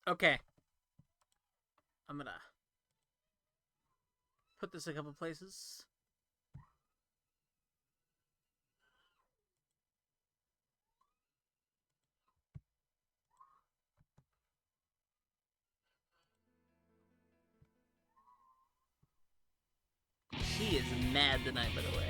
Okay. I'm gonna put this a couple places. She is mad tonight, by the way.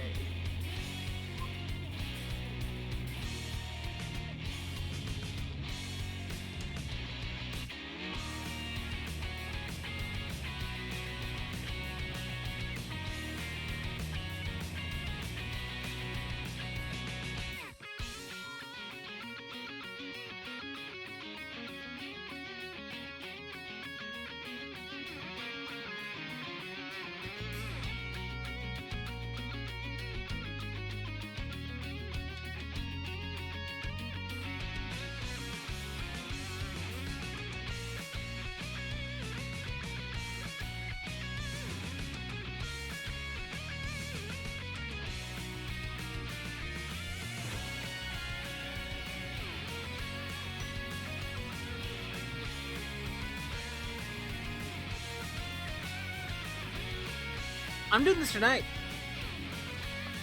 I'm doing this tonight.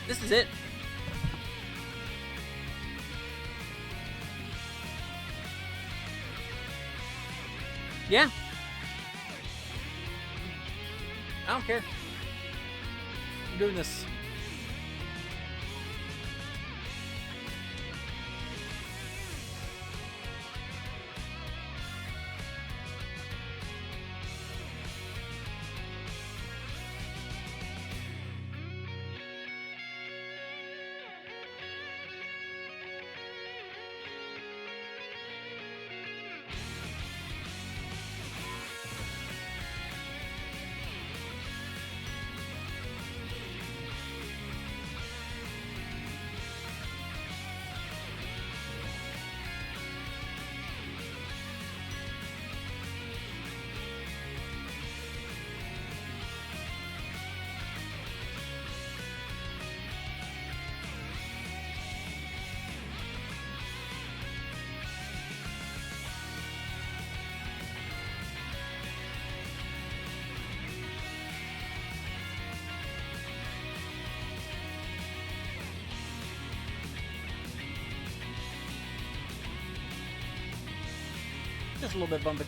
This is it. Yeah. I don't care. I'm doing this. Just a little bit bumpy.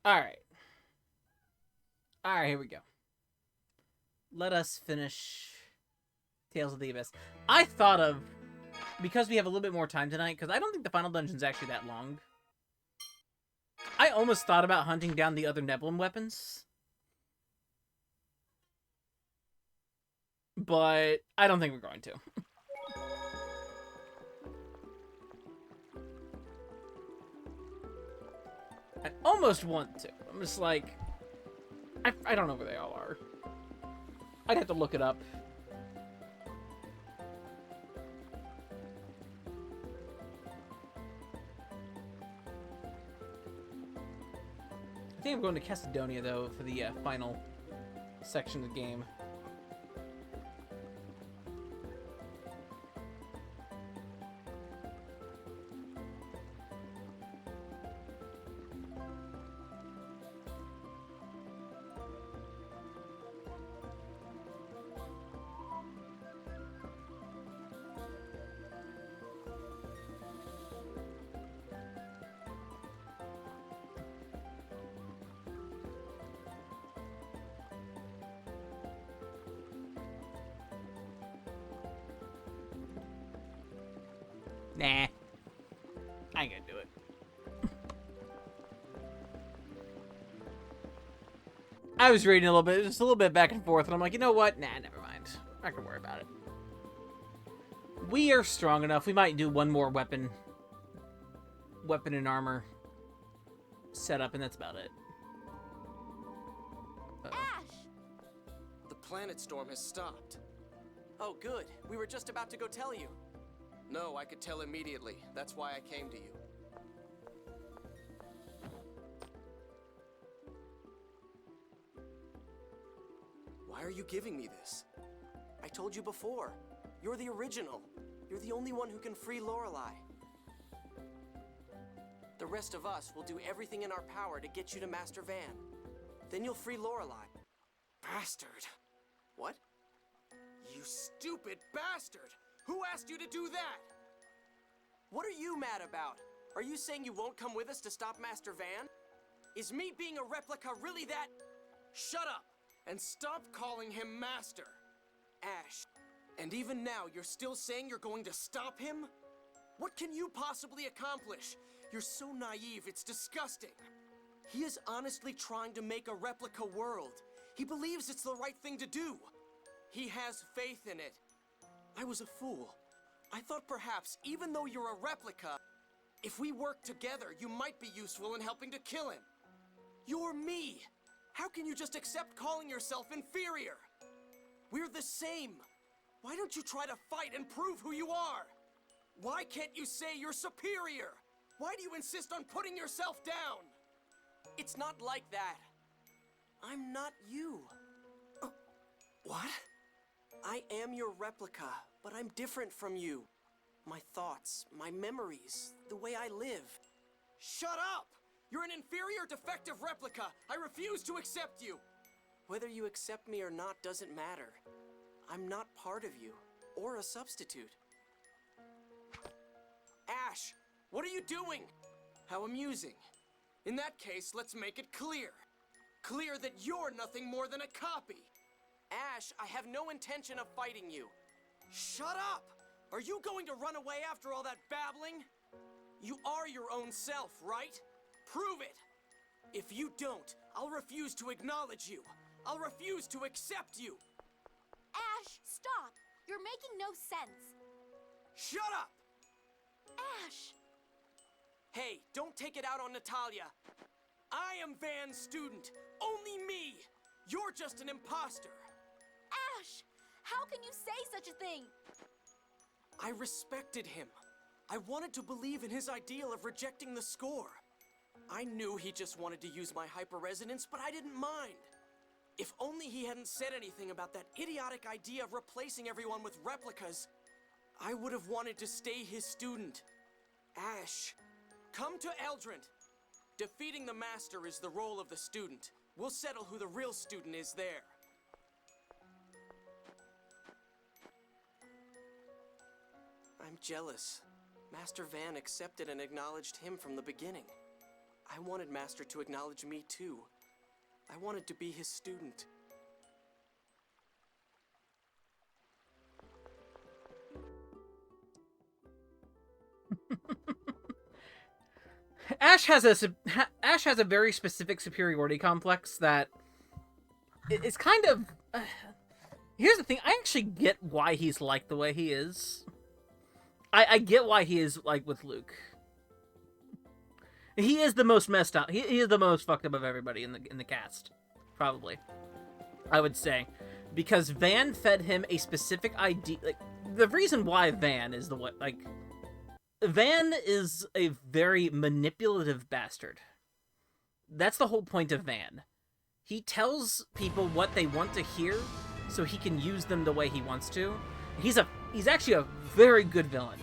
Alright. Alright, here we go. Let us finish Tales of the Abyss. I thought of, because we have a little bit more time tonight, because I don't think the final dungeon's actually that long. I almost thought about hunting down the other Nebulum weapons. But I don't think we're going to. I almost want to. I'm just like, I don't know where they all are. I'd have to look it up. I think I'm going to Castadonia, though, for the final section of the game. Nah. I ain't gonna do it. I was reading a little bit, just a little bit back and forth, and I'm like, you know what? Nah, never mind. I'm not gonna worry about it. We are strong enough. We might do one more weapon and armor setup, and that's about it. Ash! The planet storm has stopped. Oh, good. We were just about to go tell you. No, I could tell immediately. That's why I came to you. Why are you giving me this? I told you before. You're the original. You're the only one who can free Lorelei. The rest of us will do everything in our power to get you to Master Van. Then you'll free Lorelei. Bastard. What? You stupid bastard! Who asked you to do that? What are you mad about? Are you saying you won't come with us to stop Master Van? Is me being a replica really that... Shut up! And stop calling him Master! Ash, and even now you're still saying you're going to stop him? What can you possibly accomplish? You're so naive, it's disgusting. He is honestly trying to make a replica world. He believes it's the right thing to do. He has faith in it. I was a fool. I thought perhaps, even though you're a replica, if we work together, you might be useful in helping to kill him. You're me. How can you just accept calling yourself inferior? We're the same. Why don't you try to fight and prove who you are? Why can't you say you're superior? Why do you insist on putting yourself down? It's not like that. I'm not you. What? I am your replica, but I'm different from you. My thoughts, my memories, the way I live. Shut up! You're an inferior, defective replica. I refuse to accept you. Whether you accept me or not doesn't matter. I'm not part of you, or a substitute. Ash, what are you doing? How amusing. In that case, let's make it clear. Clear that you're nothing more than a copy. Ash, I have no intention of fighting you. Shut up! Are you going to run away after all that babbling? You are your own self, right? Prove it! If you don't, I'll refuse to acknowledge you. I'll refuse to accept you. Ash, stop! You're making no sense. Shut up! Ash! Hey, don't take it out on Natalia. I am Van's student. Only me. You're just an imposter. Ash! How can you say such a thing? I respected him. I wanted to believe in his ideal of rejecting the score. I knew he just wanted to use my hyperresonance, but I didn't mind. If only he hadn't said anything about that idiotic idea of replacing everyone with replicas, I would have wanted to stay his student. Ash, come to Eldrant. Defeating the master is the role of the student. We'll settle who the real student is there. I'm jealous. Master Van accepted and acknowledged him from the beginning. I wanted Master to acknowledge me too. I wanted to be his student. Ash has a very specific superiority complex that is kind of. Here's the thing: I actually get why he's like the way he is. I get why he is like with Luke. He is the most messed up. He is the most fucked up of everybody in the cast, probably. I would say, because Van fed him a specific idea. Like the reason why Van is the what like. Van is a very manipulative bastard. That's the whole point of Van. He tells people what they want to hear so he can use them the way he wants to. He's actually a very good villain.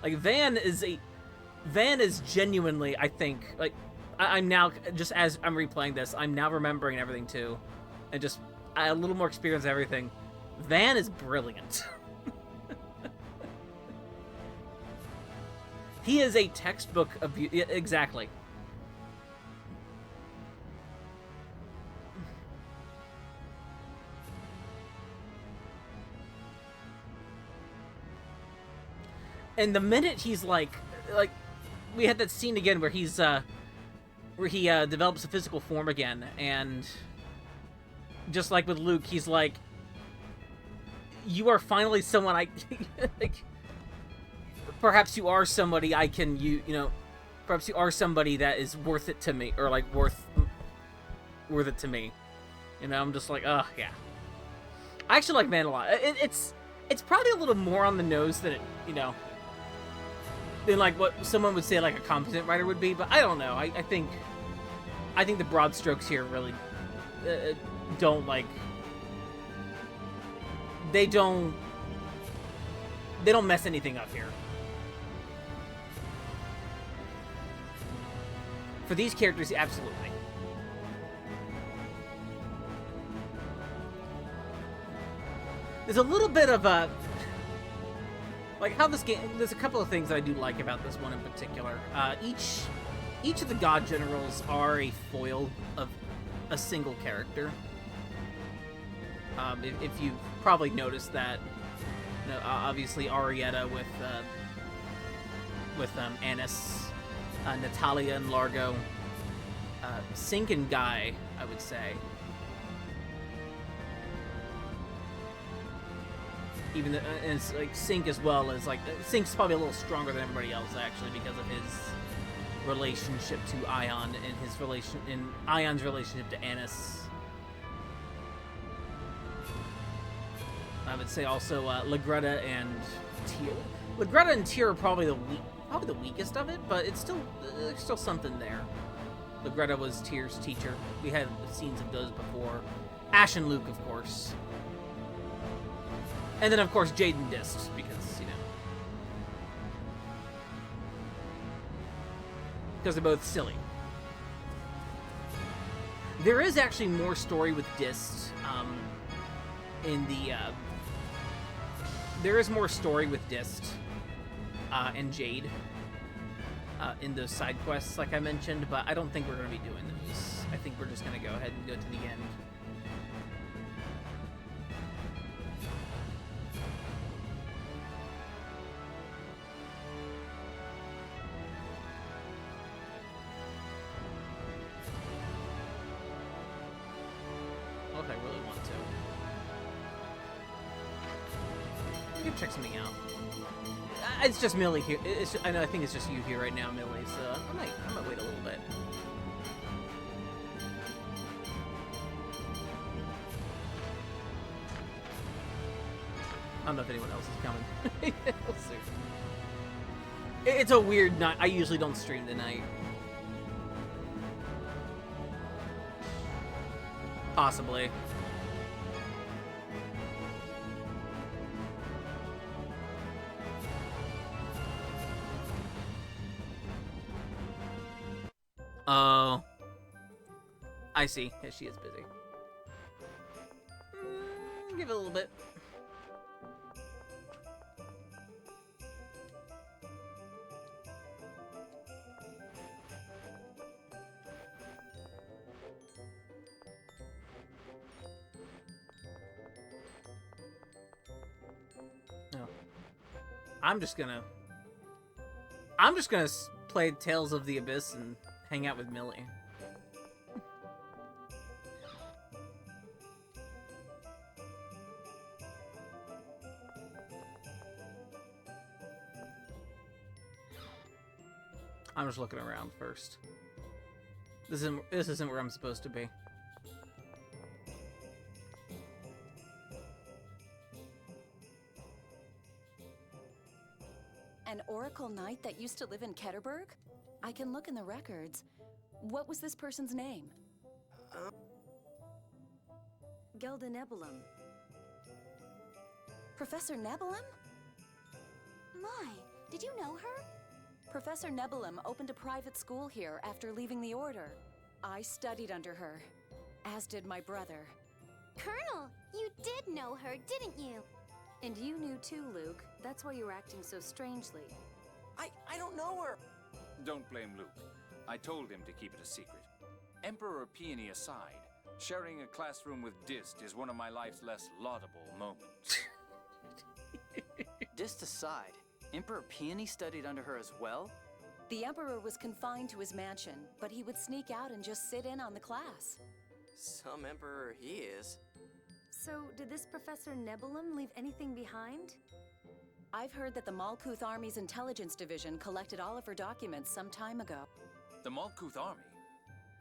Like Van is genuinely, I think, like I'm now, just as I'm replaying this, I'm now remembering everything too. And just a little more experience of everything. Van is brilliant. He is a textbook of... Yeah, exactly. And the minute he's like, we had that scene again where he's, where he develops a physical form again, and just like with Luke, he's like, you are finally someone I... like, perhaps you are somebody I can, you know, perhaps you are somebody that is worth it to me, or like worth it to me. You know, I'm just like, yeah. I actually like Van a lot. It's probably a little more on the nose than it, you know, than like what someone would say like a competent writer would be, but I don't know. I think the broad strokes here really don't like, they don't mess anything up here. For these characters, absolutely. There's a little bit of a... Like, how this game... There's a couple of things that I do like about this one in particular. Each of the God Generals are a foil of a single character. If you've probably noticed that, you know, obviously Arietta with Annis, Natalia and Largo, Sink and Guy, I would say. Even and it's like Sink as well as like Sink's probably a little stronger than everybody else actually because of his relationship to Ion and Ion's relationship to Annis. I would say also Lagretta and Tyr. Lagretta and Tyr are probably the weakest of it, but it's still something there. Lagretta was Tyr's teacher. We had scenes of those before. Ash and Luke, of course. And then, of course, Jade and Dist, because, you know. Because they're both silly. There is actually more story with Dist, there is more story with Dist, and Jade, in those side quests, like I mentioned, but I don't think we're going to be doing those. I think we're just going to go ahead and go to the end. If I really want to. I can check something out. It's just Millie here. I think it's just you here right now, Millie, so I might wait a little bit. I don't know if anyone else is coming. We'll see. It's a weird night. I usually don't stream tonight. Possibly. Oh. I see. Yeah, she is busy. Give it a little bit. No. I'm just gonna play Tales of the Abyss and hang out with Millie. I'm just looking around first. This isn't where I'm supposed to be. An Oracle Knight that used to live in Ketterberg? I can look in the records. What was this person's name? Gelda Nebulum. Professor Nebulum? My, did you know her? Professor Nebulum opened a private school here after leaving the Order. I studied under her, as did my brother. Colonel, you did know her, didn't you? And you knew too, Luke. That's why you were acting so strangely. I don't know her. Don't blame Luke. I told him to keep it a secret. Emperor Peony aside, sharing a classroom with Dist is one of my life's less laudable moments. Dist aside, Emperor Peony studied under her as well? The Emperor was confined to his mansion, but he would sneak out and just sit in on the class. Some emperor he is. So, did this Professor Nebulum leave anything behind? I've heard that the Malkuth Army's intelligence division collected all of her documents some time ago. The Malkuth Army?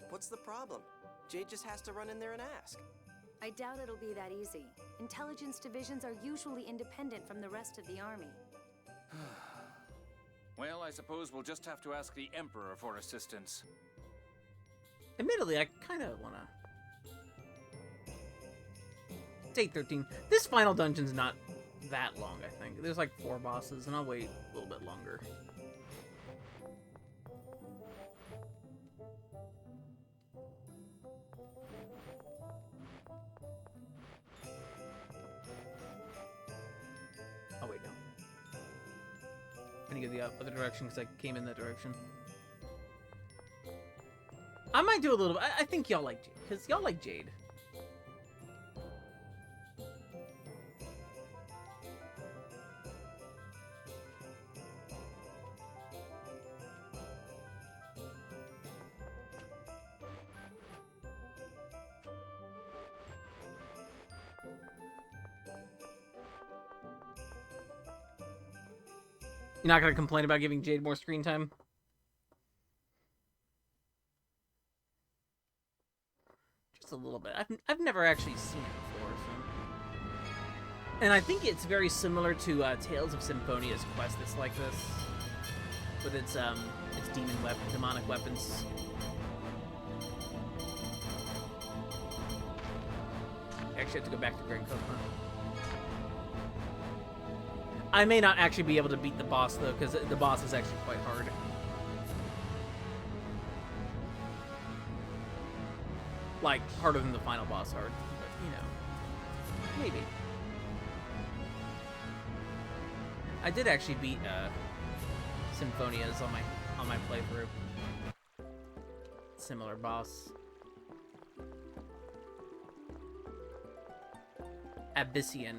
What's the problem? Jade just has to run in there and ask. I doubt it'll be that easy. Intelligence divisions are usually independent from the rest of the army. Well, I suppose we'll just have to ask the Emperor for assistance. Admittedly, I kind of want to... Day 13. This final dungeon's not that long, I think. There's like 4 bosses, and I'll wait a little bit longer. gonna go the other direction because I came in that direction. I might do a little. I think y'all like Jade because y'all like Jade. You're not gonna complain about giving Jade more screen time? Just a little bit. I've never actually seen it before, so. And I think it's very similar to Tales of Symphonia's quest that's like this. With its demonic weapons. I actually have to go back to Grand Coma. I may not actually be able to beat the boss, though, because the boss is actually quite hard. Like, harder than the final boss hard, but, you know, maybe. I did actually beat, Symphonia's on my playthrough. Similar boss. Abyssian,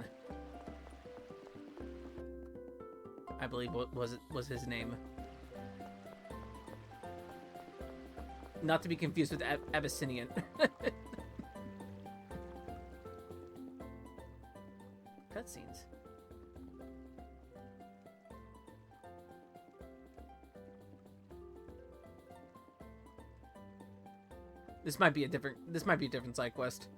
I believe was his name. Not to be confused with Abyssinian. Cutscenes. This might be a different side quest.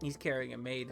He's carrying a maid.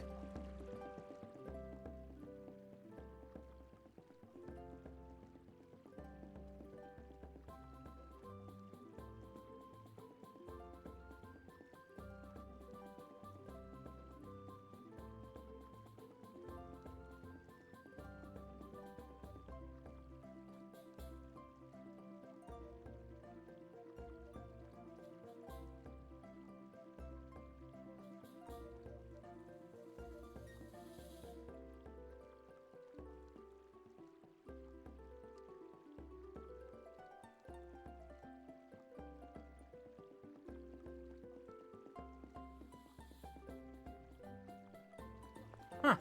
Huh.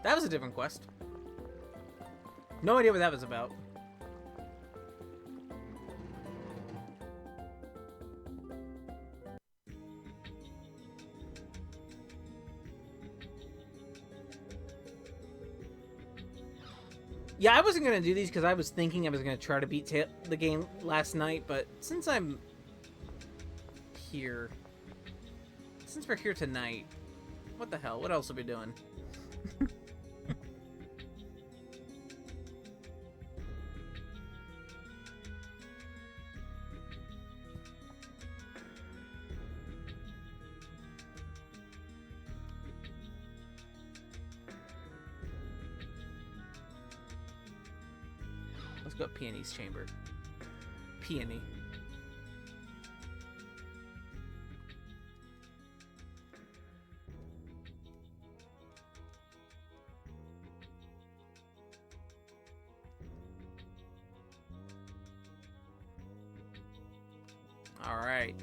That was a different quest. No idea what that was about. Yeah, I wasn't going to do these because I was thinking I was going to try to beat the game last night, but since I'm here... Since we're here tonight... What the hell? What else are we doing? Let's go Peony's chamber. Peony. All right.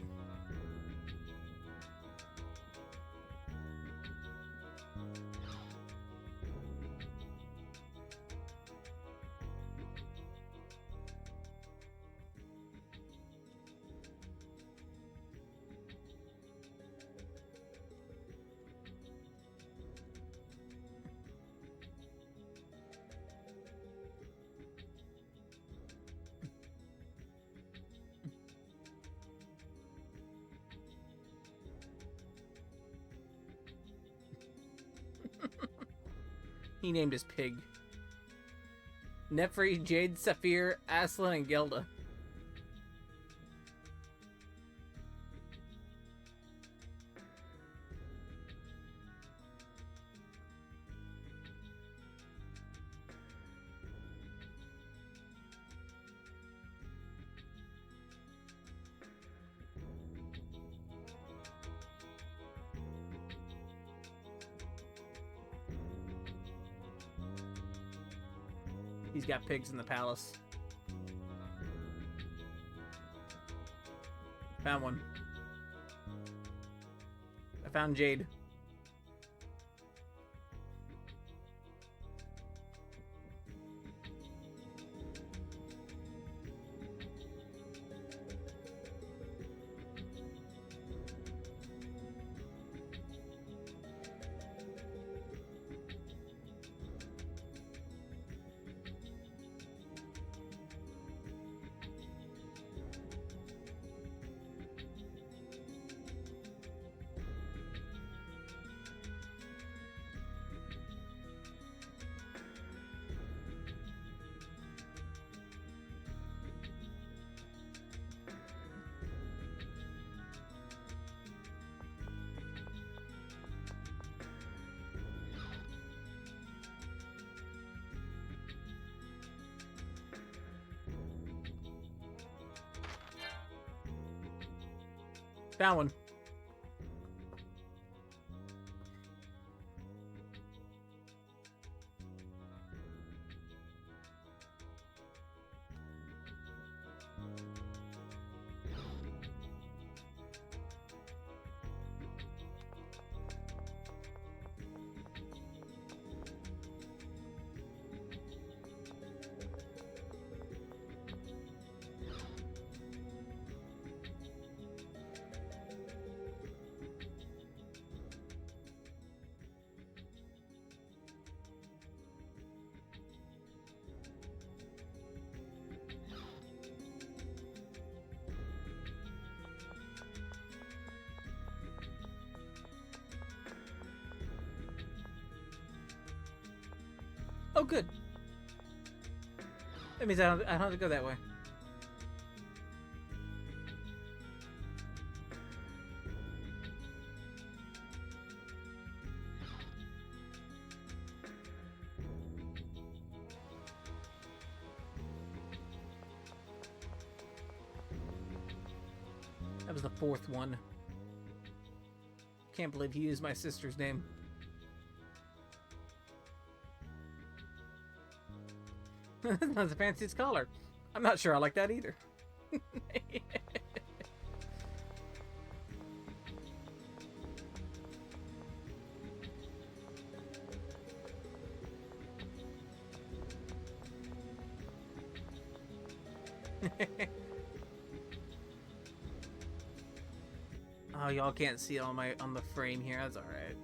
He named his pig. Nefri, Jade, Saphir, Aslan, and Gelda. He's got pigs in the palace. Found one. I found Jade. Found one. Oh, good. That means I don't have to go that way. That was the fourth one. Can't believe he used my sister's name. That's a fancy scholar. I'm not sure I like that either. Oh, y'all can't see it on the frame here. That's all right.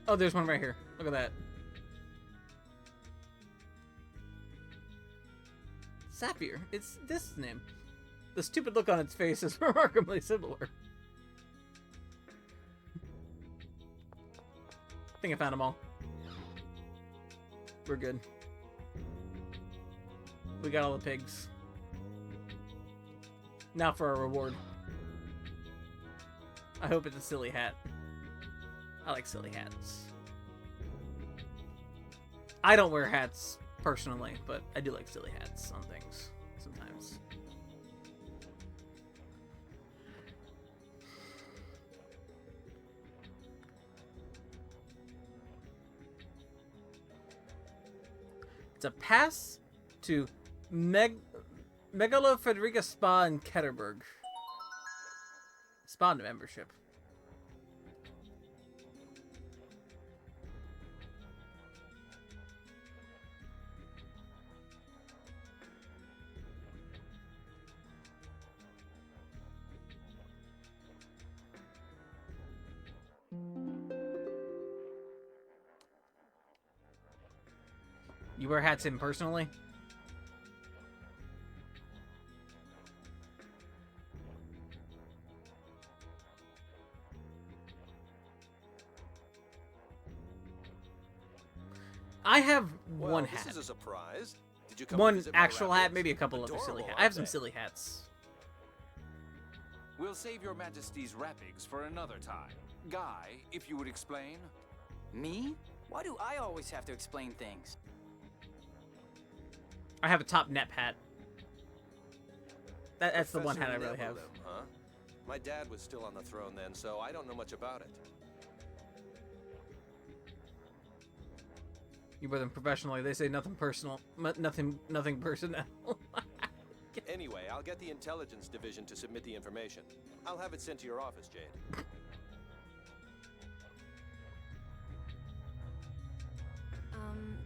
Oh, there's one right here. Look at that. Saphir. It's this name. The stupid look on its face is remarkably similar. I think I found them all. We're good. We got all the pigs. Now for our reward. I hope it's a silly hat. I like silly hats. I don't wear hats personally, but I do like silly hats on things sometimes. It's a pass to Megalo Frederica Spa in Ketterberg. Spa membership. You wear hats in personally? I have Well, one this hat. is a surprise. Did you come to One visit my actual hat, rabbits? maybe a couple of silly Adorable, hats. I have aren't some they? silly hats. We'll save your majesty's wrappings for another time. Guy, if you would explain. Me? Why do I always have to explain things? I have a top nep hat. That's the one hat I Professor really have. Nebulum, huh? My dad was still on the throne then, so I don't know much about it. You wear them professionally. They say nothing personal. Nothing personnel. Anyway, I'll get the intelligence division to submit the information. I'll have it sent to your office, Jade.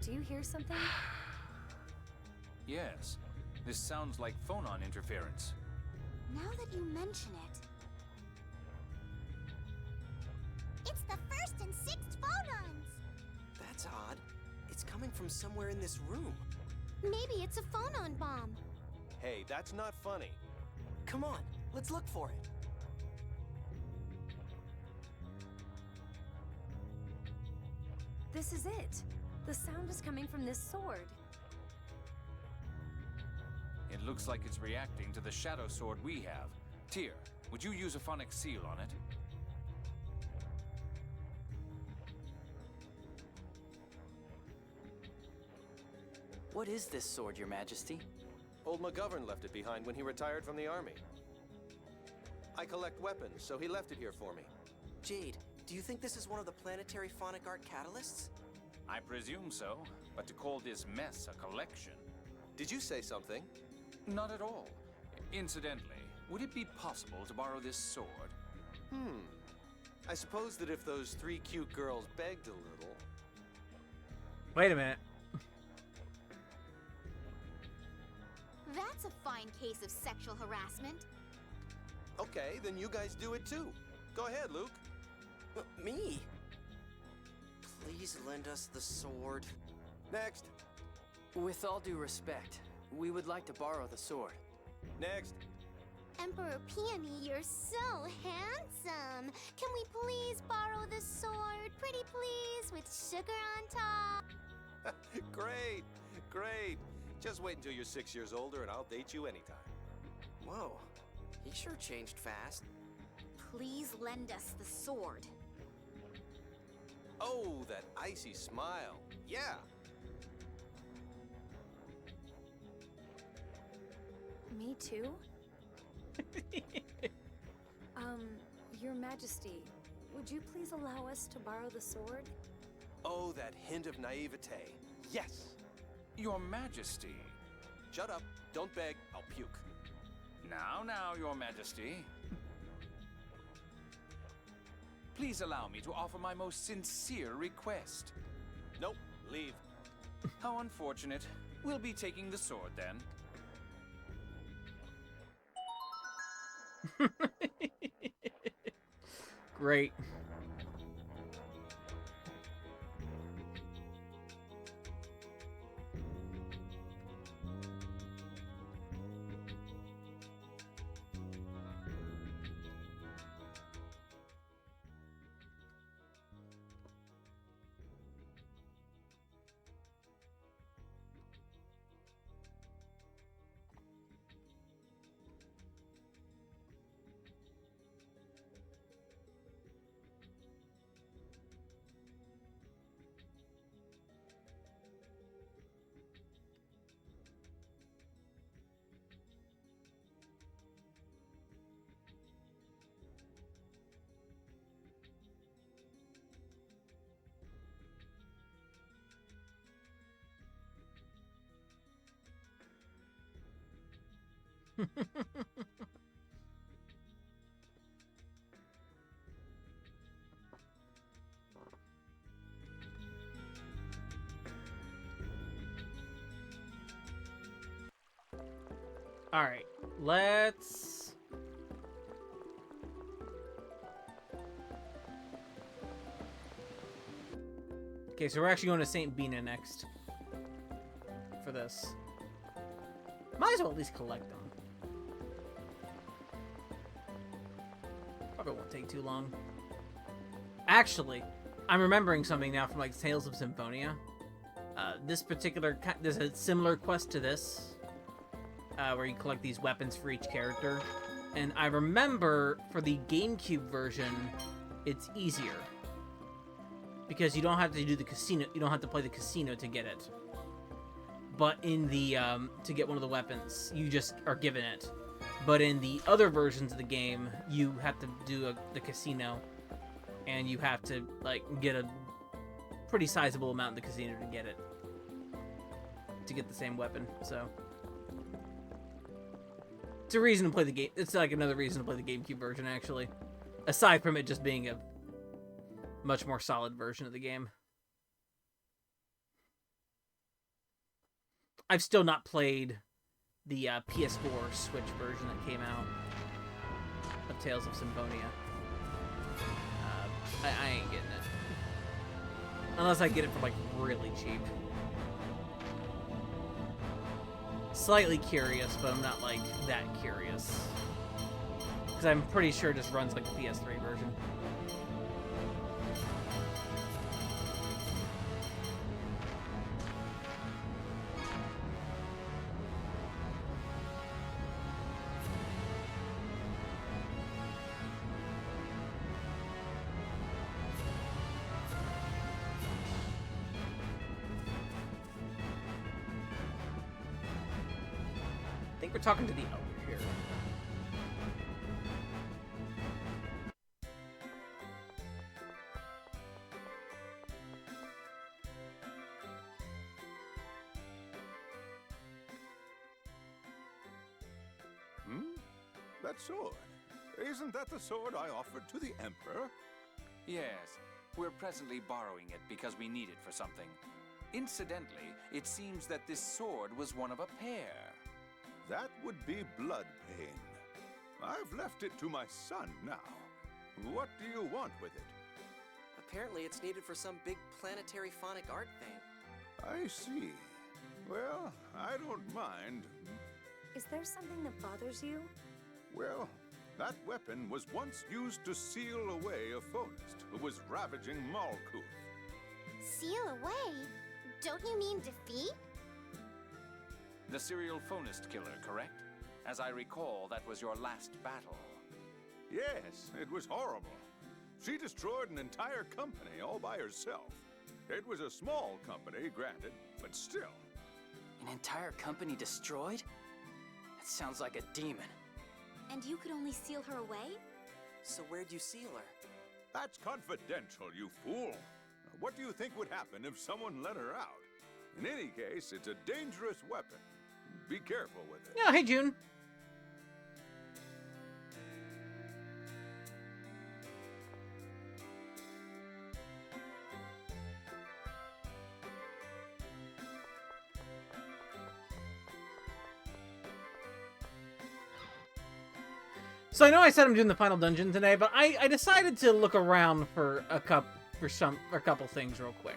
Do you hear something? Yes. This sounds like phonon interference. Now that you mention it. It's the first and sixth phonons! That's odd. It's coming from somewhere in this room. Maybe it's a phonon bomb. Hey, that's not funny. Come on, let's look for it. This is it. The sound is coming from this sword. It looks like it's reacting to the shadow sword we have. Tyr, would you use a phonic seal on it? What is this sword, Your Majesty? Old McGovern left it behind when he retired from the army. I collect weapons, so he left it here for me. Jade, do you think this is one of the planetary phonic art catalysts? I presume so, but to call this mess a collection? Did you say something? Not at all. Incidentally, would it be possible to borrow this sword? I suppose that if those three cute girls begged a little... Wait a minute. That's a fine case of sexual harassment. Okay, then you guys do it too. Go ahead, Luke. Me? Please lend us the sword. Next. With all due respect, we would like to borrow the sword. Next. Emperor Peony, you're so handsome. Can we please borrow the sword? Pretty please, with sugar on top. Great, great. Just wait until you're 6 years older and I'll date you anytime. Whoa, he sure changed fast. Please lend us the sword. Oh, that icy smile. Yeah. Me too? Your Majesty, would you please allow us to borrow the sword? Oh, that hint of naivete. Yes. Your Majesty. Shut up. Don't beg. I'll puke. Now, Your Majesty. Please allow me to offer my most sincere request. Nope. Leave. How unfortunate. We'll be taking the sword then. Great. All right, let's. Okay, so we're actually going to St. Bina next. this. Might as well at least collect them. Probably won't take too long. Actually, I'm remembering something now from like Tales of Symphonia. This particular there's a similar quest to this, where you collect these weapons for each character. And I remember for the GameCube version, it's easier because you don't have to do the casino. You don't have to play the casino to get it. But in the to get one of the weapons, you just are given it. But in the other versions of the game, you have to do the casino, and you have to like get a pretty sizable amount in the casino to get it, to get the same weapon. So it's a reason to play the game. It's like another reason to play the GameCube version, actually, aside from it just being a much more solid version of the game. I've still not played the PS4 Switch version that came out of Tales of Symphonia. I ain't getting it. Unless I get it for, like, really cheap. Slightly curious, but I'm not, like, that curious. Because I'm pretty sure it just runs like the PS3 version. I think we're talking to the elder here. That sword. Isn't that the sword I offered to the Emperor? Yes, we're presently borrowing it because we need it for something. Incidentally, it seems that this sword was one of a pair. That would be Bloodbane. I've left it to my son now. What do you want with it? Apparently it's needed for some big planetary phonic art thing. I see. Well, I don't mind. Is there something that bothers you? Well, that weapon was once used to seal away a Phonist who was ravaging Malkuth. Seal away? Don't you mean defeat? The serial Phonist killer, correct? As I recall, that was your last battle. Yes, it was horrible. She destroyed an entire company all by herself. It was a small company, granted, but still. An entire company destroyed? That sounds like a demon. And you could only seal her away? So where'd you seal her? That's confidential, you fool. Now, what do you think would happen if someone let her out? In any case, it's a dangerous weapon. Be careful with it. Yeah, hey June. So I know I said I'm doing the final dungeon today, but I decided to look around for a couple things real quick.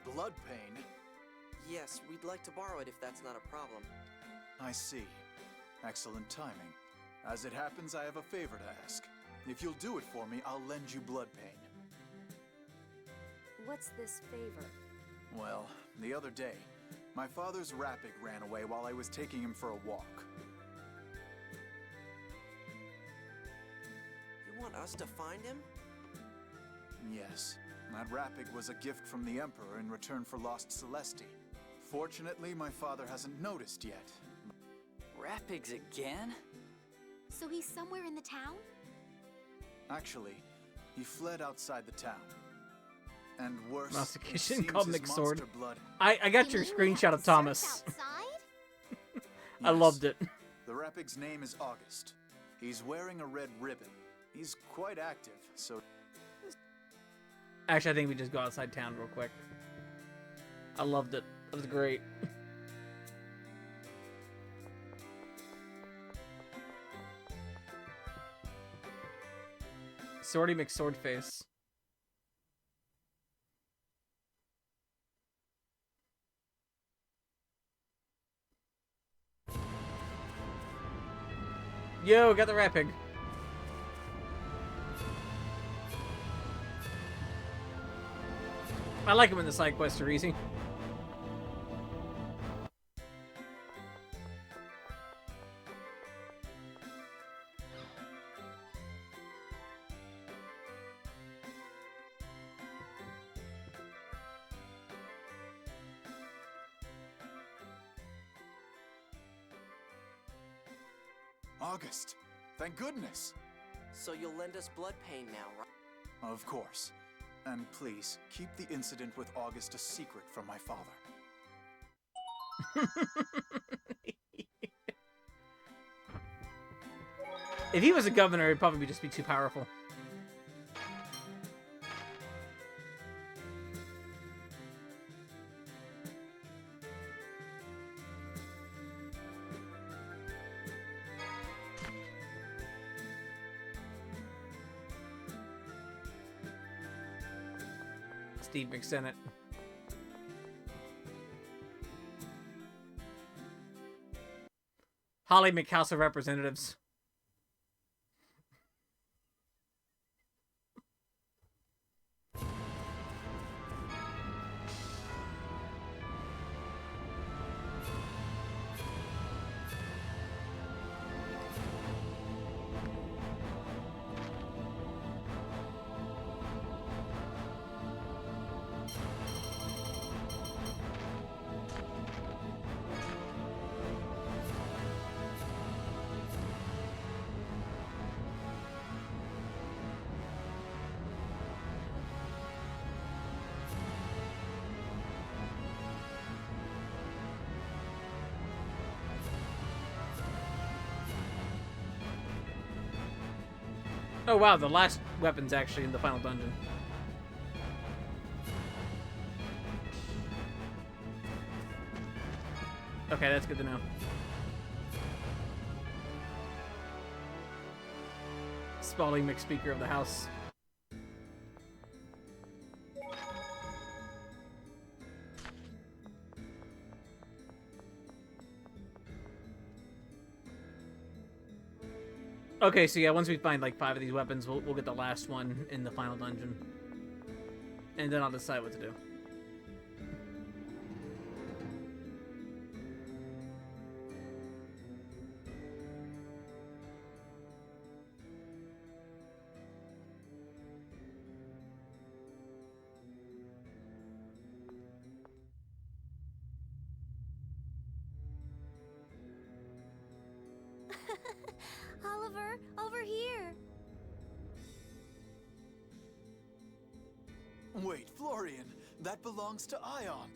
Bloodbane? Yes, we'd like to borrow it if that's not a problem. I see. Excellent timing. As it happens, I have a favor to ask. If you'll do it for me, I'll lend you Bloodbane. What's this favor? Well, the other day, my father's Rapig ran away while I was taking him for a walk. You want us to find him? Yes. That Rapig was a gift from the Emperor in return for lost Celesti. Fortunately, my father hasn't noticed yet. Rapigs again? So he's somewhere in the town? Actually, he fled outside the town. And worse, it Mastication seems Cosmic his Sword. monster blood. I got your You mean we screenshot have of to search Thomas. outside? I loved it. The Rapig's name is August. He's wearing a red ribbon. He's quite active, so... Actually, I think we just go outside town real quick. I loved it. It was great. Swordy McSwordface. Yo, got the rat pig. I like it when the side quests are easy. August, thank goodness. So you'll lend us blood pain now, right? Of course. And please, keep the incident with August a secret from my father. If he was a governor, it'd probably just be too powerful. Steve McSenate. Holly McHouse of Representatives. Oh wow, the last weapon's actually in the final dungeon. Okay, that's good to know. Spalding McSpeaker of the House. Okay, so yeah, once we find like 5 of these weapons, we'll get the last one in the final dungeon. And then I'll decide what to do. Oliver, over here. Wait, Florian, that belongs to Ion.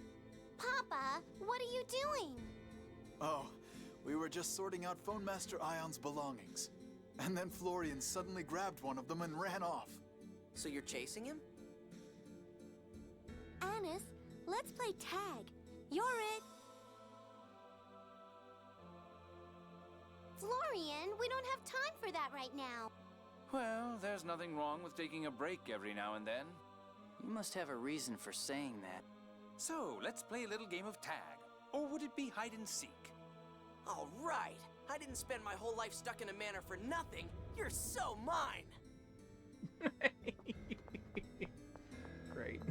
Papa, what are you doing? Oh, we were just sorting out Phone Master Ion's belongings. And then Florian suddenly grabbed one of them and ran off. So you're chasing him? Annis, let's play tag. You're it. Florian, we don't have time for that right now. Well, there's nothing wrong with taking a break every now and then. You must have a reason for saying that. So, let's play a little game of tag. Or would it be hide and seek? All right. I didn't spend my whole life stuck in a manor for nothing. You're so mine. Great.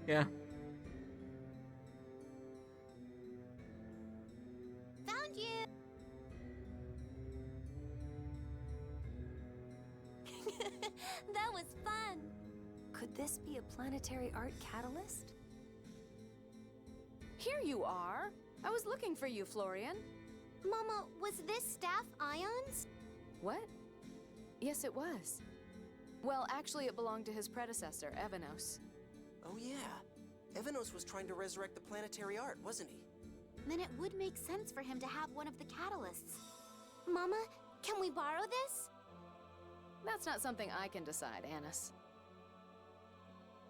Yeah. Found you. That was fun. Could this be a planetary art catalyst? Here you are. I was looking for you, Florian. Mama, was this staff Ion's? What? Yes, it was. Well, actually, it belonged to his predecessor, Evanos. Oh yeah. Evanos was trying to resurrect the planetary art, wasn't he? Then it would make sense for him to have one of the catalysts. Mama, can we borrow this? That's not something I can decide, Annis.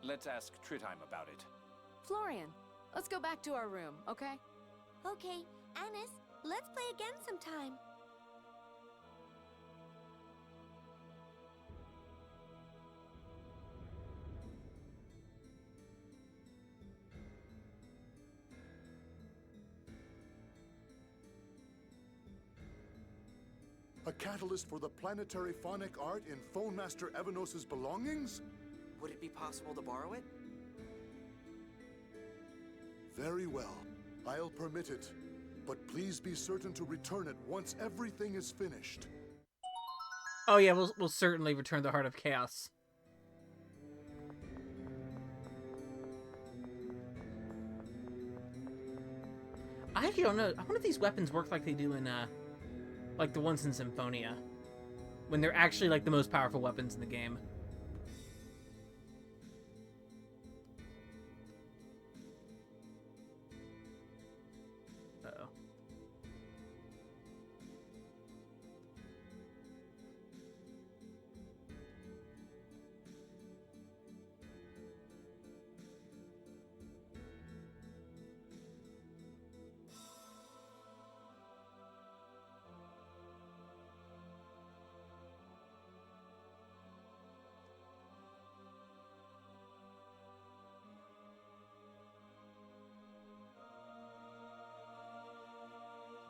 Let's ask Tritheim about it. Florian, let's go back to our room, okay? Okay, Annis, let's play again sometime. A catalyst for the planetary phonic art in Phone Master Evanos' belongings? Would it be possible to borrow it? Very well. I'll permit it. But please be certain to return it once everything is finished. Oh yeah, we'll certainly return the Heart of Chaos. I actually don't know. I wonder if these weapons work like they do in, like the ones in Symphonia. When they're actually, like, the most powerful weapons in the game. Uh-oh.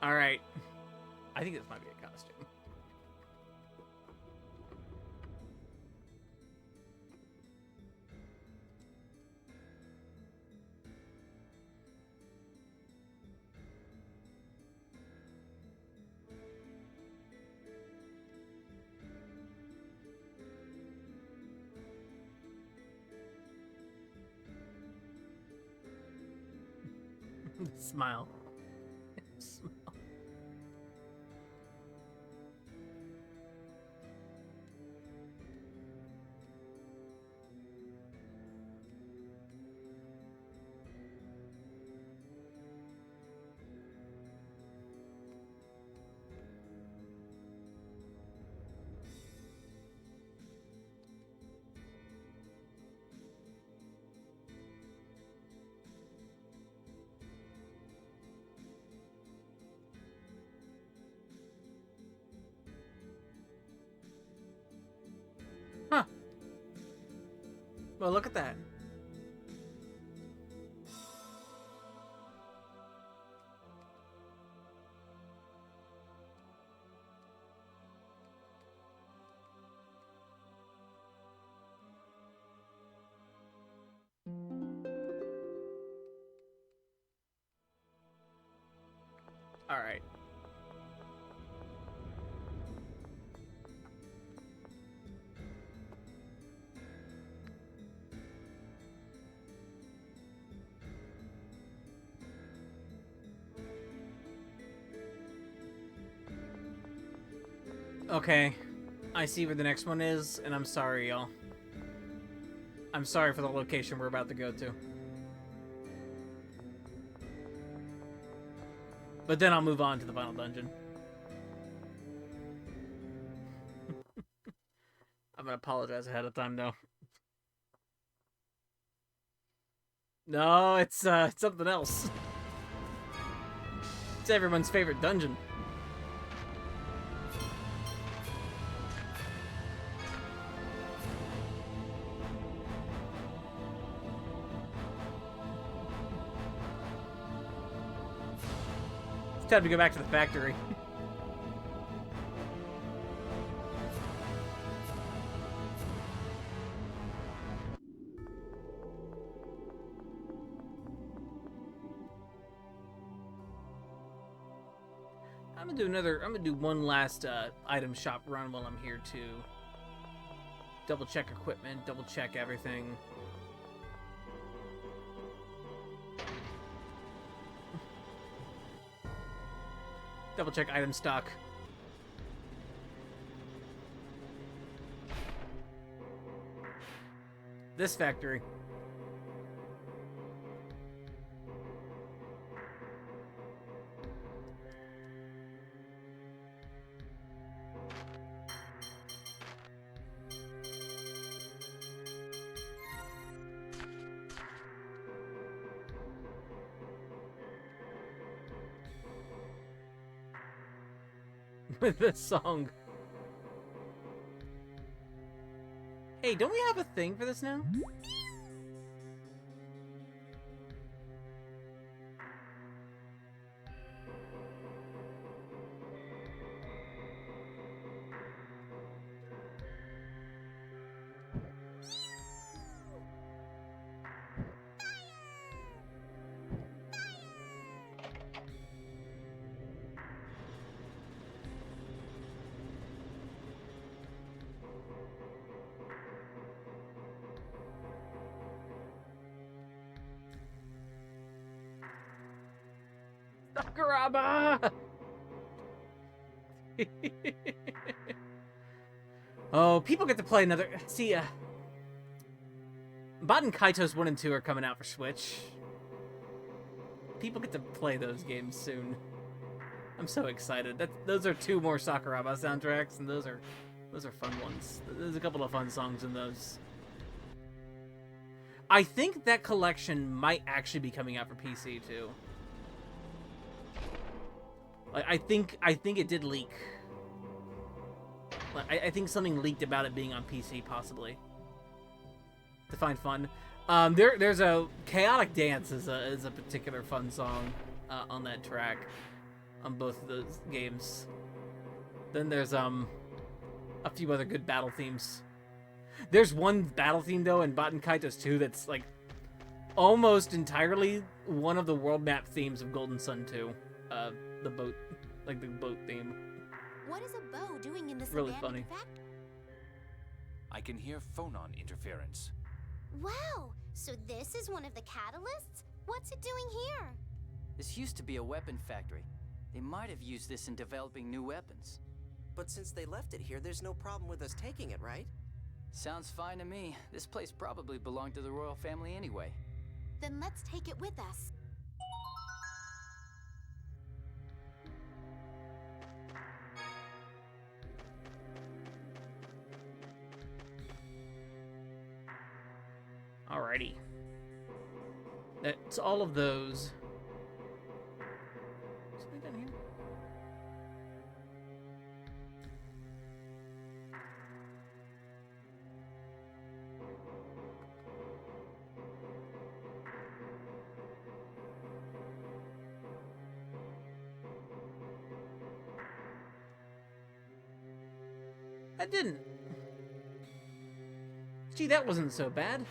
Alright. I think this might be a costume. Smile. Smile. Huh. Well, look at that. All right. Okay, I see where the next one is, and I'm sorry, y'all. I'm sorry for the location we're about to go to. But then I'll move on to the final dungeon. I'm gonna apologize ahead of time, though. No, it's something else. It's everyone's favorite dungeon. Time to go back to the factory. I'm gonna do one last item shop run while I'm here to double check equipment, double check everything. Double check item stock. This factory. with this song. Hey, don't we have a thing for this now? Sakuraba! Oh, people get to play another... See, Baten Kaitos 1 and 2 are coming out for Switch. People get to play those games soon. I'm so excited. Those are 2 more Sakuraba soundtracks, and those are fun ones. There's a couple of fun songs in those. I think that collection might actually be coming out for PC too. Like, I think it did leak. Like, I think something leaked about it being on PC, possibly. To find fun. There's a Chaotic Dance is a particular fun song on that track on both of those games. Then there's a few other good battle themes. There's one battle theme though in Baten Kaitos 2 that's like almost entirely one of the world map themes of Golden Sun 2. The boat, like the boat theme. What is a bow doing in this Really abandoned funny. factory? I can hear phonon interference. Wow, so this is one of the catalysts? What's it doing here? This used to be a weapon factory. They might have used this in developing new weapons. But since they left it here, there's no problem with us taking it, right? Sounds fine to me. This place probably belonged to the royal family anyway. Then let's take it with us. Alrighty. That's all of those. Something down here? That didn't. Gee, that wasn't so bad.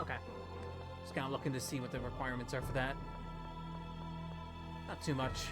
Okay. Just kind of looking to see what the requirements are for that. Not too much.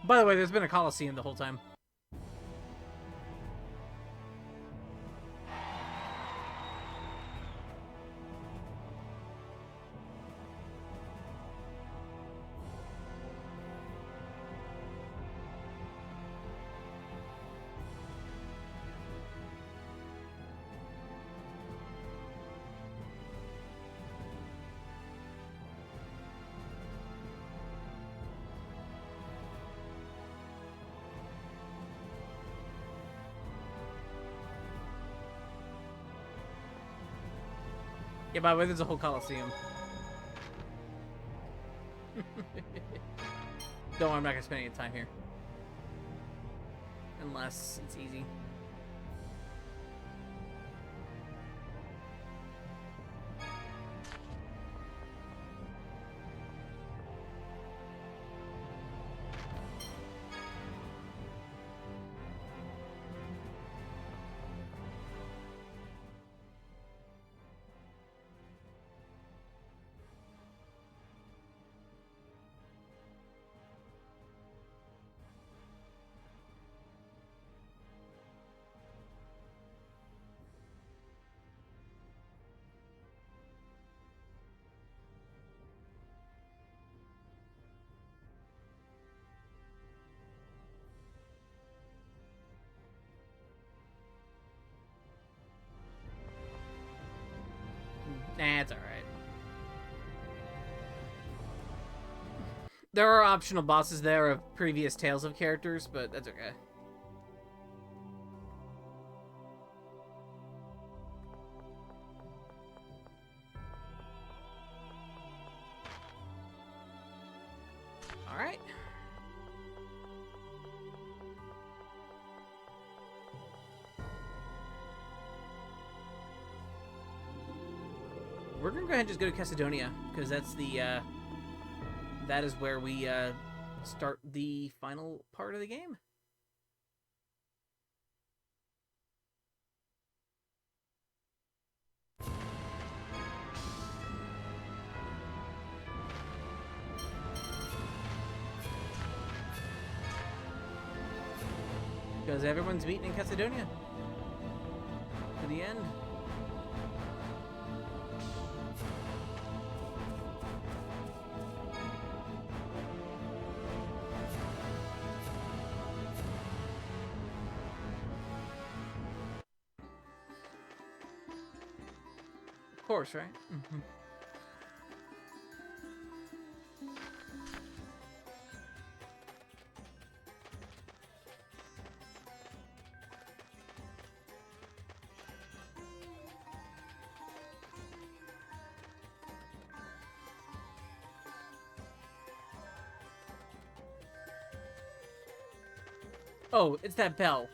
By the way, there's been a Coliseum the whole time. Yeah, by the way, there's a whole Coliseum. Don't worry, I'm not gonna spend any time here. Unless it's easy. Nah, it's alright. There are optional bosses there of previous Tales of characters, but that's okay. Alright. We're gonna go ahead and just go to Cassidonia, because that's the, that is where we, start the final part of the game. Because everyone's meeting in Cassidonia. To the end. Of course, right? Mm-hmm. Oh, it's that bell.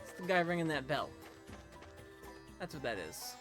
It's the guy ringing that bell. That's what that is.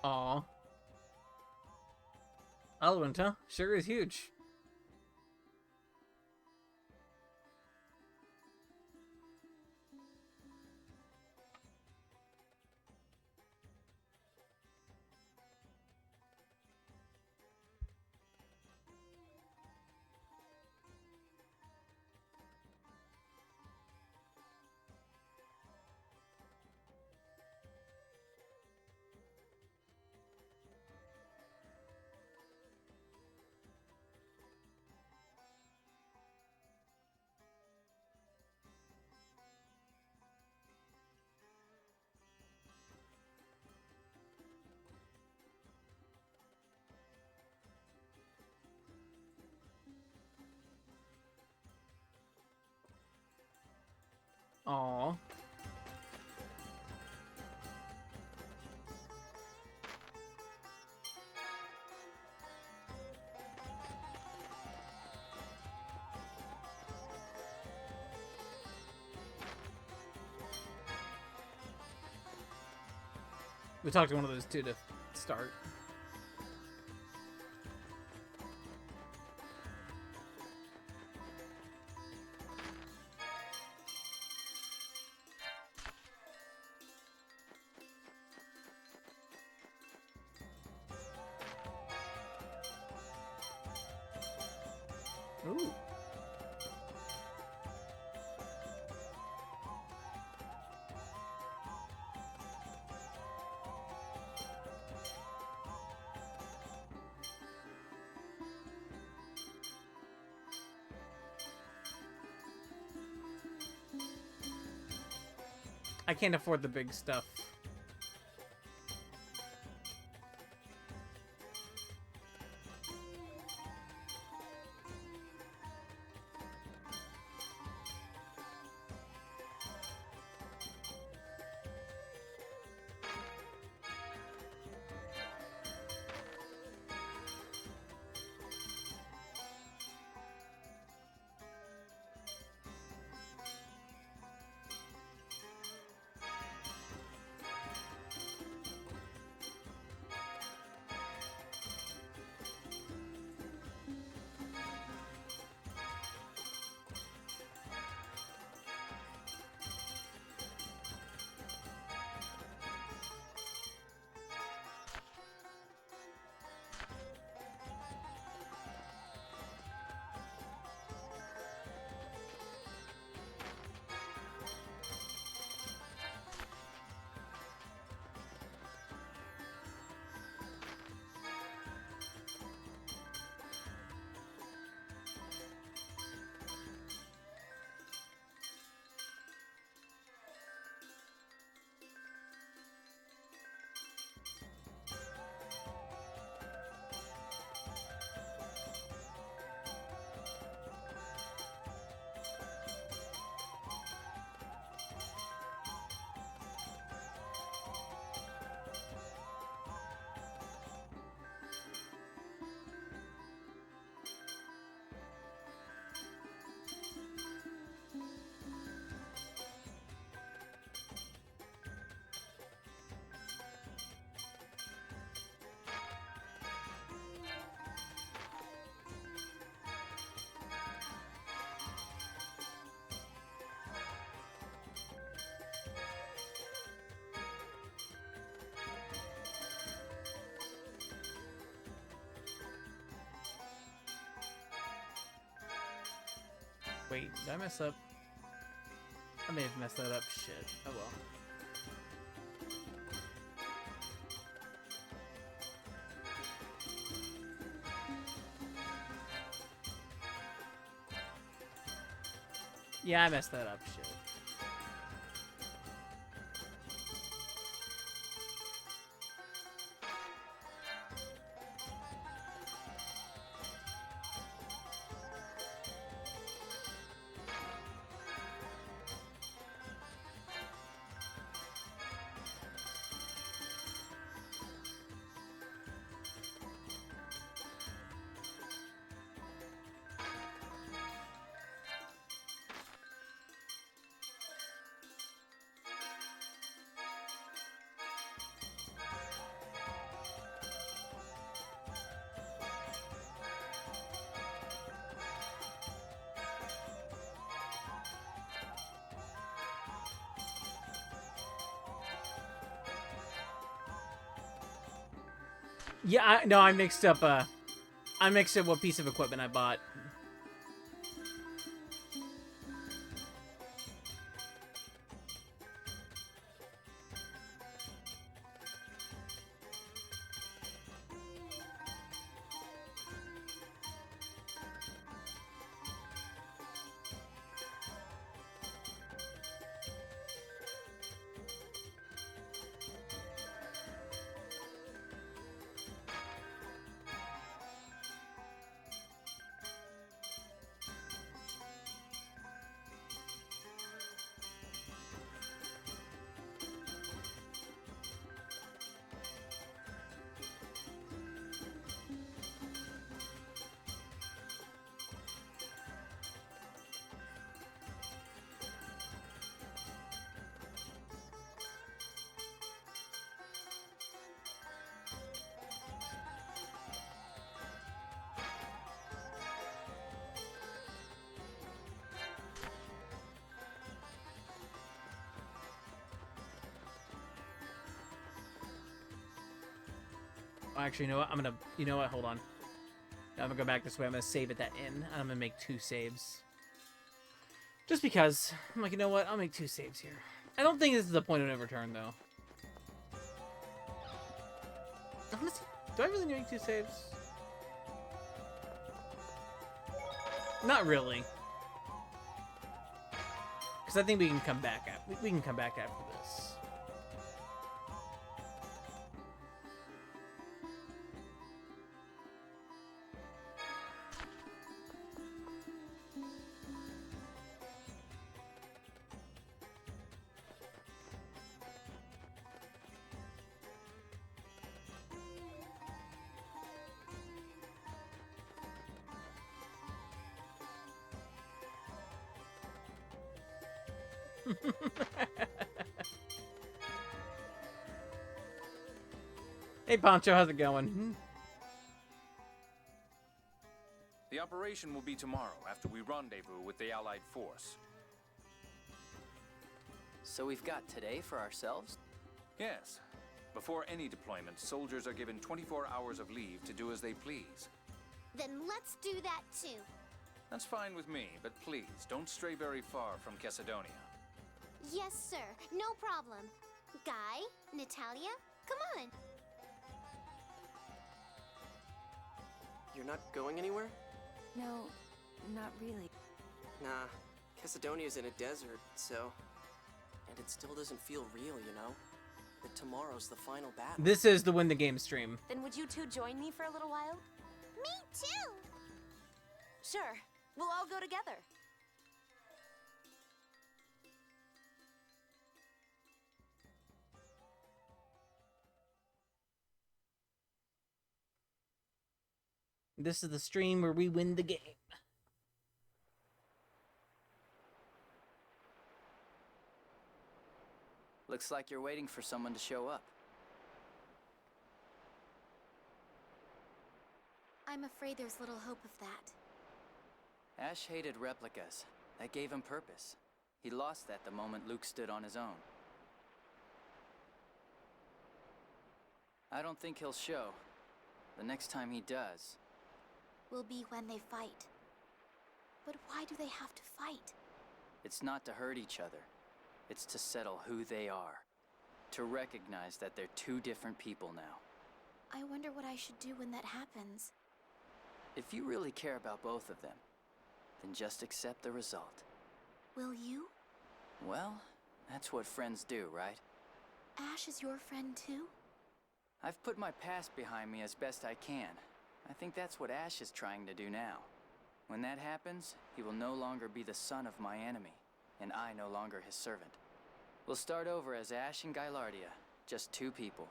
Aw. Elrond, huh? Sure is huge. Aw. We talked to one of those two to start. Ooh. I can't afford the big stuff. Wait, did I mess up? I may have messed that up. Shit. Oh well. Yeah, I messed that up. Shit. Yeah, no, I mixed up what piece of equipment I bought. Actually, you know what? You know what? Hold on. I'm gonna go back this way. I'm gonna save at that inn, and I'm gonna make 2 saves. Just because. I'm like, you know what? I'll make 2 saves here. I don't think this is the point of no return, though. Honestly, do I really need to make 2 saves? Not really. Because I think we can come back we can come back after this. Hey Poncho, how's it going? The operation will be tomorrow after we rendezvous with the Allied force. So we've got today for ourselves? Yes. Before any deployment, soldiers are given 24 hours of leave to do as they please. Then let's do that too. That's fine with me, but please, don't stray very far from Chesidonia. Yes, sir. No problem. Guy, Natalia, come on. You're not going anywhere? No, not really. Nah, Chesidonia's in a desert, so... And it still doesn't feel real, you know? But tomorrow's the final battle. This is the Win the Game stream. Then would you two join me for a little while? Me too. Sure. We'll all go together. This is the stream where we win the game. Looks like you're waiting for someone to show up. I'm afraid there's little hope of that. Ash hated replicas. That gave him purpose. He lost that the moment Luke stood on his own. I don't think he'll show. The next time he does... will be when they fight. But why do they have to fight? It's not to hurt each other. It's to settle who they are. To recognize that they're 2 different people now. I wonder what I should do when that happens. If you really care about both of them, then just accept the result. Will you? Well, that's what friends do, right? Ash is your friend too? I've put my past behind me as best I can. I think that's what Ash is trying to do now. When that happens, he will no longer be the son of my enemy, and I no longer his servant. We'll start over as Ash and Gylardia, just 2 people.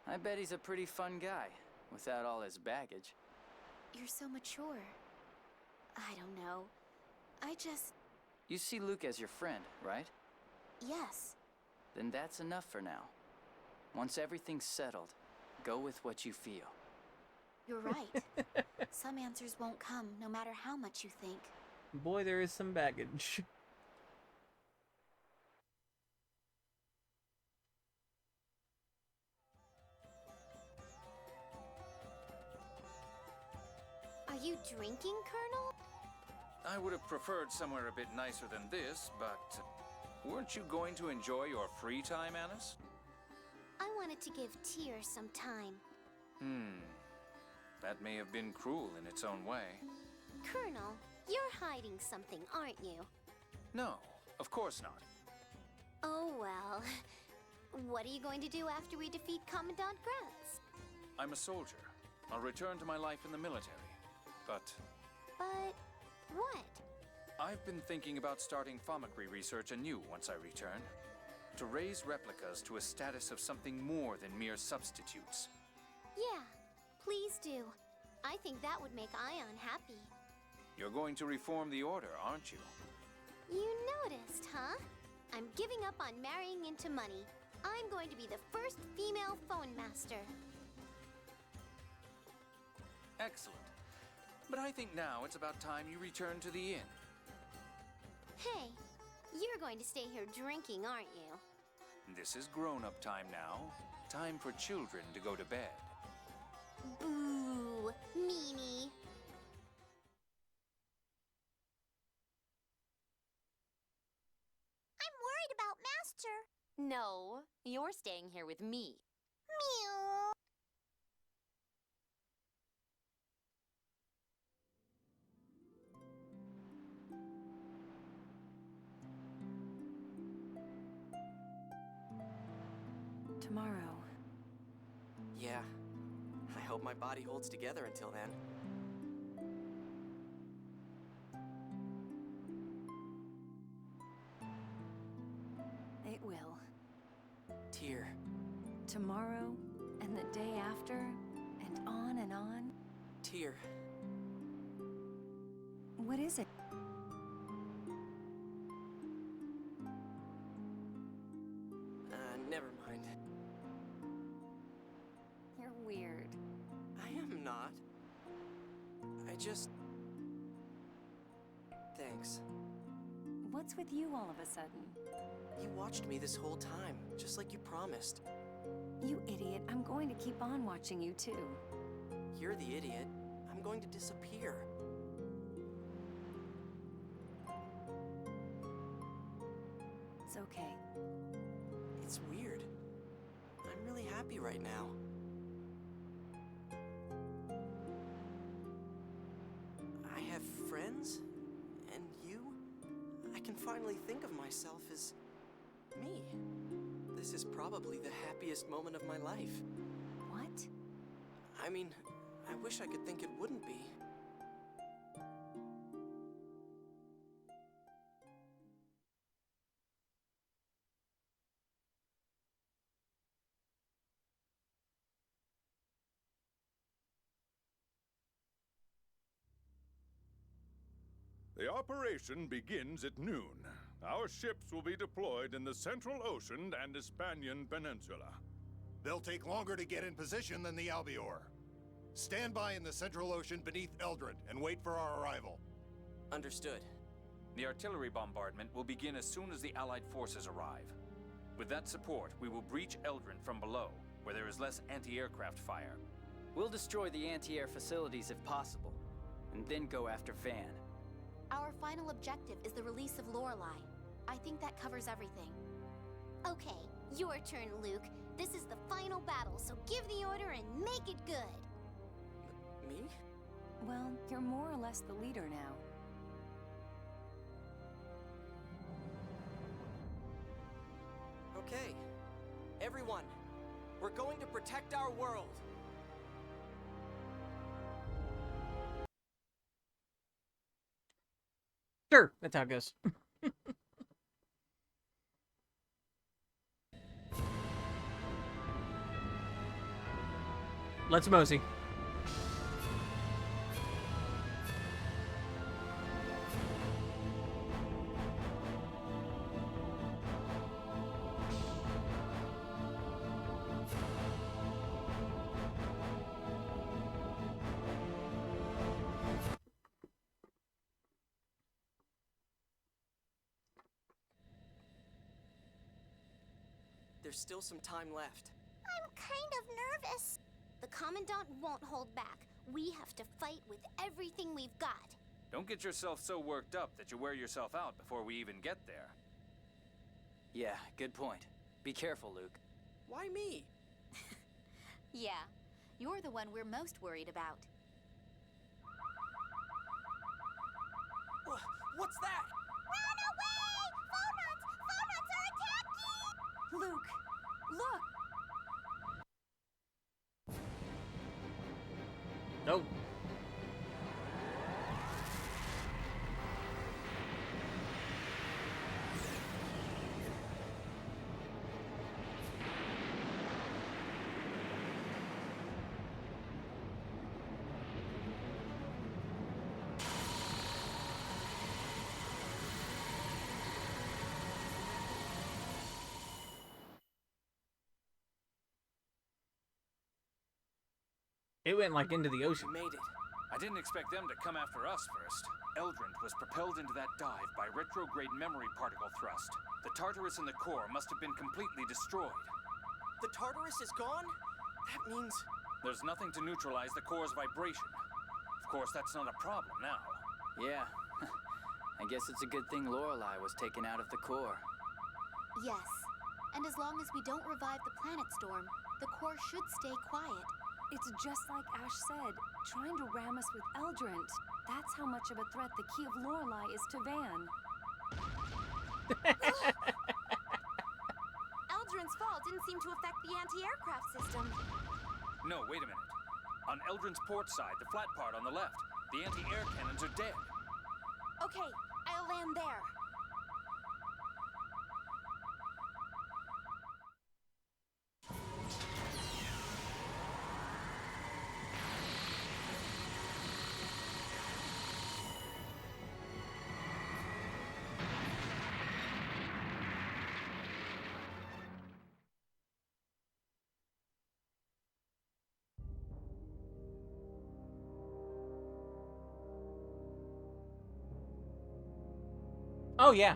I bet he's a pretty fun guy, without all his baggage. You're so mature. I don't know. I just... You see Luke as your friend, right? Yes. Then that's enough for now. Once everything's settled, go with what you feel. You're right. Some answers won't come, no matter how much you think. Boy, there is some baggage. Are you drinking, Colonel? I would have preferred somewhere a bit nicer than this, but... weren't you going to enjoy your free time, Alice? I wanted to give Tyr some time. That may have been cruel in its own way. Colonel, you're hiding something, aren't you? No, of course not. Oh, well. What are you going to do after we defeat Commandant Gratz? I'm a soldier. I'll return to my life in the military. But what? I've been thinking about starting Thaumacrine research anew once I return. To raise replicas to a status of something more than mere substitutes. Yeah, please do. I think that would make Ion happy. You're going to reform the Order, aren't you? You noticed, huh? I'm giving up on marrying into money. I'm going to be the first female phone master. Excellent. But I think now it's about time you return to the inn. Hey, you're going to stay here drinking, aren't you? This is grown-up time now. Time for children to go to bed. Boo, meanie. I'm worried about Master. No, you're staying here with me. Meow. Tomorrow. Yeah. I hope my body holds together until then. It will. Tear. Tomorrow, and the day after, and on and on. Tear. What is it? Never mind. You're weird. I am not. I just... Thanks. What's with you all of a sudden? You watched me this whole time, just like you promised. You idiot, I'm going to keep on watching you too. You're the idiot. I'm going to disappear. It's okay. It's weird. I'm really happy right now. I have friends, and you. I can finally think of myself as me. This is probably the happiest moment of my life. What? I mean, I wish I could think it wouldn't be. The operation begins at noon. Our ships will be deployed in the Central Ocean and Hispanian Peninsula. They'll take longer to get in position than the Albior. Stand by in the Central Ocean beneath Eldred and wait for our arrival. Understood. The artillery bombardment will begin as soon as the Allied forces arrive. With that support, we will breach Eldred from below, where there is less anti-aircraft fire. We'll destroy the anti-air facilities if possible, and then go after Van. Our final objective is the release of Lorelei. I think that covers everything. Okay, your turn, Luke. This is the final battle, so give the order and make it good. Me? Well, you're more or less the leader now. Okay. Everyone, we're going to protect our world. Sure, that's how it goes. Let's mosey. There's still some time left. I'm kind of nervous. The Commandant won't hold back. We have to fight with everything we've got. Don't get yourself so worked up that you wear yourself out before we even get there. Yeah, good point. Be careful, Luke. Why me? Yeah, you're the one we're most worried about. What's that? Run away! Phonons! Phonons are attacking! Luke! Look! No. It went like into the ocean. We made it. I didn't expect them to come after us first. Eldred was propelled into that dive by retrograde memory particle thrust. The Tartarus in the core must have been completely destroyed. The Tartarus is gone? That means... There's nothing to neutralize the core's vibration. Of course, that's not a problem now. Yeah. I guess it's a good thing Lorelei was taken out of the core. Yes. And as long as we don't revive the planet storm, the core should stay quiet. It's just like Ash said, trying to ram us with Eldrant. That's how much of a threat the Key of Lorelei is to Van. Eldrant's fall didn't seem to affect the anti-aircraft system. No, wait a minute. On Eldrin's port side, the flat part on the left, the anti-air cannons are dead. Okay, I'll land there. Oh, yeah.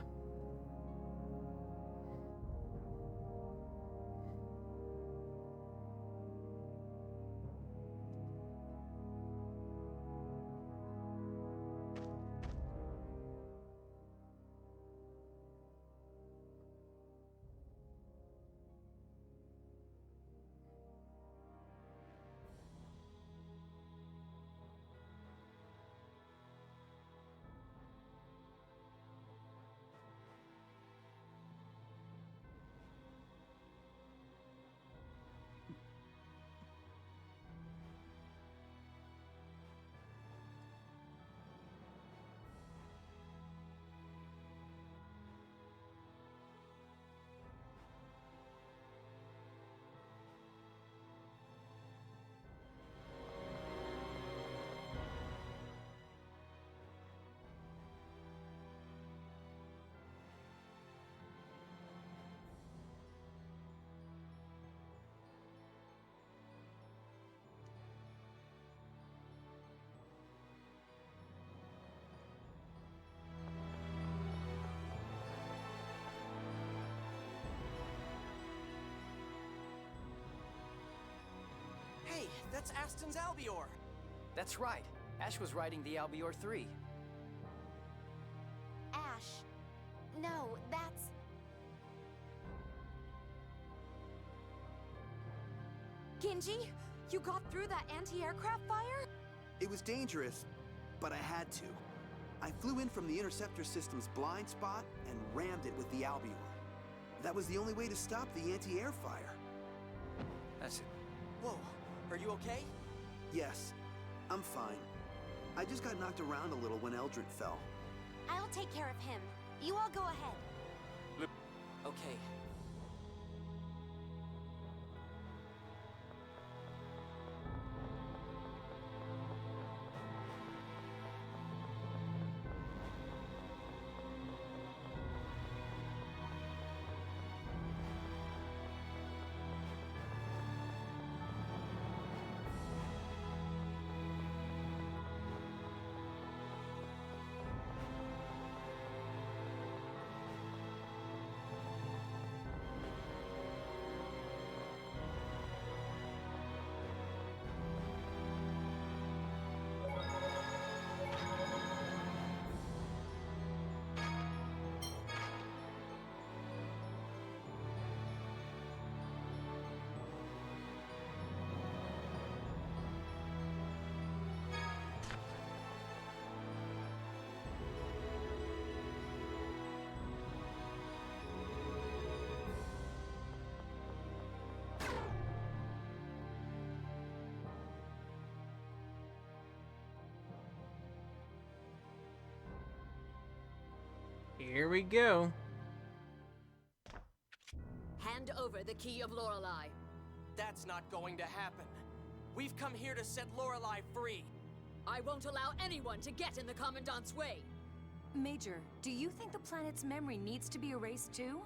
Hey, that's Aston's Albior! That's right. Ash was riding the Albior 3. Ash. No, that's... Genji, you got through that anti-aircraft fire? It was dangerous, but I had to. I flew in from the interceptor system's blind spot and rammed it with the Albior. That was the only way to stop the anti-air fire. That's it. Whoa, are you okay? Yes, I'm fine. I just got knocked around a little when Eldrant fell. I'll take care of him. You all go ahead. Okay. Here we go. Hand over the Key of Lorelei. That's not going to happen. We've come here to set Lorelei free. I won't allow anyone to get in the Commandant's way. Major, do you think the planet's memory needs to be erased too?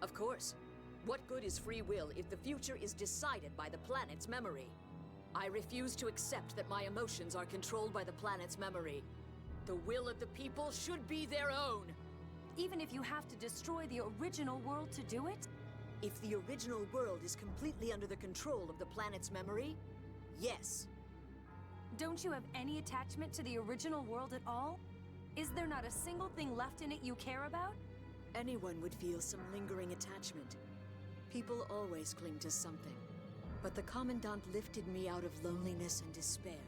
Of course. What good is free will if the future is decided by the planet's memory? I refuse to accept that my emotions are controlled by the planet's memory. The will of the people should be their own. Even if you have to destroy the original world to do it? If the original world is completely under the control of the planet's memory, yes. Don't you have any attachment to the original world at all? Is there not a single thing left in it you care about? Anyone would feel some lingering attachment. People always cling to something. But the Commandant lifted me out of loneliness and despair.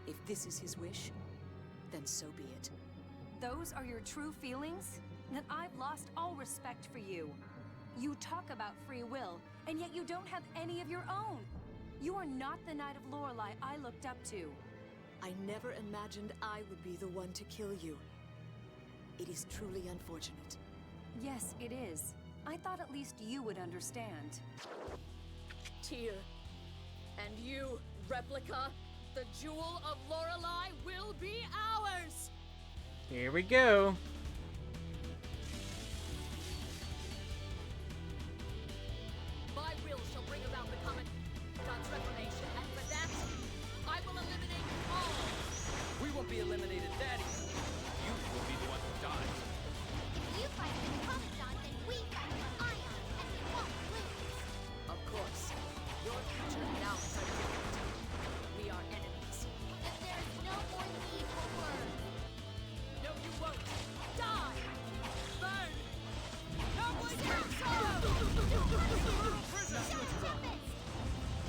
If this is his wish, then so be it. Those are your true feelings? Then I've lost all respect for you. You talk about free will, and yet you don't have any of your own. You are not the Knight of Lorelei I looked up to. I never imagined I would be the one to kill you. It is truly unfortunate. Yes, it is. I thought at least you would understand. Tyr, and you, Replica, the Jewel of Lorelei will be ours! Here we go. My will shall bring about the Commandant's reformation, and for that, I will eliminate you all! We won't be eliminated that easy. You will be the one who dies. You fight the Commandant, then we fight the Ion, and we won't lose. Of course. Your future and ours are different. We are enemies. Then there is no more need for words. No, you won't. Die! Burn! No one can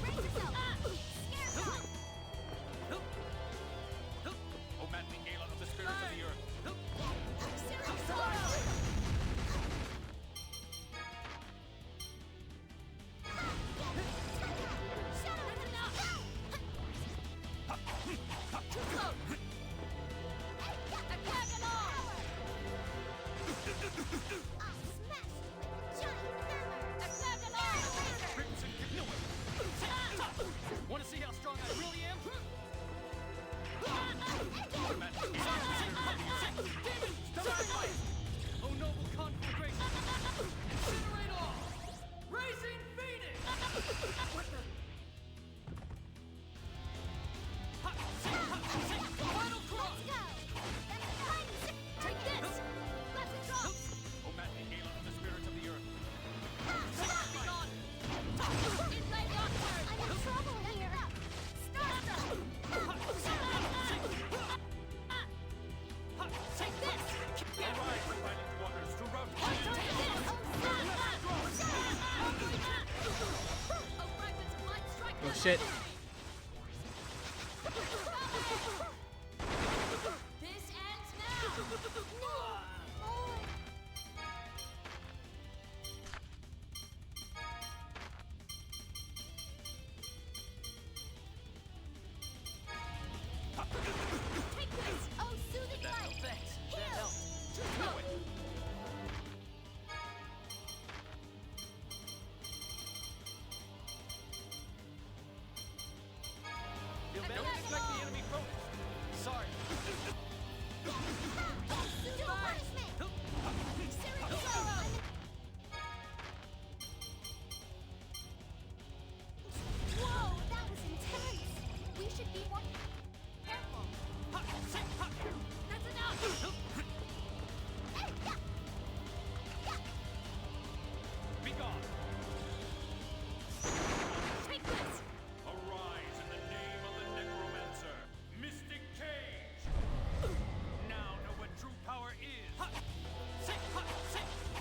Brace yourself! Scarecrow! O maddening gale of the spirits of the earth. Want to see how strong I really am? Oh, noble conflagration! Incinerate all! Raising Phoenix! What the? Final cross! Take this! Let's go! O maddening gale of the spirits of the earth. I'm in trouble here! Take this! Arise, violent waters, to rout my Oh shit. This ends now! No! Take this! Oh, soothing light! Thanks. That Heal! helped. You'll never expect the enemy focus. Sorry. Pseudo punishment! Serious sorrow! Whoa, that was intense! We should be more careful. That's enough! Be gone. Take this! Arise in the name of the necromancer, Mystic Cage. Now know what true power is.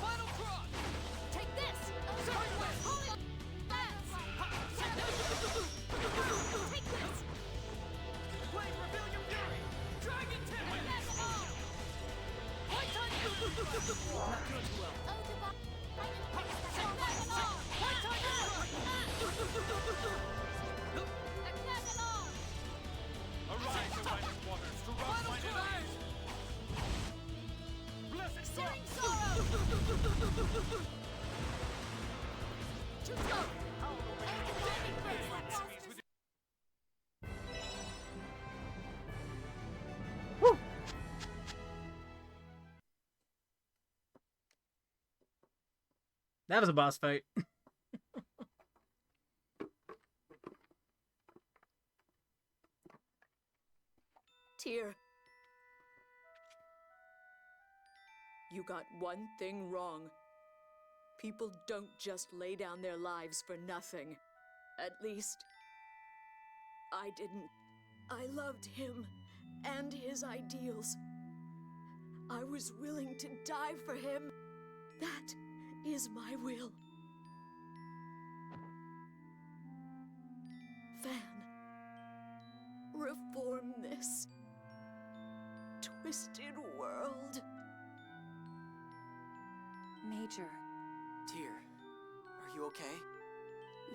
Final cross! Take this! Holy lance! Take this! Blade, reveal your fury! Dragon Temple! White Tiger! Not doing too well. Oh, goodbye. White Tiger! Arise, O violent waters, to rout mine enemies. Blessed Searing sorrow! Choose go! Whew. That was a boss fight. Tyr. You got one thing wrong. People don't just lay down their lives for nothing. At least, I didn't. I loved him and his ideals. I was willing to die for him. That is my will. Van, reform this twisted world. Major. Tyr, are you okay?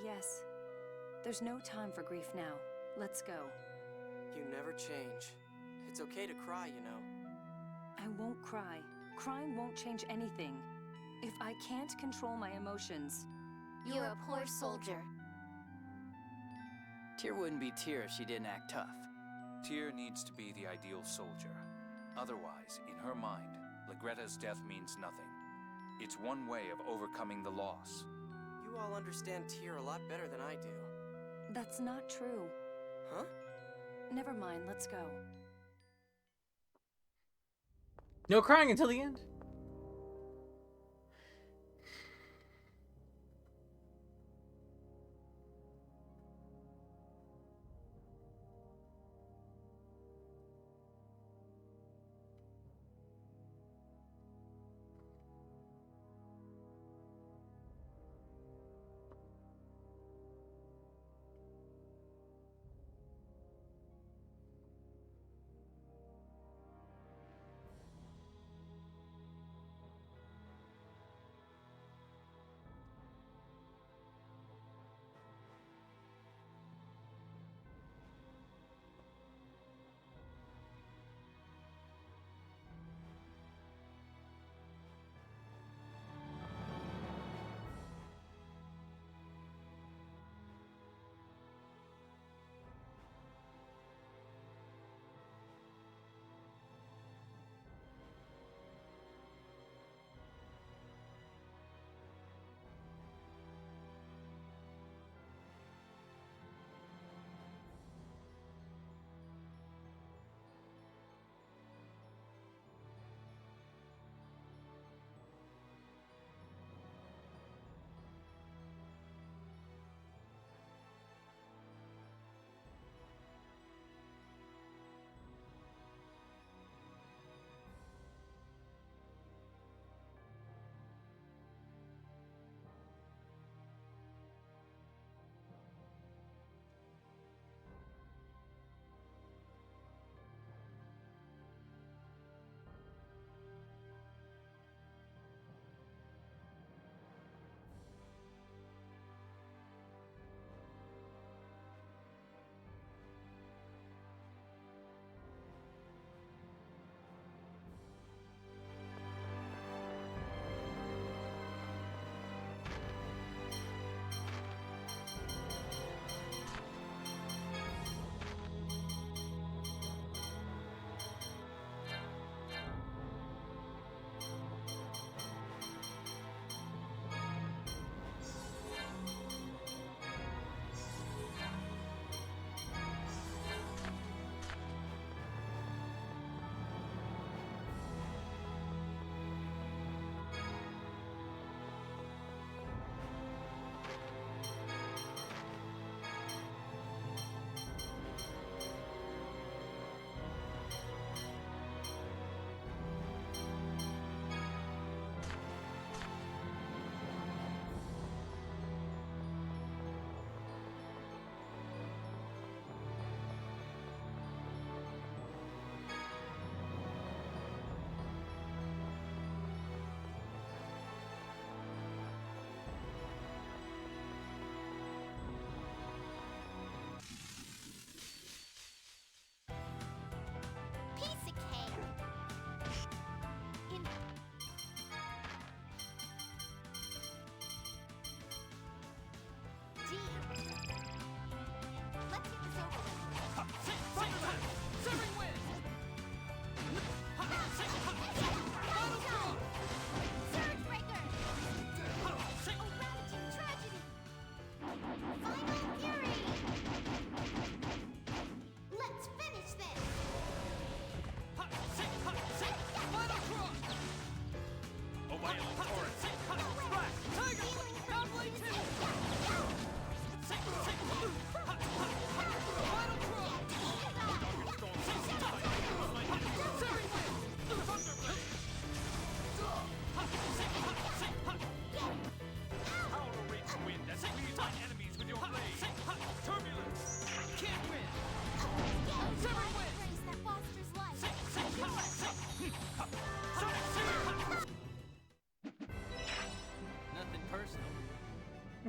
Yes. There's no time for grief now. Let's go. You never change. It's okay to cry, you know. I won't cry. Crying won't change anything. If I can't control my emotions... You're a poor soldier. Tyr wouldn't be Tyr if she didn't act tough. Tyr needs to be the ideal soldier. Otherwise, in her mind, Legretta's death means nothing. It's one way of overcoming the loss. You all understand Tyr a lot better than I do. That's not true. Huh? Never mind, let's go. No crying until the end.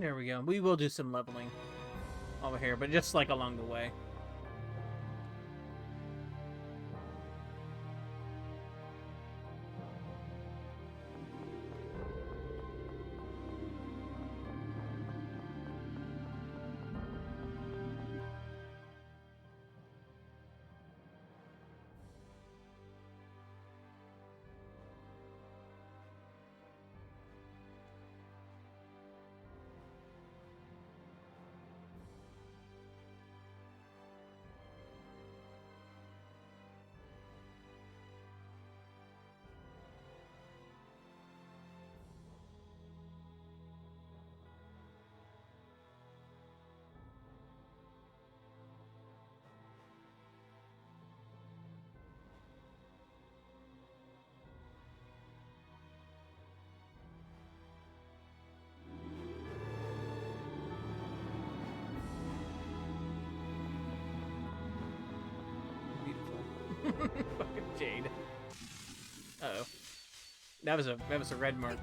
There we go. We will do some leveling over here, but just like along the way. Fucking Jade. Uh-oh. That was a red mark.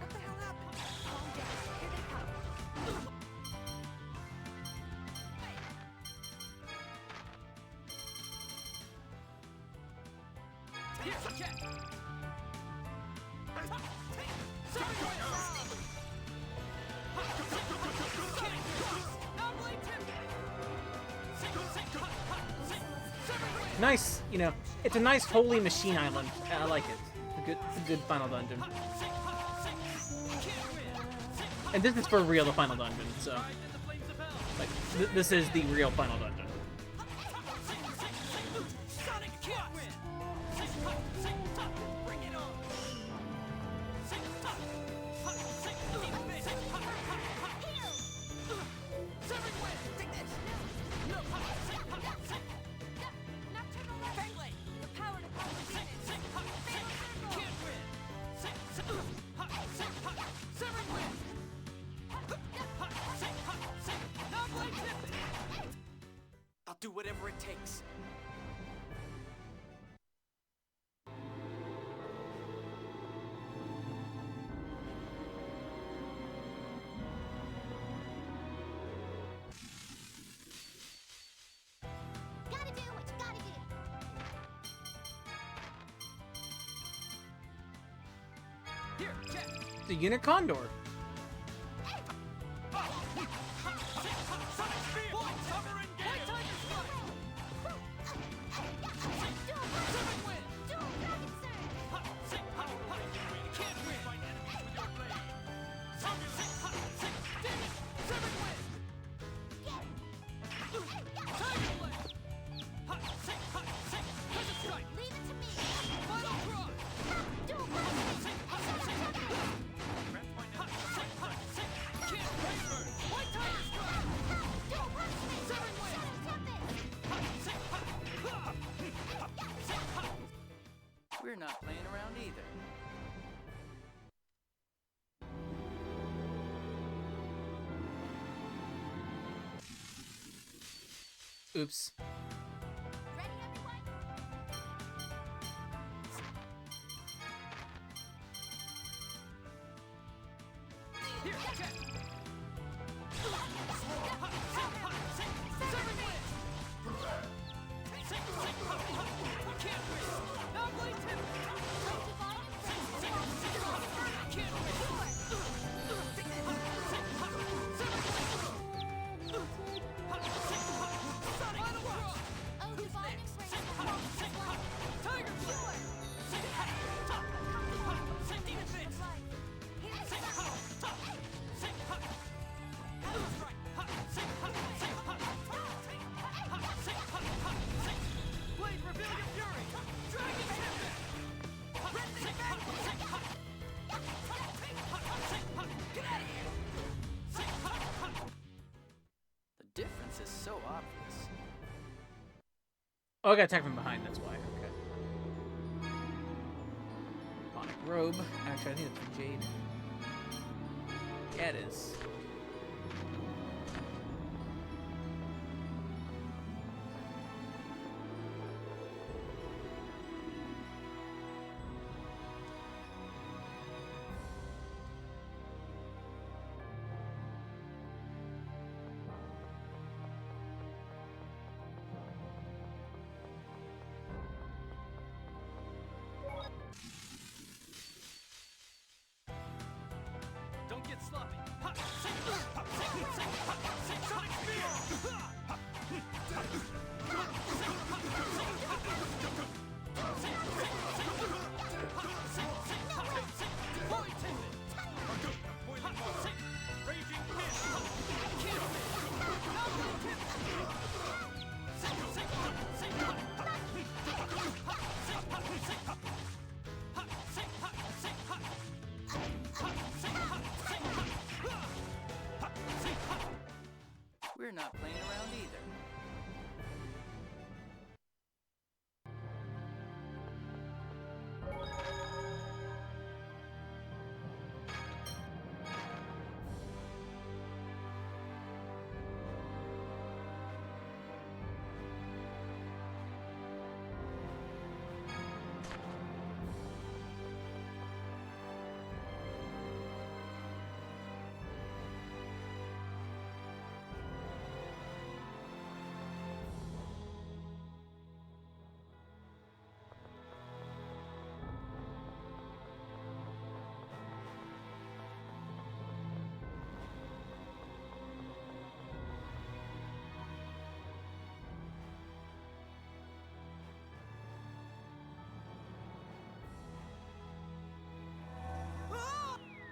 Nice, you know, it's a nice holy machine island. I like it. It's a good final dungeon. And this is for real the final dungeon, so like this is the real final dungeon. I'll do whatever it takes. Gotta do what you gotta do. Here, check. The Unit Condor. We're not playing around either. Oops. Ready, everyone? Here, check. The difference is so obvious. Oh, I got attacked from behind, that's why. Okay. Sonic Robe. Actually, I think it's for Jade. Yeah, it is. not playing around either.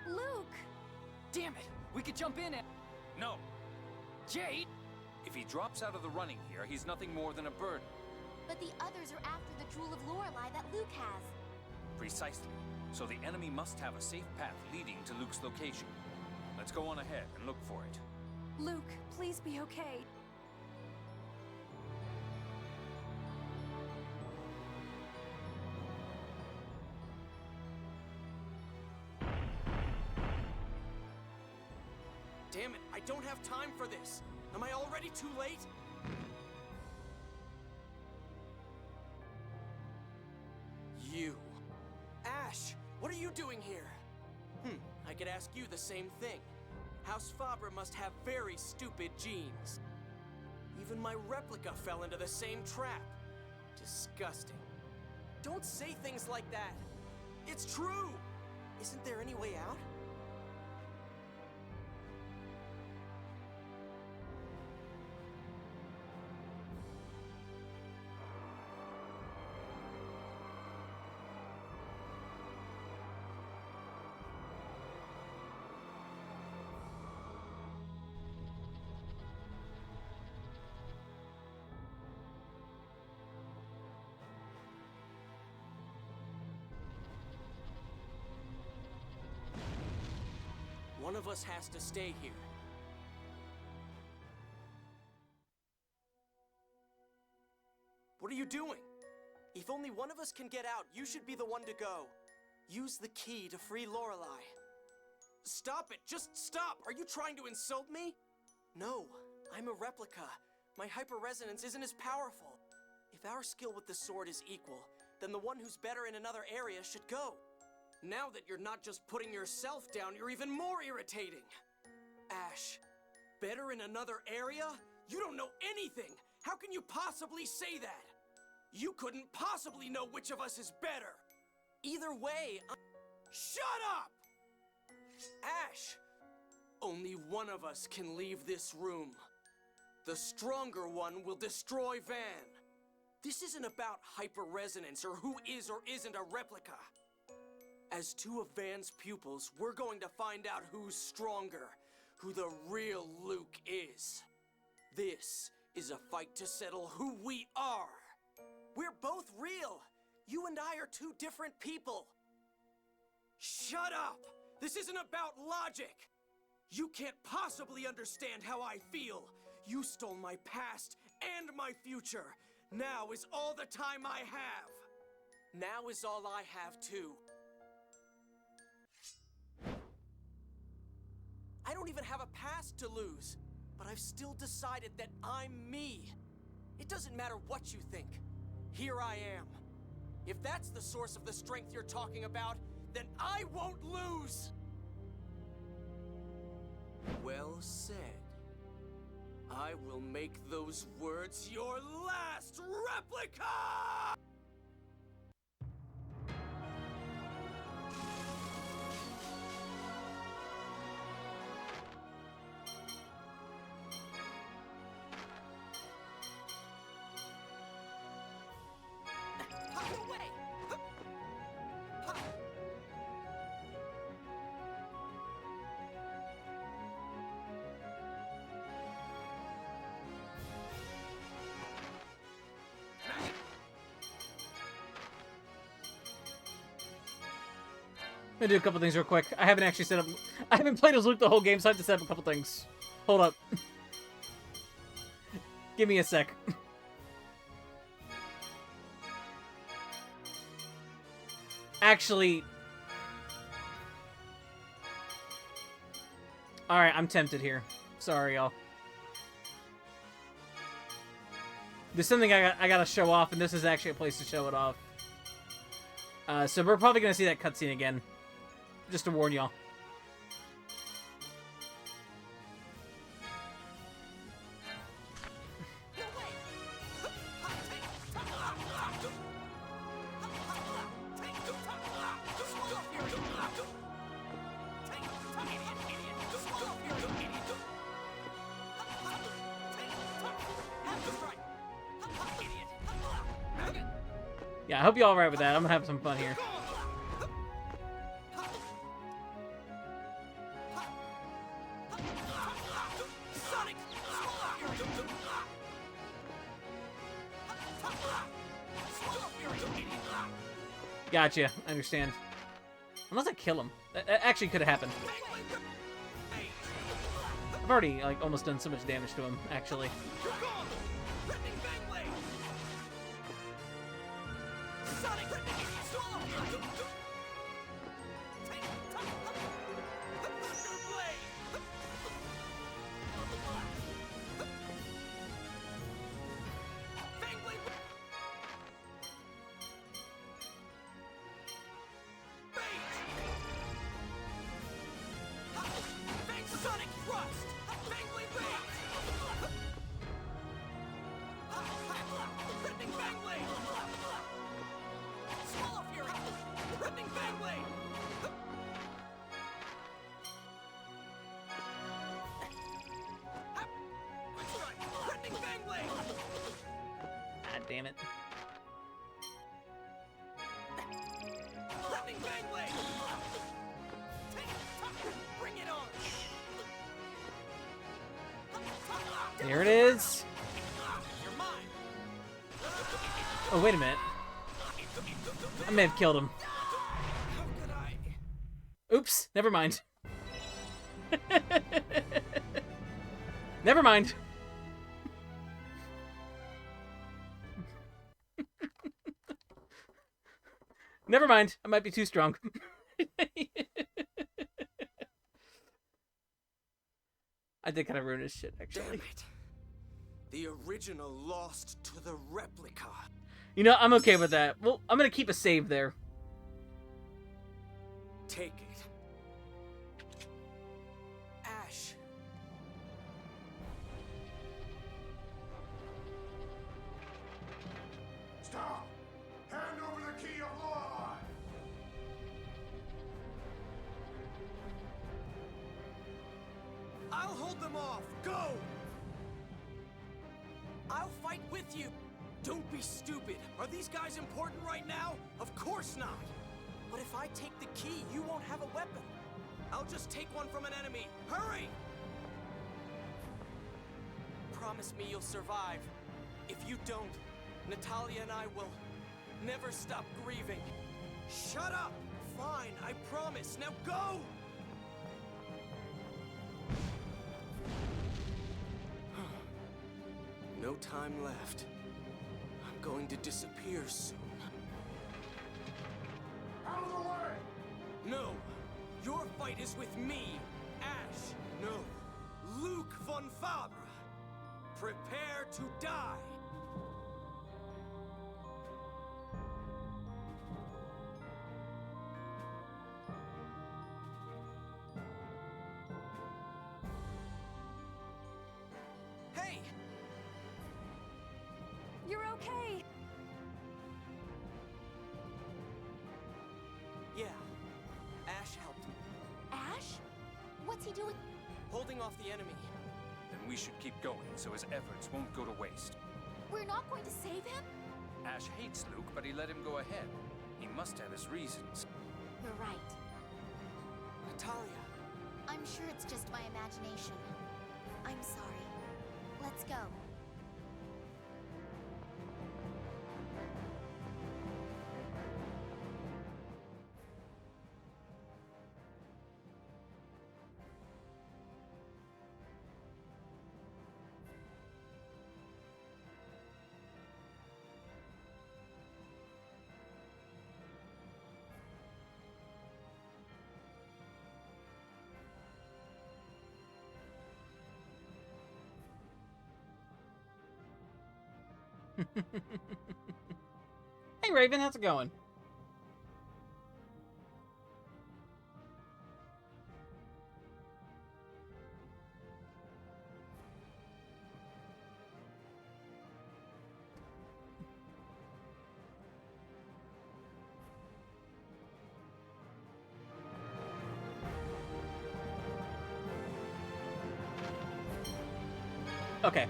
Luke! Damn it! We could jump in and... No. Jade! If he drops out of the running here, he's nothing more than a burden. But the others are after the Jewel of Lorelei that Luke has. Precisely. So the enemy must have a safe path leading to Luke's location. Let's go on ahead and look for it. Luke, please be okay. Damn it, I don't have time for this. Am I already too late? You. Ash, what are you doing here? I could ask you the same thing. House Fabre must have very stupid genes. Even my replica fell into the same trap. Disgusting. Don't say things like that. It's true! Isn't there any way out? One of us has to stay here. What are you doing? If only one of us can get out, you should be the one to go. Use the key to free Lorelei. Stop it! Just stop! Are you trying to insult me? No, I'm a replica. My hyper-resonance isn't as powerful. If our skill with the sword is equal, then the one who's better in another area should go. Now that you're not just putting yourself down, you're even more irritating. Ash, better in another area? You don't know anything! How can you possibly say that? You couldn't possibly know which of us is better! Either way, Shut up! Ash! Only one of us can leave this room. The stronger one will destroy Van. This isn't about hyper-resonance or who is or isn't a replica. As two of Van's pupils, we're going to find out who's stronger, who the real Luke is. This is a fight to settle who we are. We're both real. You and I are two different people. Shut up! This isn't about logic. You can't possibly understand how I feel. You stole my past and my future. Now is all the time I have. Now is all I have too. I don't even have a past to lose, but I've still decided that I'm me. It doesn't matter what you think. Here I am. If that's the source of the strength you're talking about, then I won't lose! Well said. I will make those words your last replica! I'm gonna do a couple things real quick. I haven't actually set up... I haven't played as Luke the whole game, so I have to set up a couple things. Hold up. Give me a sec. Actually... Alright, I'm tempted here. Sorry, y'all. There's something I gotta show off, and this is actually a place to show it off. So we're probably gonna see that cutscene again. Just to warn y'all. Yeah, I hope you're alright with that. I'm gonna have some fun here. Gotcha. I understand. Unless I kill him. That actually could have happened. I've already, like, almost done so much damage to him, actually. Damn it. There it is. Oh, wait a minute. I may have killed him. Oops, never mind. Never mind. Never mind. I might be too strong. I did kind of ruin his shit, actually. Damn it. The original lost to the replica. You know, I'm okay with that. Well, I'm gonna keep a save there. Take it. Ash. Stop! Hand over the key of Lorelei! I'll hold them off. Go! I'll fight with you. Don't be stupid. Are these guys important right now? Of course not. But if I take the key, you won't have a weapon. I'll just take one from an enemy. Hurry! Promise me you'll survive. If you don't, Natalia and I will never stop grieving. Shut up! Fine, I promise. Now go! No time left. I'm going to disappear soon. Out of the way! No! Your fight is with me, Ash. No. Luke von Fabre. Prepare to die. Hey! You're okay. Yeah. Ash helped me. Ash? What's he doing? Holding off the enemy. Then we should keep going so his efforts won't go to waste. We're not going to save him? Ash hates Luke, but he let him go ahead. He must have his reasons. You're right. Natalia. I'm sure it's just my imagination. I'm sorry. Let's go. Hey Raven, how's it going? Okay.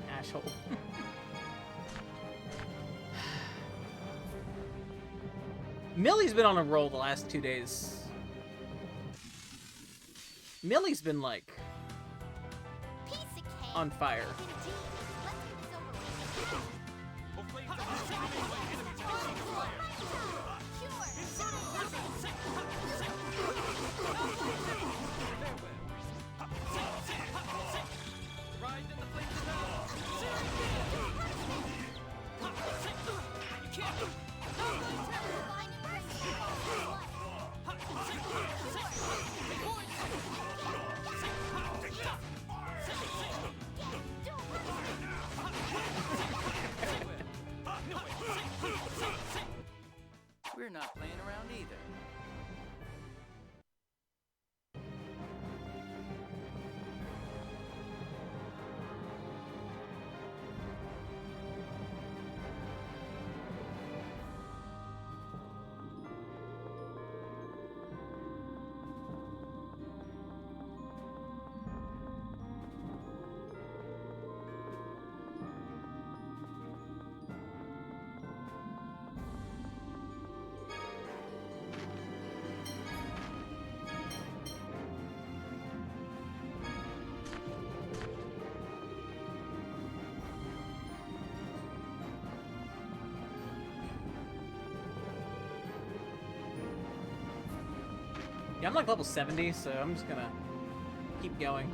Asshole. Millie's been on a roll the last 2 days. Millie's been like on fire. We're not playing around either. Yeah, I'm like level 70, so I'm just gonna keep going.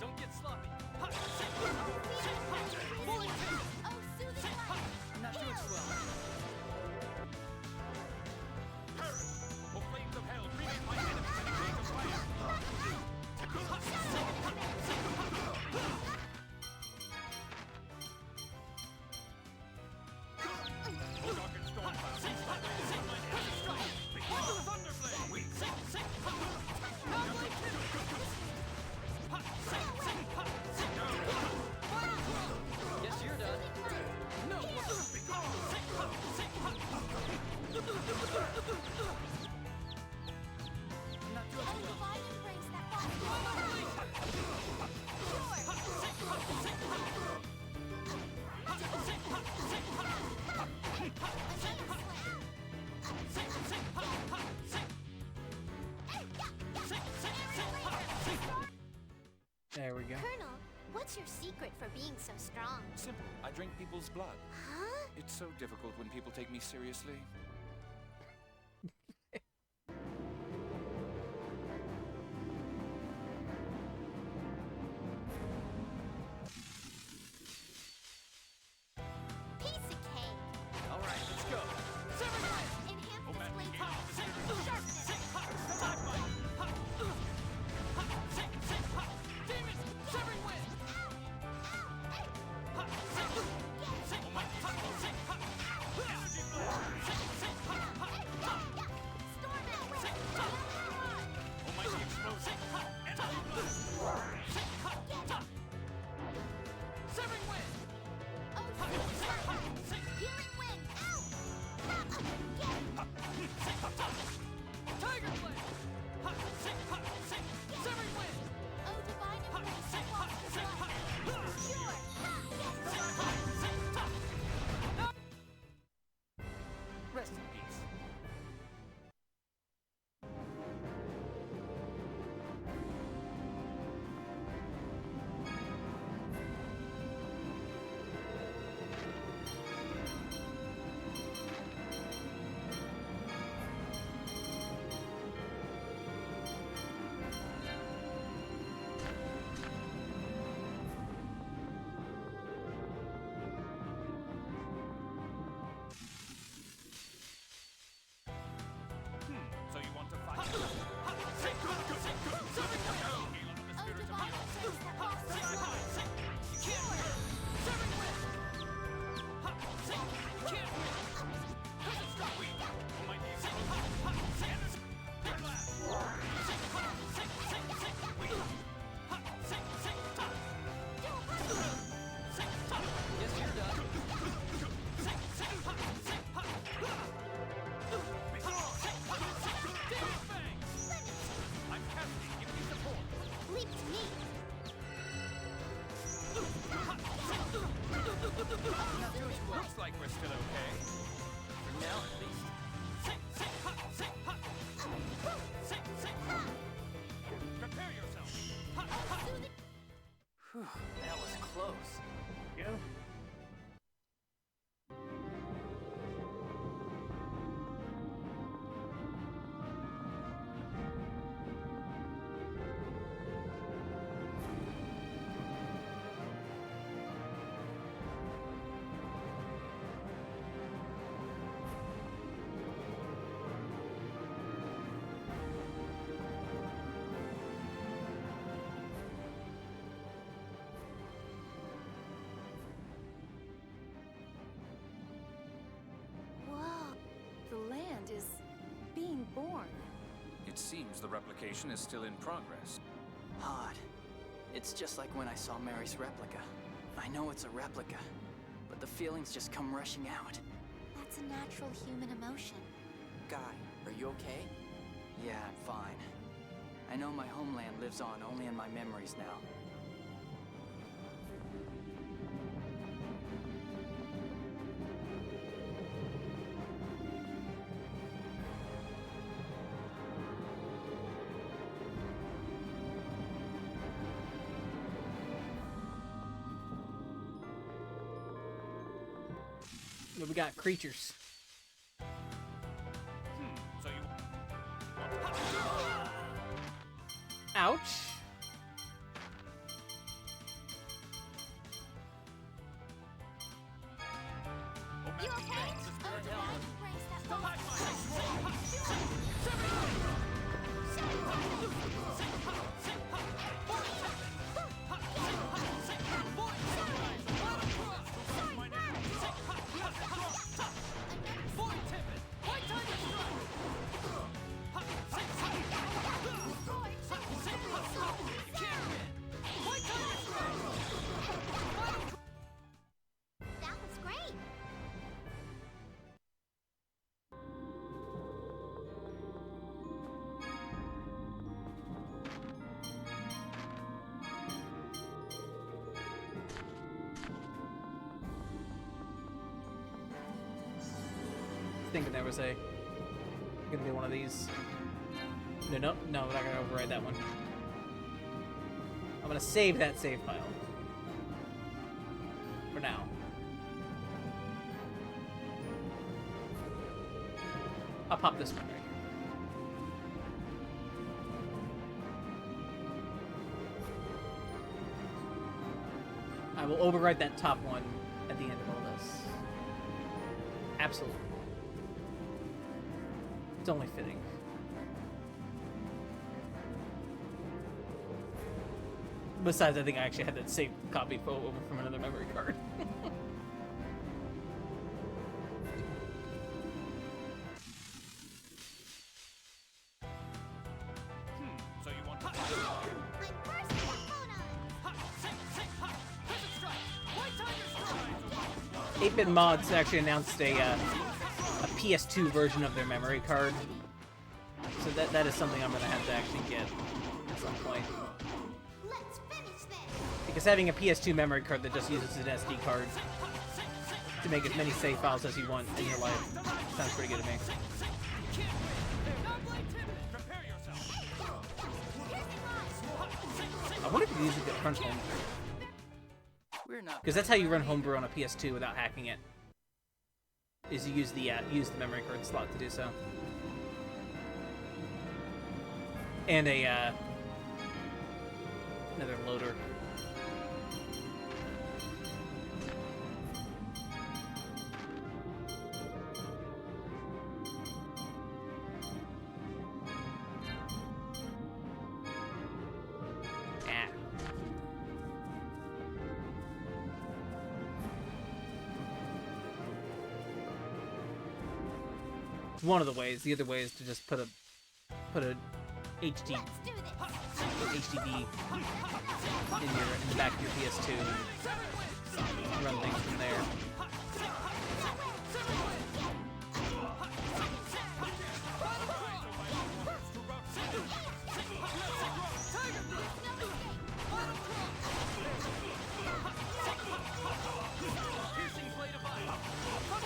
Don't get sloppy. Not doing swell. Oh, flames of hell, create my enemies in a blaze of fire. Oh, dark and storm clouds, cease my way, sing my name, strike. Behold the thunderblade. We sing. Guess you're done. No, There we go. Colonel, what's your secret for being so strong? Simple. I drink people's blood. Huh? It's so difficult when people take me seriously. Piece of cake. All right, let's go. Enhance display sharpness. Demons, severing wind. Energy blast. seems the replication is still in progress. Odd. It's just like when I saw Mary's replica. I know it's a replica, but the feelings just come rushing out. That's a natural human emotion. Guy, are you okay? Yeah, I'm fine. I know my homeland lives on only in my memories now. We got creatures. So you... Ouch. You okay? That was great. Thinking there was gonna be one of these. No, we're not gonna override that one. I'm gonna save that save file for now. I'll pop this one right here. I will overwrite that top one at the end of all this. Absolutely. It's only fitting. Besides, I think I actually had that same copy over from another memory card. So you want to... 8-Bit Mods actually announced a PS2 version of their memory card. So that is something I'm going to have to actually get at some point. Because having a PS2 memory card that just uses an SD card to make as many save files as you want in your life sounds pretty good to me. I wonder if you use it to crunch homebrew. Because that's how you run homebrew on a PS2 without hacking it. Is you use the memory card slot to do so. And another loader. One of the ways. The other way is to just put a HDD in the back of your PS2 and run things from there.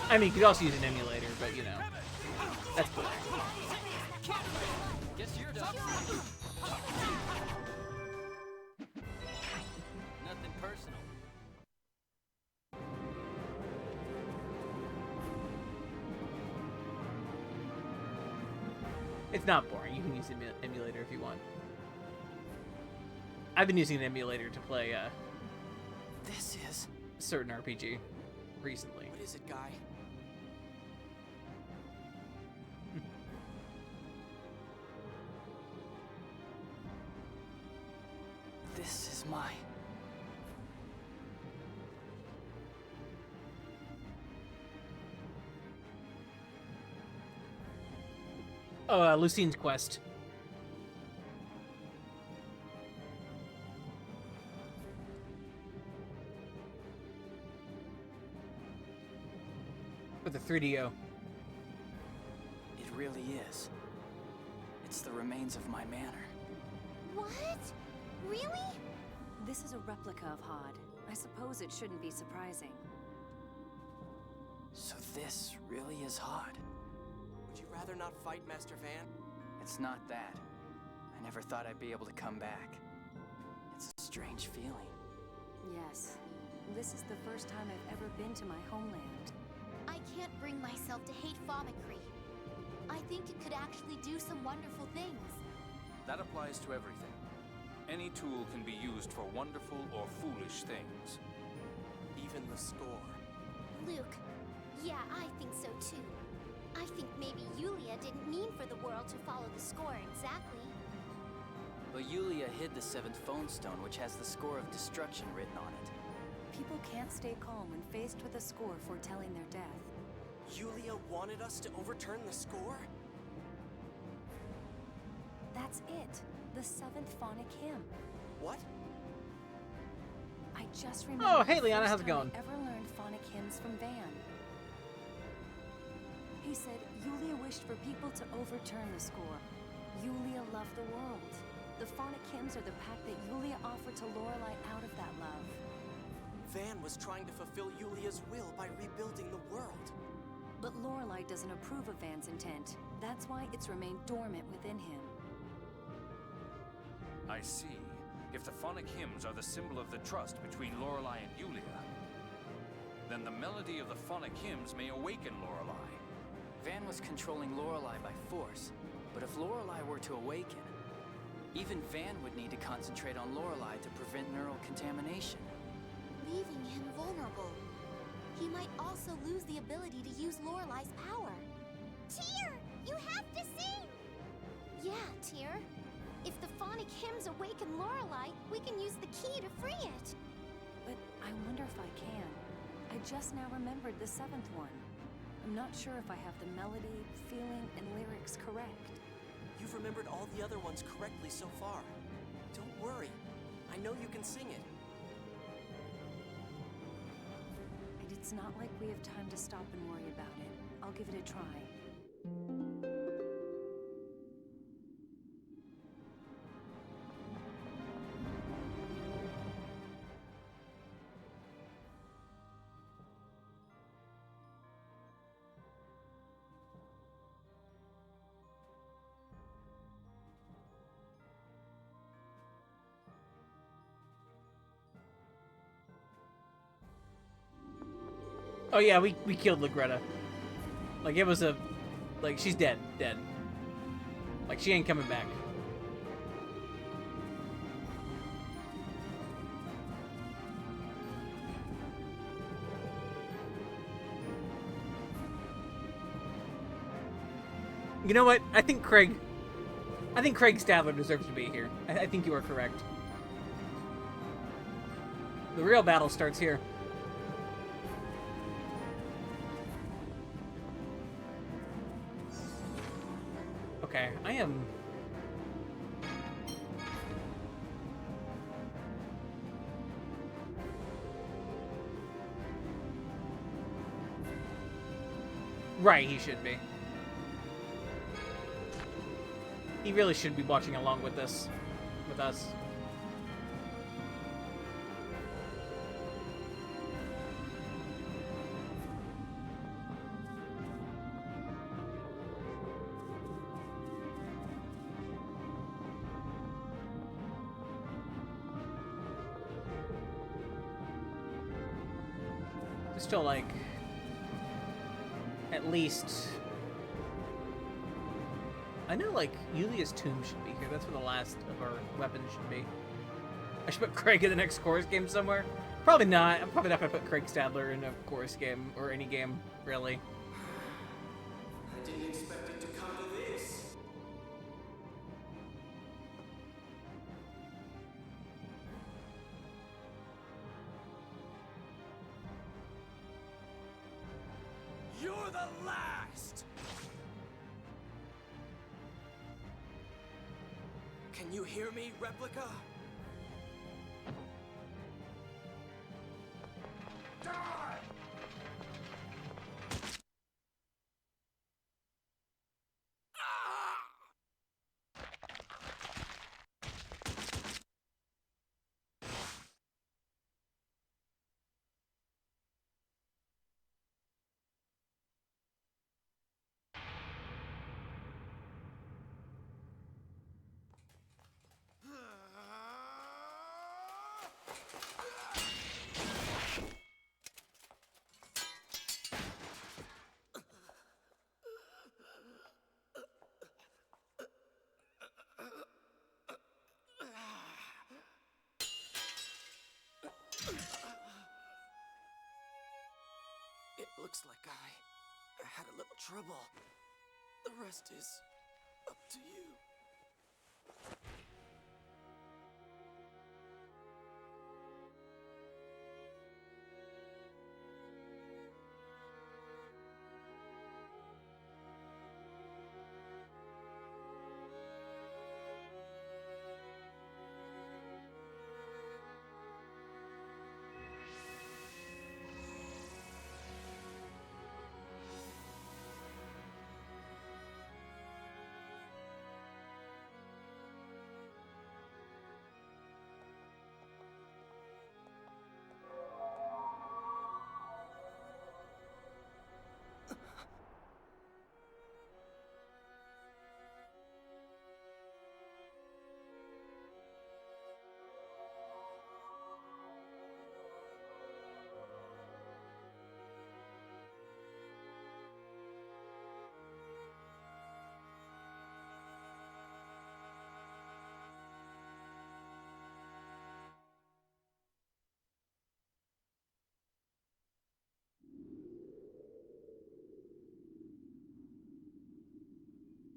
I mean, you could also use an emulator, but you know, that's boring. Guess you're done. Nothing personal. It's not boring. You can use an emulator if you want. I've been using an emulator to play This is a certain RPG recently. What is it, Guy? This is my... Oh, Lucine's Quest. the 3DO. It really is. It's the remains of my manor. What? Really? This is a replica of Hod. I suppose it shouldn't be surprising. So this really is Hod. Would you rather not fight, Master Van? It's not that. I never thought I'd be able to come back. It's a strange feeling. Yes. This is the first time I've ever been to my homeland. I can't bring myself to hate Thaumacrie. I think it could actually do some wonderful things. That applies to everything. Any tool can be used for wonderful or foolish things. Even the score. Luke, yeah, I think so too. I think maybe Yulia didn't mean for the world to follow the score exactly. But Yulia hid the 7th phone stone, which has the score of destruction written on it. People can't stay calm when faced with a score foretelling their death. Yulia wanted us to overturn the score? That's it. The 7th phonic hymn. What? I just remember. Oh, hey, Liana, how's it going? I ever learned phonic hymns from Van. He said Yulia wished for people to overturn the score. Yulia loved the world. The phonic hymns are the pact that Yulia offered to Lorelei out of that love. Van was trying to fulfill Yulia's will by rebuilding the world. But Lorelei doesn't approve of Van's intent. That's why it's remained dormant within him. I see. If the phonic hymns are the symbol of the trust between Lorelei and Yulia, then the melody of the phonic hymns may awaken Lorelei. Van was controlling Lorelei by force, but if Lorelei were to awaken, even Van would need to concentrate on Lorelei to prevent neural contamination. Leaving him vulnerable. He might also lose the ability to use Lorelei's power. Tyr! You have to sing! Yeah, Tyr. If the phonic hymns awaken Lorelei, we can use the key to free it. But I wonder if I can. I just now remembered the 7th one. I'm not sure if I have the melody, feeling, and lyrics correct. You've remembered all the other ones correctly so far. Don't worry. I know you can sing it. And it's not like we have time to stop and worry about it. I'll give it a try. Oh yeah, we killed Lagretta. Like, it was a... Like, she's dead. Dead. Like, she ain't coming back. You know what? I think Craig Stadler deserves to be here. I think you are correct. The real battle starts here. Okay, I am... Right, he should be. He really should be watching along with this, with us. Still, like, at least... I know, like, Yulia's tomb should be here. That's where the last of our weapons should be. I should put Craig in the next chorus game somewhere. Probably not. I'm probably not going to put Craig Stadler in a chorus game, or any game, really. I didn't expect it to come to this. You're the last! Can you hear me, Replica? Die! Looks like I had a little trouble. The rest is up to you.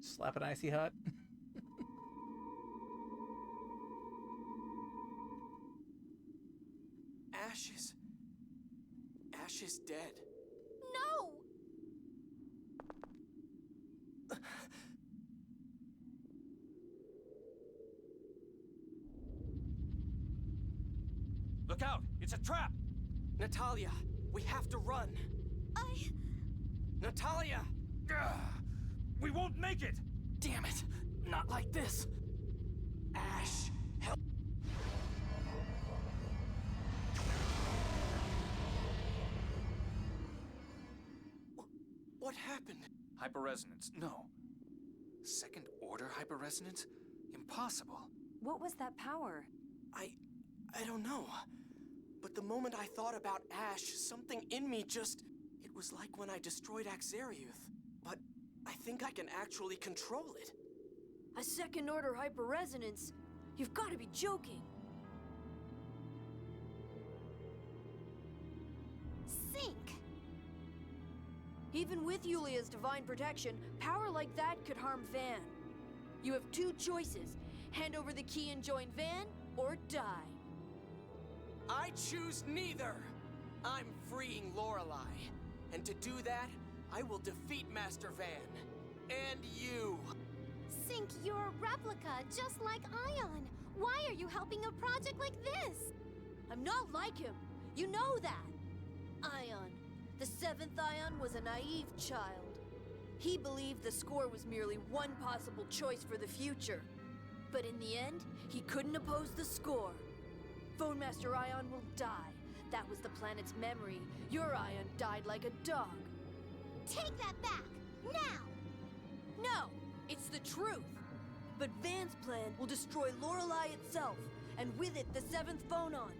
Slap an icy hot. Ash is dead. No! Look out! It's a trap! Natalia, we have to run. Natalia! We won't make it! Damn it! Not like this! Ash, help! What happened? Hyperresonance. No. Second order hyperresonance? Impossible. What was that power? I don't know. But the moment I thought about Ash, something in me just... It was like when I destroyed Axariuth. But I think I can actually control it. A second order hyperresonance? You've got to be joking. Sync! Even with Yulia's divine protection, power like that could harm Van. You have two choices. Hand over the key and join Van, or die. I choose neither! I'm freeing Lorelei. And to do that, I will defeat Master Van. And you! Sync, you're a replica, just like Ion. Why are you helping a project like this? I'm not like him. You know that. Ion. The seventh Ion was a naive child. He believed the score was merely one possible choice for the future. But in the end, he couldn't oppose the score. Phone Master Ion will die. That was the planet's memory. Your Ion died like a dog. Take that back, now! No, it's the truth. But Van's plan will destroy Lorelei itself, and with it, the seventh phonon.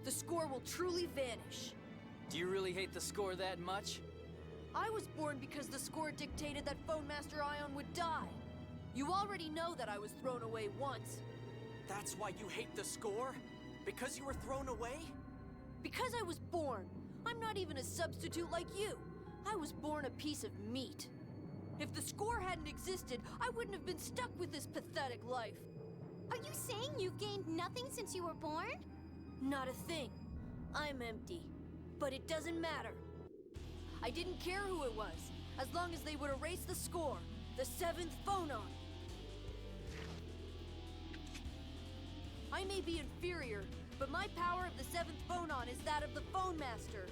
The score will truly vanish. Do you really hate the score that much? I was born because the score dictated that Phone Master Ion would die. You already know that I was thrown away once. That's why you hate the score? Because you were thrown away? Because I was born. I'm not even a substitute like you. I was born a piece of meat. If the score hadn't existed, I wouldn't have been stuck with this pathetic life. Are you saying you've gained nothing since you were born? Not a thing. I'm empty. But it doesn't matter. I didn't care who it was, as long as they would erase the score, the seventh phonon. I may be inferior, but my power of the seventh phonon is that of the Phone Master.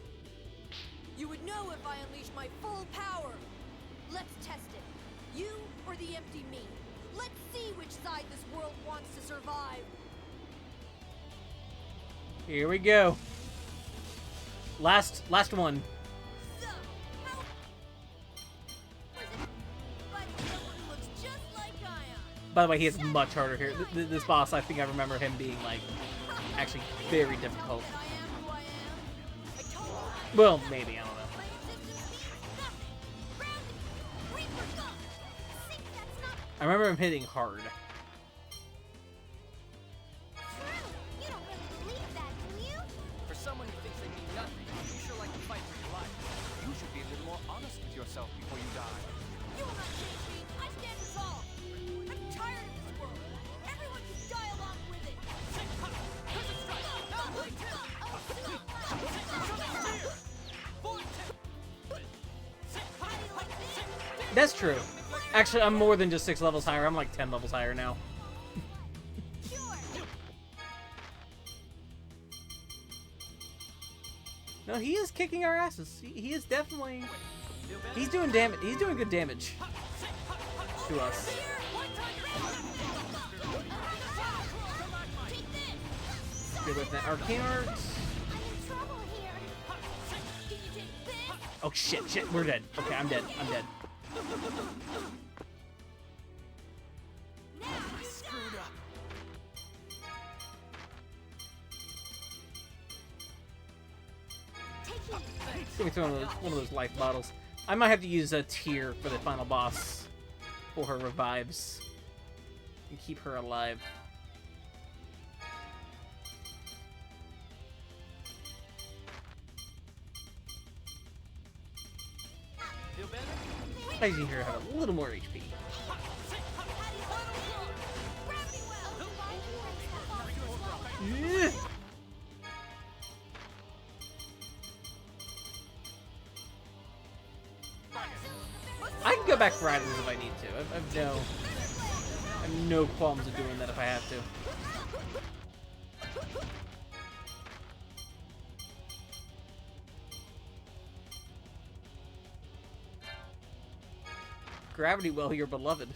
You would know if I unleashed my full power. Let's test it. You or the empty me. Let's see which side this world wants to survive. Here we go. Last one. So, how... Was it... But someone who looks just like Ion. By the way, he is much harder here. This boss, I think I remember him being, like, actually very difficult. Well, maybe, I don't know. I remember him hitting hard. You don't really believe that, do you? For someone who thinks they mean nothing, you sure like to fight for your life. You should be That's true. Actually, I'm more than just 6 levels higher. I'm like 10 levels higher now. No, he is kicking our asses. He is definitely... He's doing damage. He's doing good damage to us. Good with that arcane arts. Oh shit, we're dead. Okay, I'm dead. I screwed up. Give me one of those life bottles. I might have to use a tear for the final boss for her revives and keep her alive. I need her to have a little more HP. Yeah. I can go back for items if I need to. I have no qualms of doing that if I have to. Gravity well, you're beloved.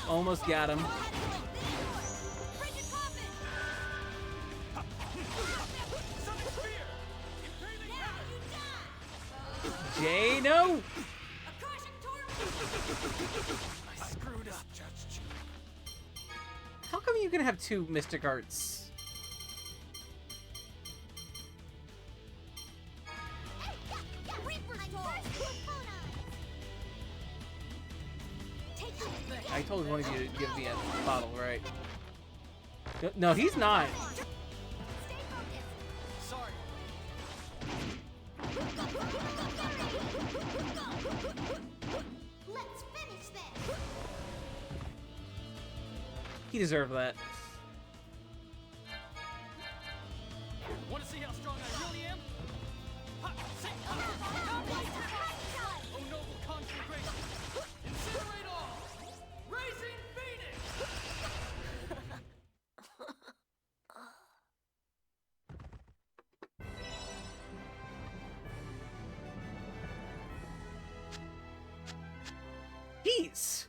Almost got him. Jay, no! I screwed up, Judge. How come you can have 2 Mystic Arts? I told one of you to give me a bottle, right? No, he's not. Sorry. Let's finish this. He deserved that. Want to see how strong I really am? Oh, noble conflagration! Incinerate all! Raising Phoenix! Jeez.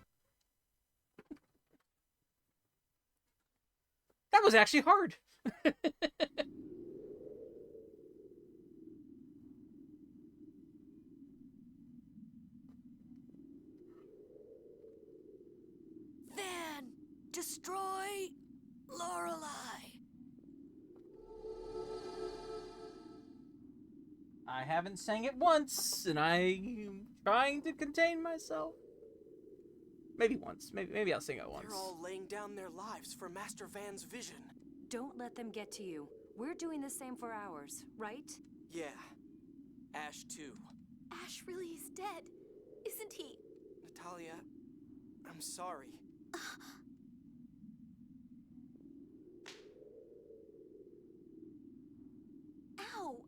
That was actually hard. Van, destroy Lorelei. I haven't sang it once, and I'm trying to contain myself. Maybe once. Maybe I'll sing it once. They're all laying down their lives for Master Van's vision. Don't let them get to you. We're doing the same for ours, right? Yeah. Ash, too. Ash really is dead, isn't he? Natalia, I'm sorry. Ow!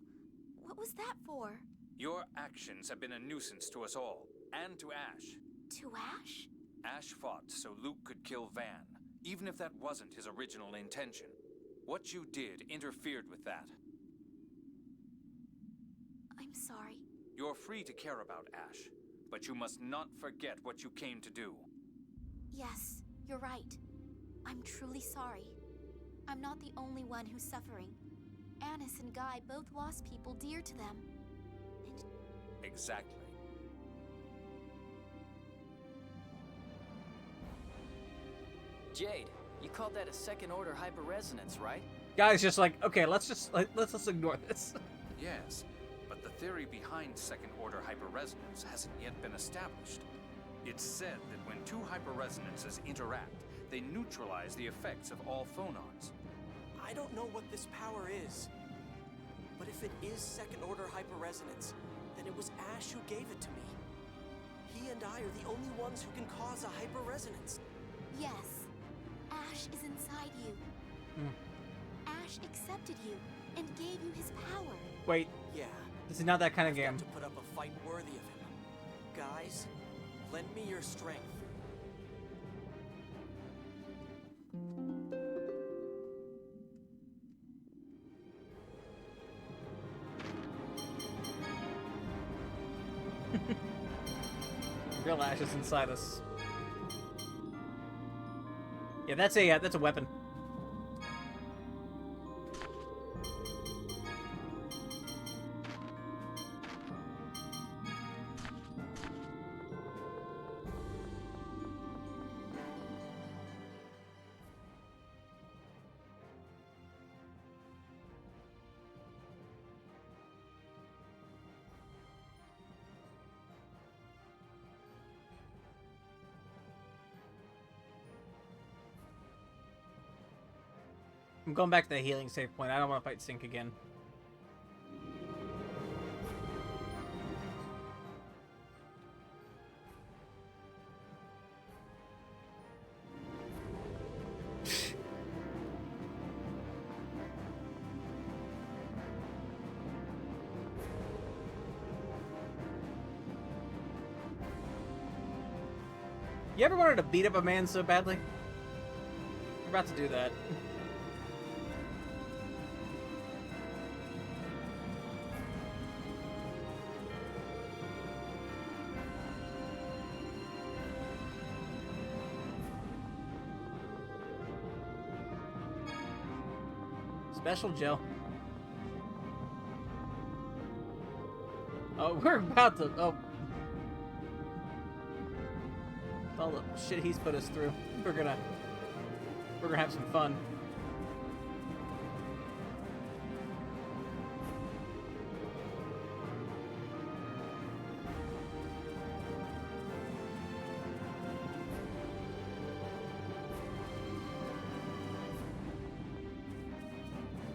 What was that for? Your actions have been a nuisance to us all, and to Ash. To Ash? Ash fought so Luke could kill Van, even if that wasn't his original intention. What you did interfered with that. I'm sorry. You're free to care about Ash, but you must not forget what you came to do. Yes, you're right. I'm truly sorry. I'm not the only one who's suffering. Annis and Guy both lost people dear to them. And Exactly. Jade, you called that a second-order hyperresonance, right? Guys, just like, okay, let's just ignore this. Yes, but the theory behind second-order hyperresonance hasn't yet been established. It's said that when 2 hyperresonances interact, they neutralize the effects of all phonons. I don't know what this power is. But if it is second-order hyperresonance, then it was Ash who gave it to me. He and I are the only ones who can cause a hyperresonance. yes, Ash is inside you. Ash accepted you, and gave you his power. Wait, Yeah. this is not that kind of game. To put up a fight worthy of him. Guys, lend me your strength. Real Ash is inside us. Yeah, that's a weapon. I'm going back to the healing save point. I don't want to fight Sync again. You ever wanted to beat up a man so badly? You're about to do that. Special Joe. Oh, we're about to. Oh. All the shit he's put us through. We're gonna have some fun.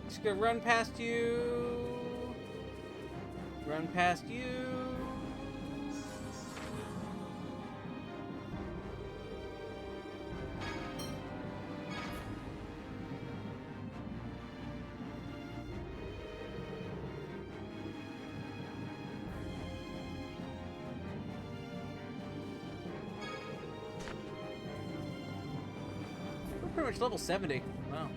Just gonna run past you. Run past you. We're pretty much level 70. Wow.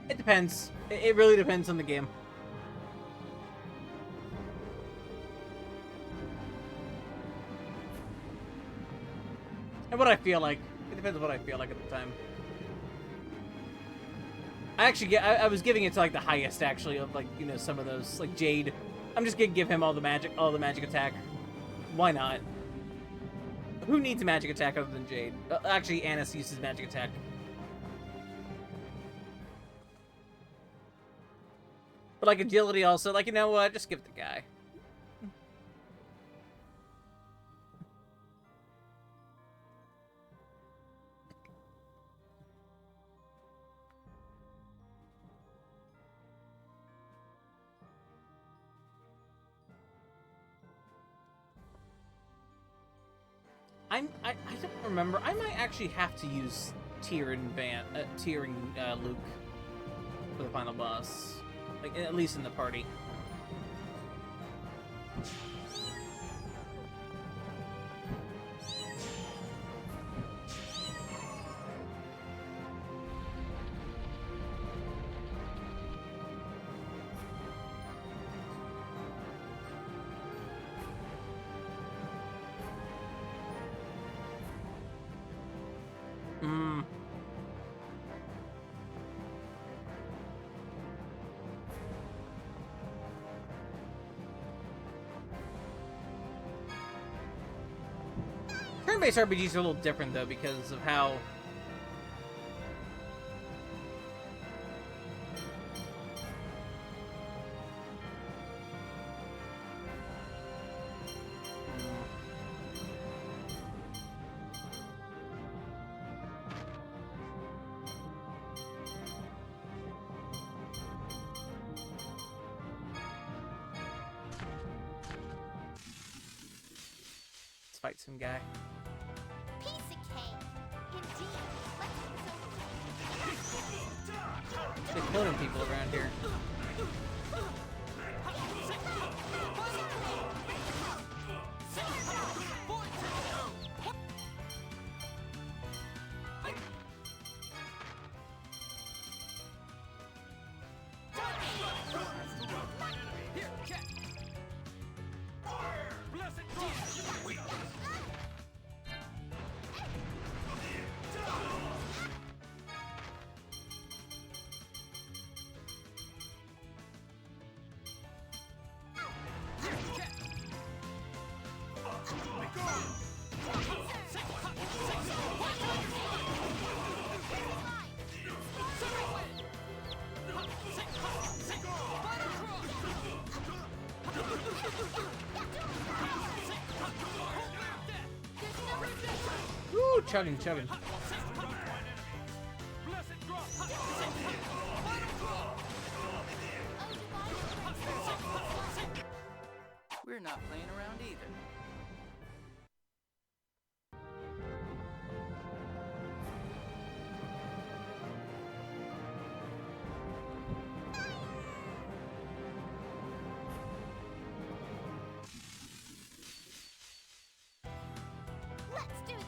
It depends. It really depends on the game. what I feel like. It depends on what I feel like at the time. I actually I was giving it to like the highest actually of like, you know, some of those like Jade. I'm just gonna give him all the magic attack. Why not? Who needs a magic attack other than Jade? Actually, Annis uses magic attack. But like agility also, like, you know what? Just give it to Guy. I don't remember. I might actually have to use Tyr and Luke for the final boss, like at least in the party. Turn-based RPGs are a little different though because of how let's fight some guy. Piece of cake. Indeed. They're killing people around here. Woo, chugging. We're not playing around either. Let's do this.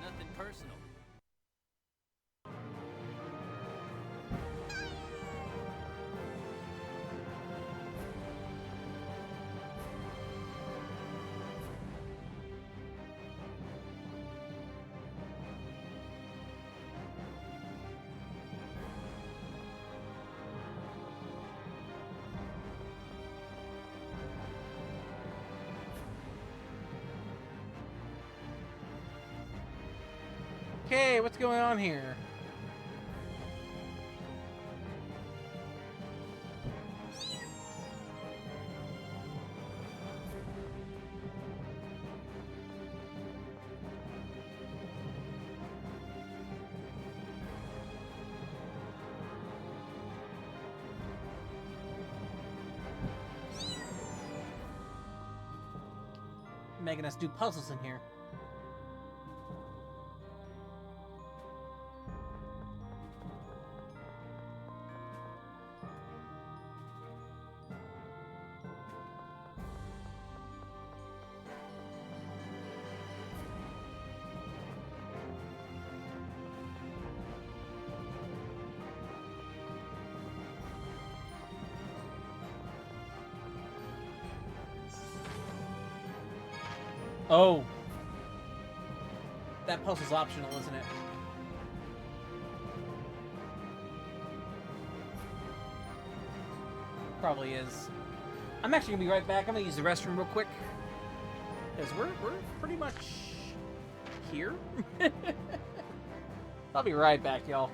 Nothing personal. Okay, what's going on here? making us do puzzles in here. Oh. That puzzle's optional, isn't it? Probably is. I'm actually gonna be right back. I'm gonna use the restroom real quick. Because we're pretty much here. I'll be right back, y'all.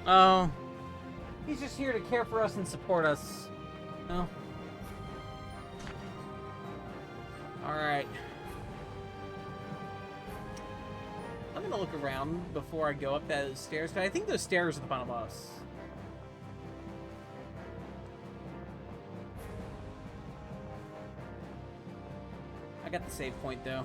Oh. He's just here to care for us and support us. Oh. Alright. I'm gonna look around before I go up those stairs, but I think those stairs are the final boss. I got the save point, though.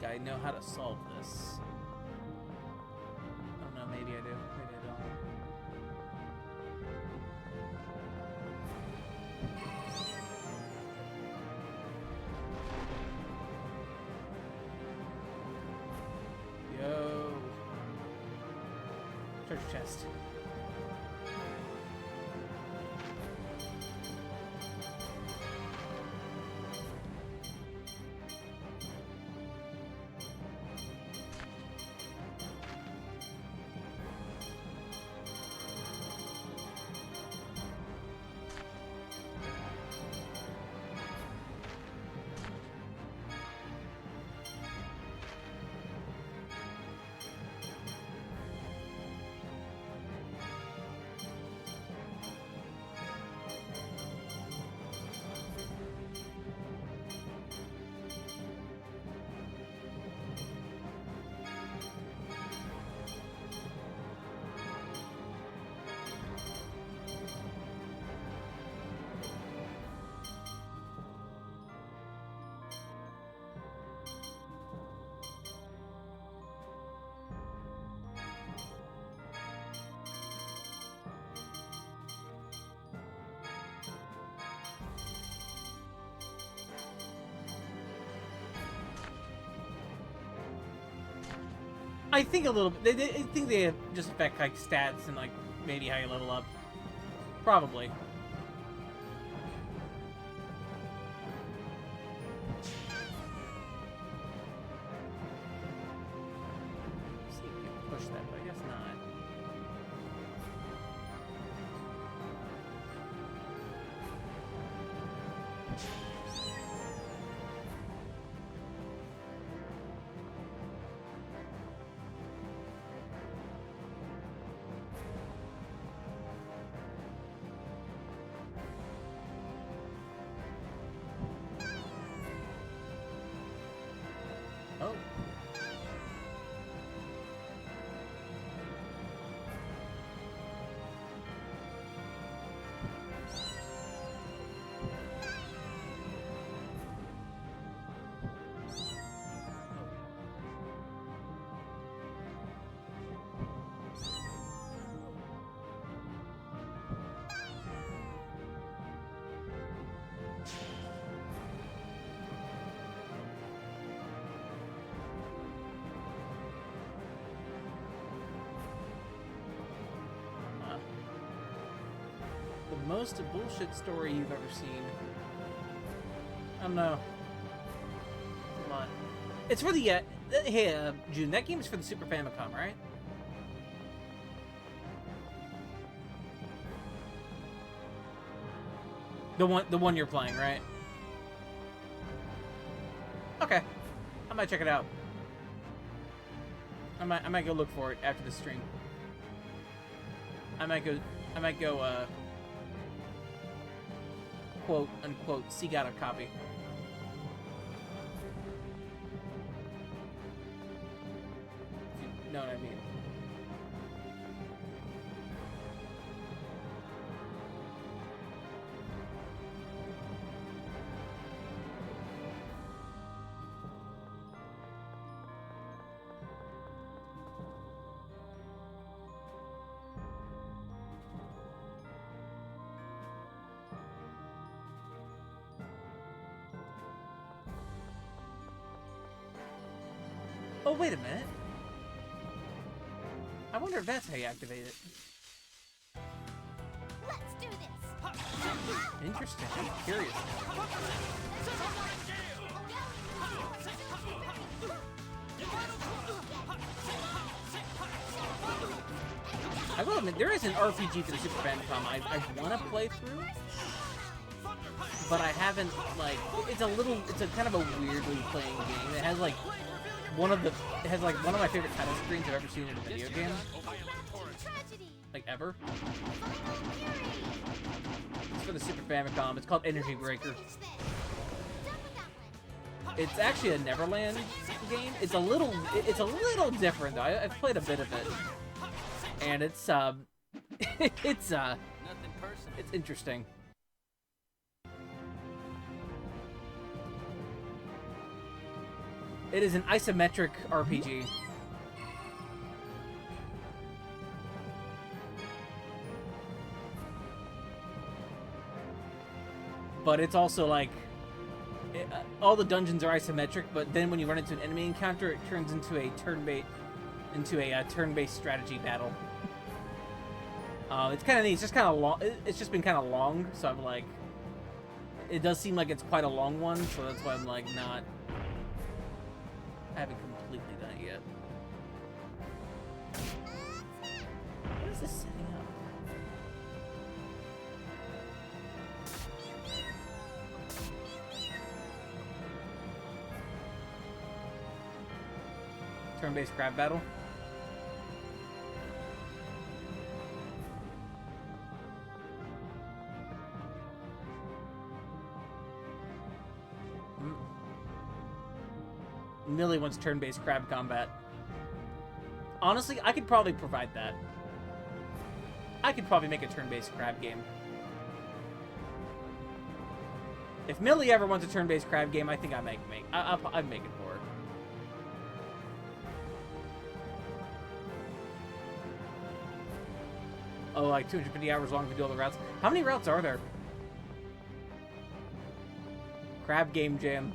I know how to solve this. I don't know, maybe I do. Maybe I don't. Yo. Treasure chest. I think a little bit. I think they just affect like stats and like maybe how you level up. Probably. See if we can push that, but I guess not. Oh. The most bullshit story you've ever seen. I don't know. It's a lot. It's for the, hey, June, that game is for the Super Famicom, right? The one you're playing, right? Okay. I might check it out. I might go look for it after the stream. I might go, quote unquote, seek out a copy. If you know what I mean. Oh, wait a minute. I wonder if that's how you activate it. Let's do this. Interesting. I'm curious. I will admit, there is an RPG for the Super Famicom I want to play through, but I haven't, like, it's a kind of a weirdly playing game. It has, like, one of my favorite title screens I've ever seen in a video game. Like, ever. It's for the Super Famicom. It's called Energy Breaker. It's actually a Neverland game. It's a little different though. I've played a bit of it, and it's it's interesting. It is an isometric RPG. But it's also like all the dungeons are isometric, but then when you run into an enemy encounter, it turns into a turn-based strategy battle. It's kind of neat. It's just kind of long. It's just been kind of long, so I'm like, it does seem like it's quite a long one, so that's why I'm like not. I haven't completely done it yet. What is this setting up? Turn-based crab battle? Millie wants turn-based crab combat. Honestly, I could probably provide that. I could probably make a turn-based crab game. If Millie ever wants a turn-based crab game, I think I'd make it for her. Oh, like 250 hours long to do all the routes. How many routes are there? Crab game jam.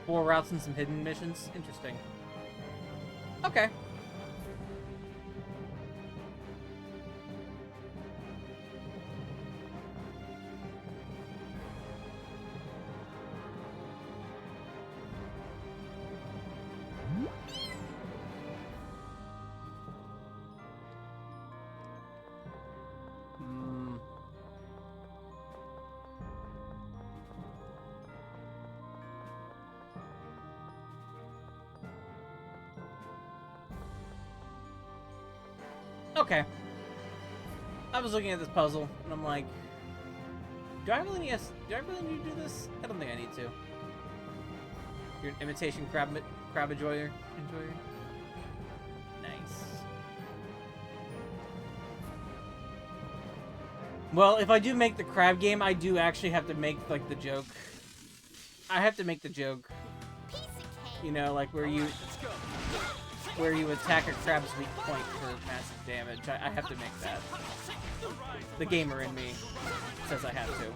4 routes and some hidden missions. Interesting. Okay. Okay. I was looking at this puzzle, and I'm like, do I really need to do this? I don't think I need to. You're an imitation crab enjoyer? Nice. Well, if I do make the crab game, I do actually have to make, like, the joke. I have to make the joke. You know, like, where you attack a crab's weak point for massive damage. I have to make that. The gamer in me says I have to.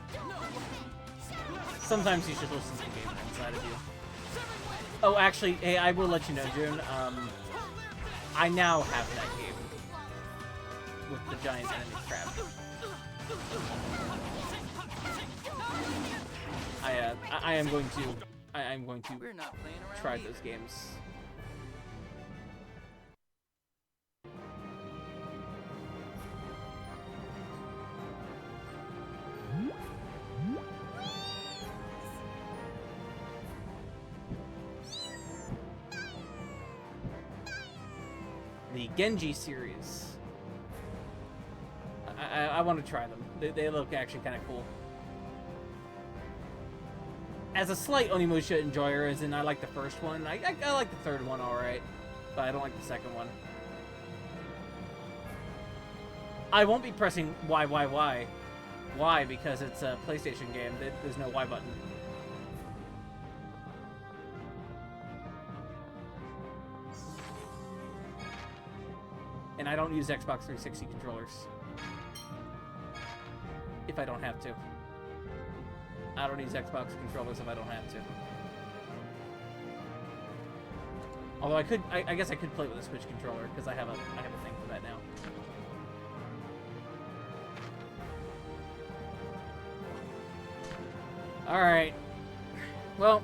Sometimes you should listen to the gamer inside of you. Oh, actually, hey, I will let you know, June. I now have that game with the giant enemy crab. I am going to try those games. The Genji series. I want to try them. They look actually kind of cool. As a slight Onimusha enjoyer, as in I like the first one. I like the third one alright, but I don't like the second one. I won't be pressing Y. Why? Because it's a PlayStation game. There's no Y button. And I don't use Xbox 360 controllers. If I don't have to. I don't use Xbox controllers if I don't have to. Although I guess I could play with a Switch controller because I have a thing for that now. All right. Well,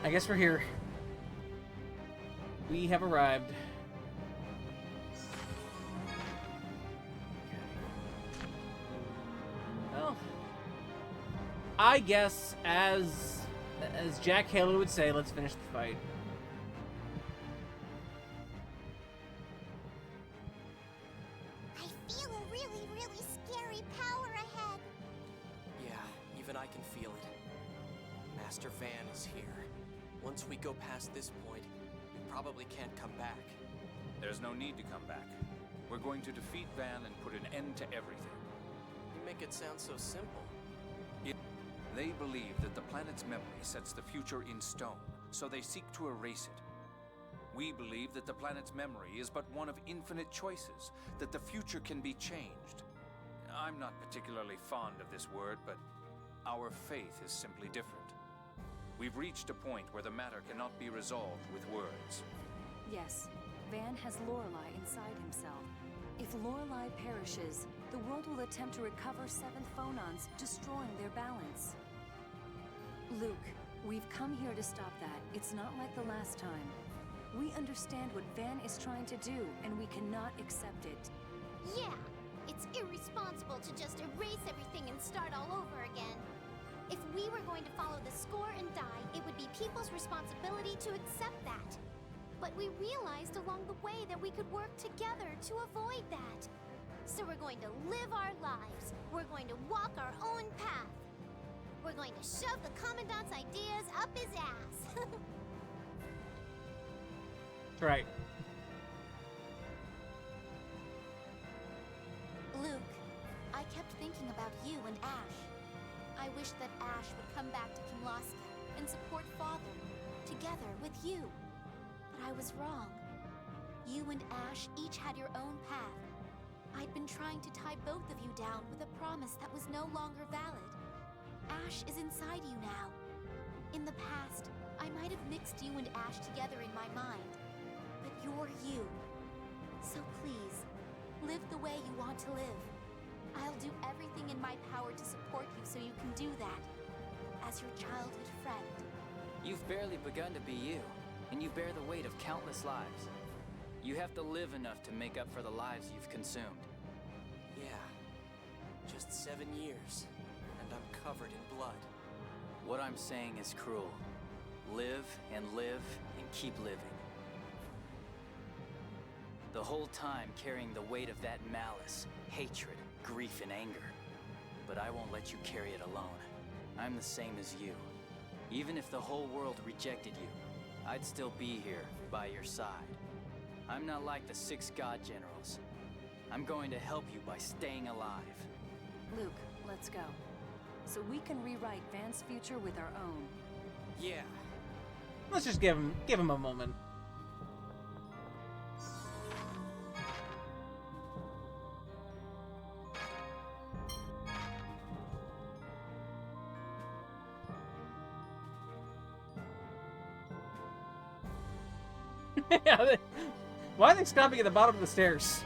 I guess we're here. We have arrived. Well, I guess as Jack Halo would say, let's finish the fight. I feel a really, really scary power ahead. Yeah, even I can feel it. Master Van is here. Once we go past this point, we probably can't come back. There's no need to come back. We're going to defeat Van and put an end to everything. You make it sound so simple. They believe that the planet's memory sets the future in stone, so they seek to erase it. We believe that the planet's memory is but one of infinite choices, that the future can be changed. I'm not particularly fond of this word, but our faith is simply different. We've reached a point where the matter cannot be resolved with words. Yes, Van has Lorelei inside himself. If Lorelei perishes, the world will attempt to recover 7th phonons, destroying their balance. Luke, we've come here to stop that. It's not like the last time. We understand what Van is trying to do, and we cannot accept it. Yeah, it's irresponsible to just erase everything and start all over again. If we were going to follow the score and die, it would be people's responsibility to accept that. But we realized along the way that we could work together to avoid that. So we're going to live our lives. We're going to walk our own path. We're going to shove the Commandant's ideas up his ass. Right. Luke, I kept thinking about you and Ash. I wish that Ash would come back to Kimlaska and support Father, together with you. But I was wrong. You and Ash each had your own path. I'd been trying to tie both of you down with a promise that was no longer valid. Ash is inside you now. In the past, I might have mixed you and Ash together in my mind. But you're you. So please, live the way you want to live. I'll do everything in my power to support you so you can do that. As your childhood friend. You've barely begun to be you, and you bear the weight of countless lives. You have to live enough to make up for the lives you've consumed. Yeah. Just 7 years, and I'm covered in blood. What I'm saying is cruel. Live and keep living. The whole time carrying the weight of that malice, hatred, grief, and anger. But I won't let you carry it alone. I'm the same as you. Even if the whole world rejected you, I'd still be here, by your side. I'm not like the 6 God Generals. I'm going to help you by staying alive. Luke, let's go. So we can rewrite Van's future with our own. Yeah. Let's just give him a moment. Yeah, why are they stopping at the bottom of the stairs?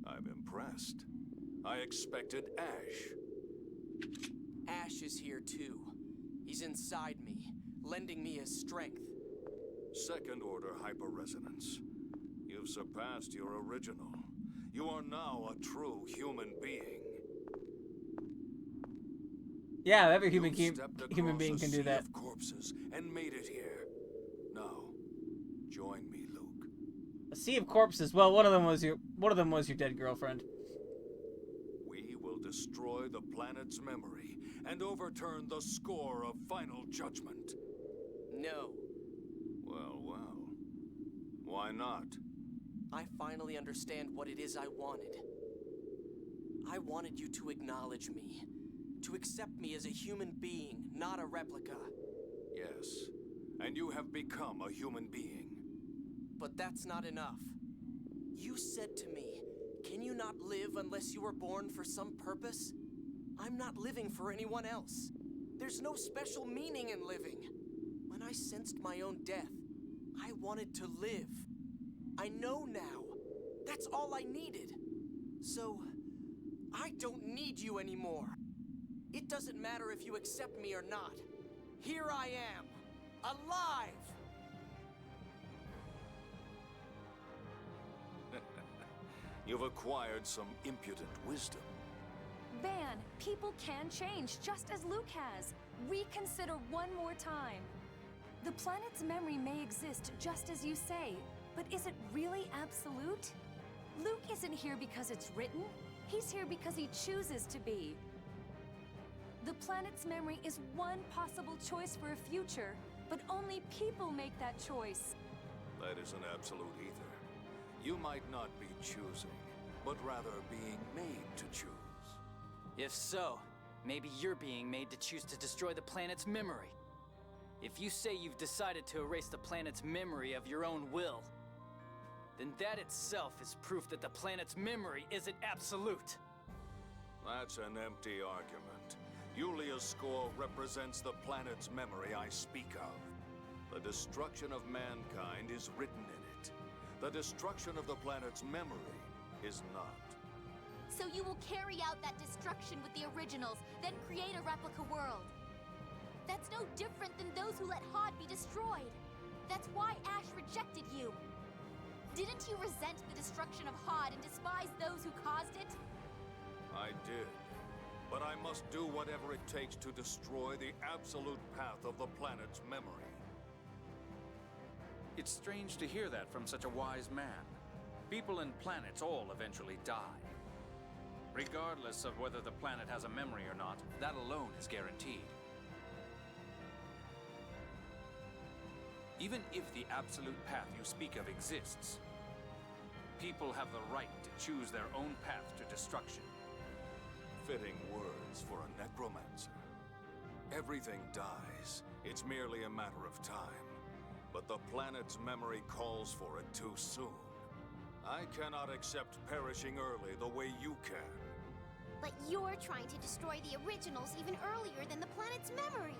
I'm impressed. I expected Ash. Ash is here too. He's inside me, lending me his strength. Second order hyperresonance. You've surpassed your original. You are now a true human being. Yeah, every human You've human being can do that. Of corpses and made it here. Now, join me, Luke. A sea of corpses. Well, one of them was your dead girlfriend. We will destroy the planet's memory and overturn the score of final judgment. No. Well, well. Why not? I finally understand what it is I wanted. I wanted you to acknowledge me. To accept me as a human being, not a replica. Yes. And you have become a human being. But that's not enough. You said to me, can you not live unless you were born for some purpose? I'm not living for anyone else. There's no special meaning in living. When I sensed my own death, I wanted to live. I know now. That's all I needed. So, I don't need you anymore. It doesn't matter if you accept me or not. Here I am, alive! You've acquired some impudent wisdom. Van, people can change, just as Luke has. Reconsider one more time. The planet's memory may exist just as you say, but is it really absolute? Luke isn't here because it's written. He's here because he chooses to be. The planet's memory is one possible choice for a future, but only people make that choice. That isn't absolute either. You might not be choosing, but rather being made to choose. If so, maybe you're being made to choose to destroy the planet's memory. If you say you've decided to erase the planet's memory of your own will, then that itself is proof that the planet's memory isn't absolute. That's an empty argument. Yulia's score represents the planet's memory I speak of. The destruction of mankind is written in it. The destruction of the planet's memory is not. So you will carry out that destruction with the originals, then create a replica world. That's no different than those who let Hod be destroyed. That's why Ash rejected you. Didn't you resent the destruction of Hod and despise those who caused it? I did. But I must do whatever it takes to destroy the absolute path of the planet's memory. It's strange to hear that from such a wise man. People and planets all eventually die. Regardless of whether the planet has a memory or not, that alone is guaranteed. Even if the absolute path you speak of exists, people have the right to choose their own path to destruction. Fitting words for a necromancer. Everything dies. It's merely a matter of time. But the planet's memory calls for it too soon. I cannot accept perishing early the way you can. But you're trying to destroy the originals even earlier than the planet's memory.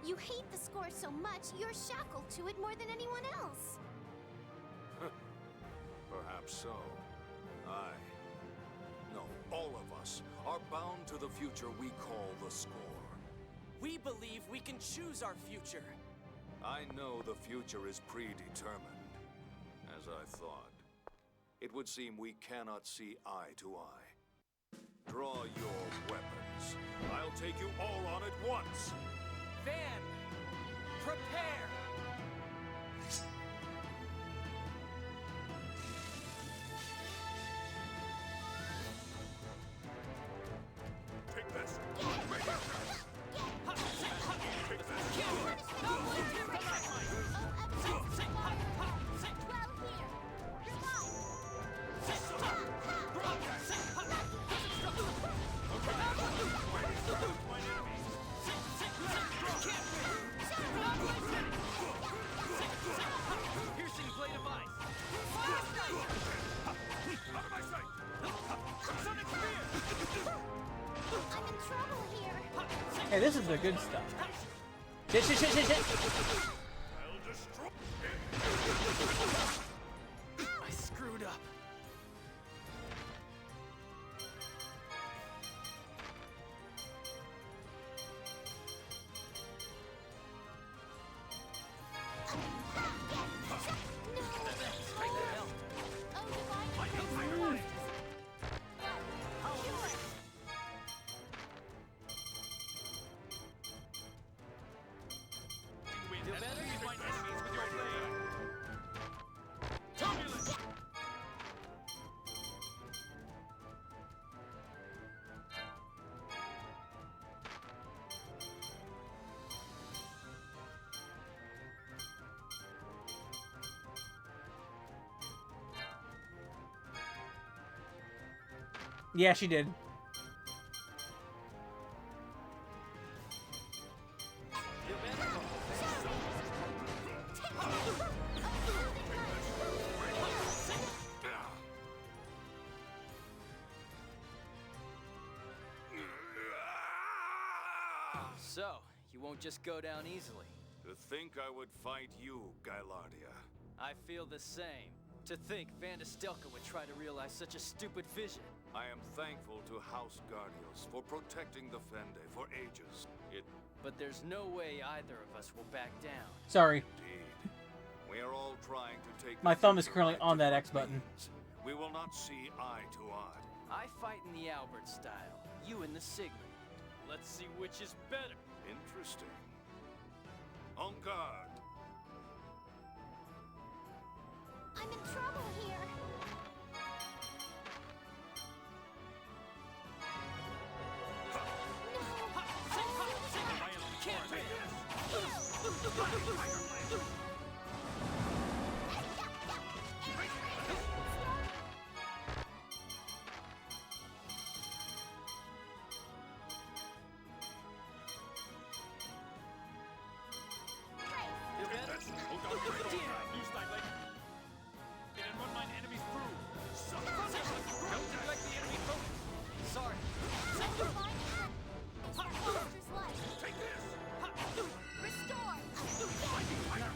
You hate the score so much, you're shackled to it more than anyone else. Perhaps so. No, all of us are bound to the future we call the score. We believe we can choose our future. I know the future is predetermined, as I thought. It would seem we cannot see eye to eye. Draw your weapons. I'll take you all on at once. Van, prepare! Take this. Piercing blade of ice! Out of my sight! Sonic spear! I'm in trouble here. Hey, this is the good stuff. Shit, shit, shit, shit, shit! I'll destroy. I screwed up. Yeah, she did. So, you won't just go down easily. To think I would fight you, Gylardia. I feel the same. To think Van Estelka would try to realize such a stupid vision. I am thankful to House Guardios for protecting the Fende for ages. But there's no way either of us will back down. Sorry. Indeed. We are all trying to take My the thumb is future currently by on that different X button. means. We will not see eye to eye. I fight in the Albert style, you in the Sigmund. Let's see which is better. Interesting. On guard. I'm in trouble here. Sorry. Not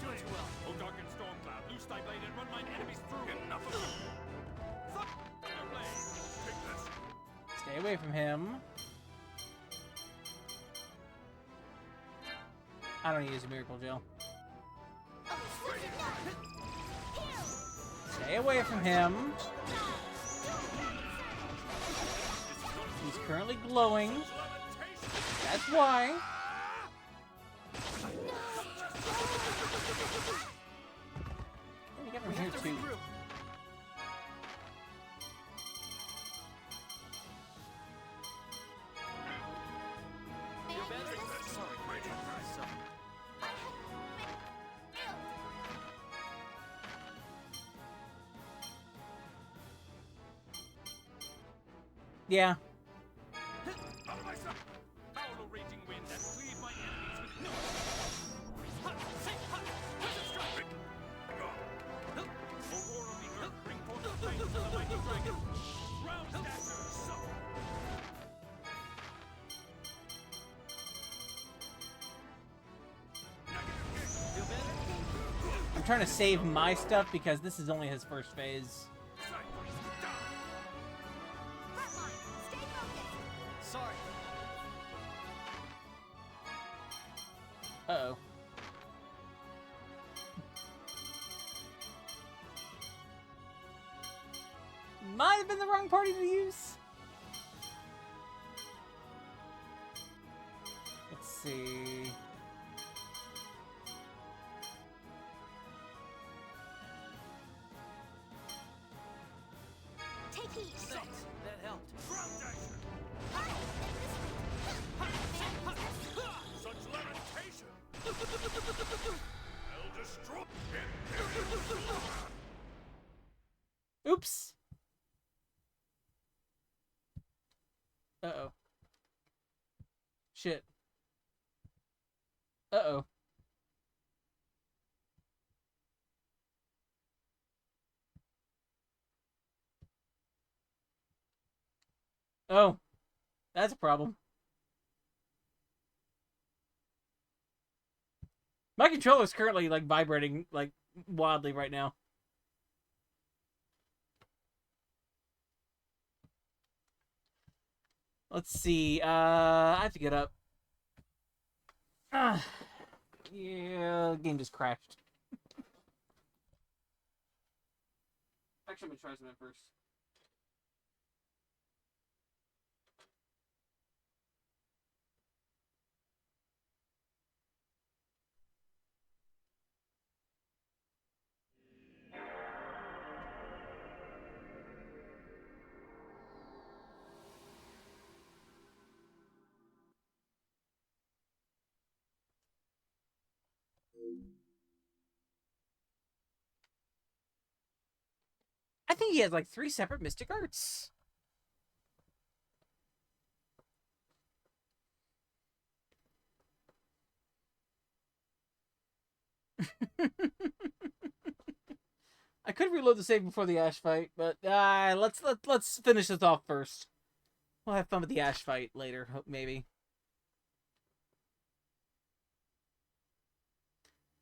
doing too well. Oh, dark and storm cloud, loose thy blade and run mine enemies through. Enough of it. Take this. Stay away from him. I don't use a miracle gel. Stay away from him. He's currently glowing. That's why. You get from We here have to too. regroup. Yeah. I'm trying to save my stuff because this is only his first phase. Sorry. Uh-oh. Might have been the wrong party to use. Let's see. Take heed. Thanks. That helped. Such lamentation! I'll destroy him! Oops. Uh-oh. Shit. Uh-oh. Oh. That's a problem. My controller's currently, like, vibrating, like, wildly right now. Let's see. I have to get up. Yeah, the game just crashed. Actually, I'm gonna try something first. I think he has like 3 separate Mystic Arts. I could reload the save before the Ash fight, but let's finish this off first. We'll have fun with the Ash fight later, maybe.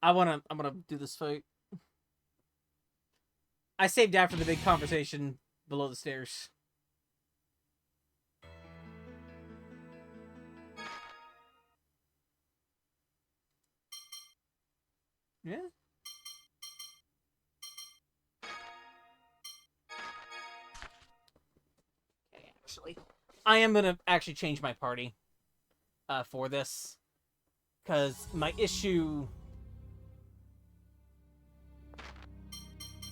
I'm gonna do this fight. I saved after the big conversation below the stairs. Yeah. Okay, actually, I am gonna actually change my party for this, because my issue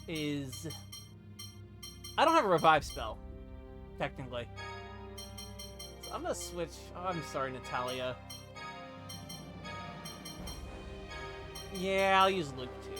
is I don't have a revive spell, technically. So I'm gonna switch. Oh, I'm sorry, Natalia. Yeah, I'll use Luke too.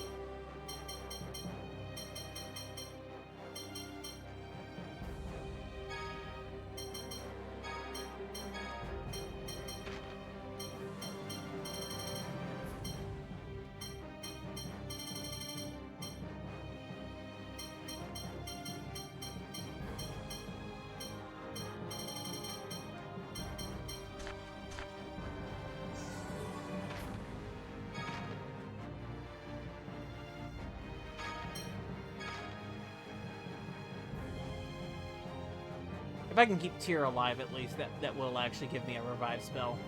If I can keep Tyr alive, at least, that will actually give me a revive spell.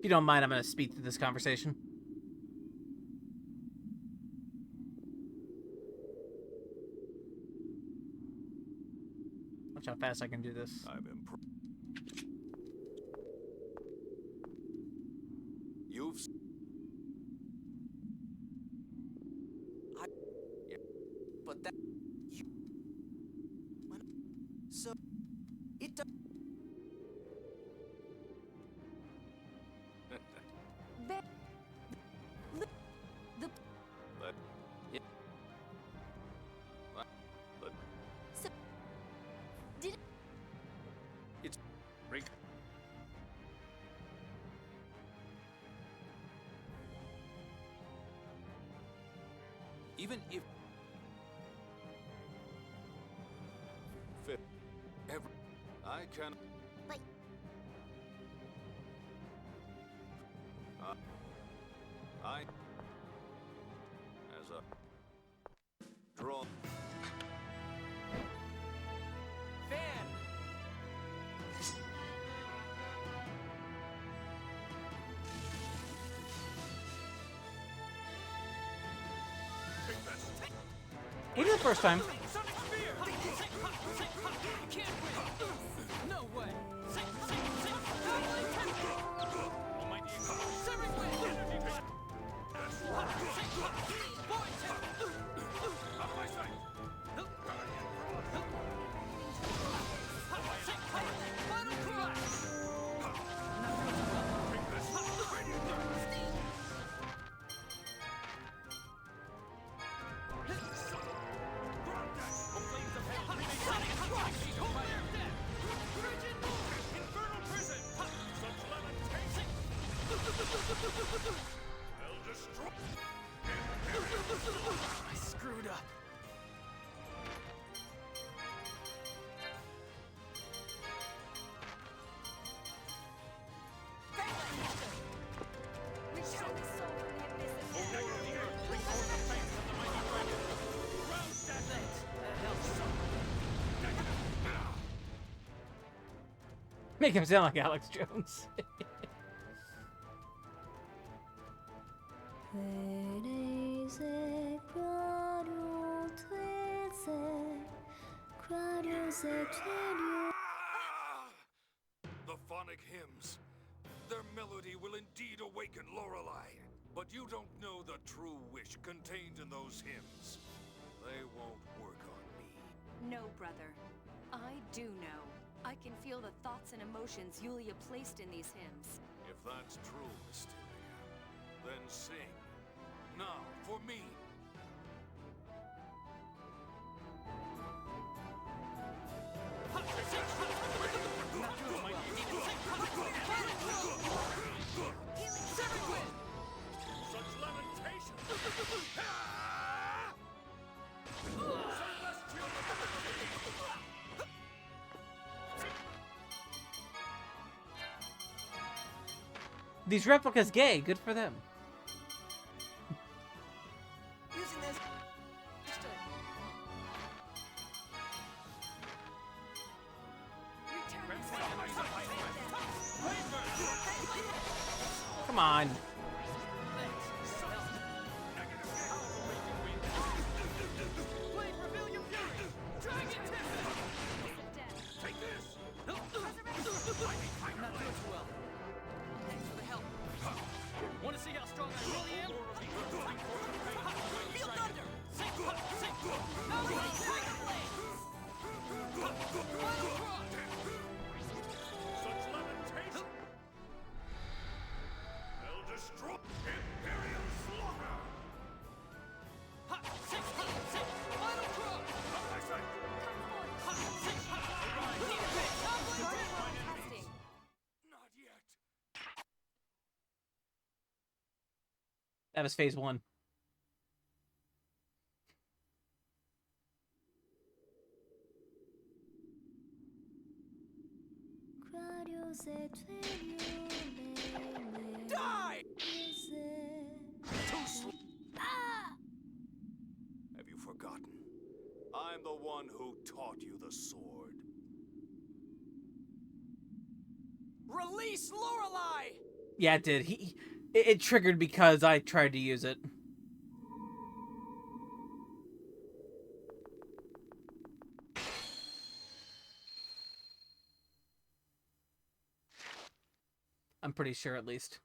you don't mind, I'm going to speed through this conversation. Watch how fast I can do this. You've... Yeah, but that... You... So... It does... It's... Rick. Even if... Fit. I can... But... I... As a... Draw... Van! What is the first time? No way! I screwed up. Make him sound like Alex Jones. The phonic hymns. Their melody will indeed awaken Lorelei. But you don't know the true wish contained in those hymns. They won't work on me. No, brother. I do know. I can feel the thoughts and emotions Yulia placed in these hymns. If that's true, Mysteria, then sing. Now, for me. Such lamentation! These replicas gay, good for them. Using this... Come on. Want to see how strong I really am? Feel thunder! Such lamentation! They'll destroy Imperial slaughter! Final cross! Not yet! That was phase 1. Die! Have you forgotten? I'm the one who taught you the sword. Release Lorelei! Yeah, it did. It triggered because I tried to use it. I'm pretty sure, at least.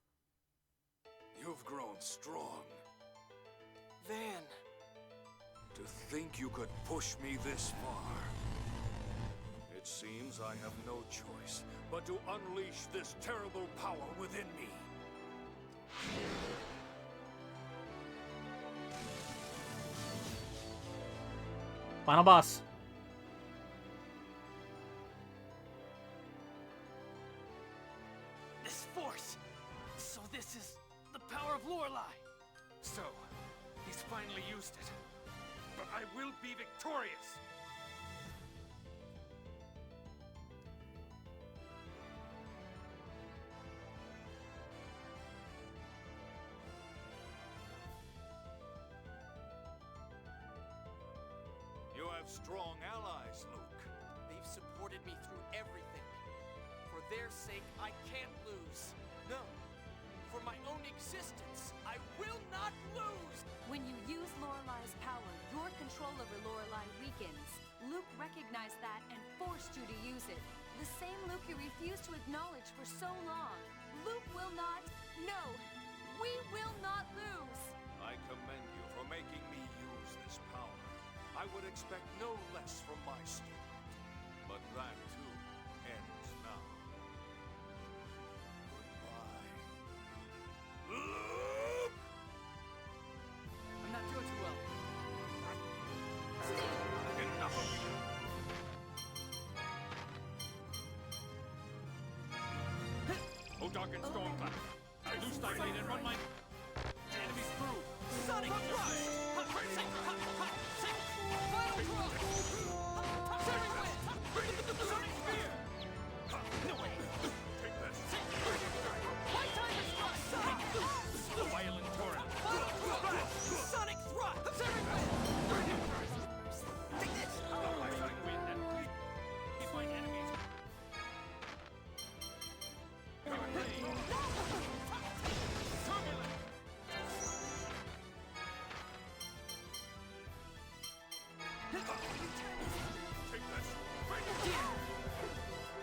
You've grown strong. Van. To think you could push me this far. It seems I have no choice but to unleash this terrible power within me. Final boss. This force. So this is the power of Lorelei. So, he's finally used it. But I will be victorious! You have strong allies, Luke. They've supported me through everything. For their sake, I can't lose. No. For my own existence, I will not lose! When you use Lorelai's power, your control over Lorelai weakens. Luke recognized that and forced you to use it. The same Luke you refused to acknowledge for so long. Luke will not... No! We will not lose! I commend you for making me use this power. I would expect no less from my student. But that, too, ends now. Luke! I'm not doing too well. Enough of you. O Dark and Stormcloud, I loose thy blade and run my enemies through. Sonic Thrust! Final Thrust! Searing Wind! Sonic Spear! No way! Take this! White Tiger Strike! The violent torrent. Final Thrust! Sonic Thrust! Searing Wind! Take this! Sonic wind and keep my enemies. Take this!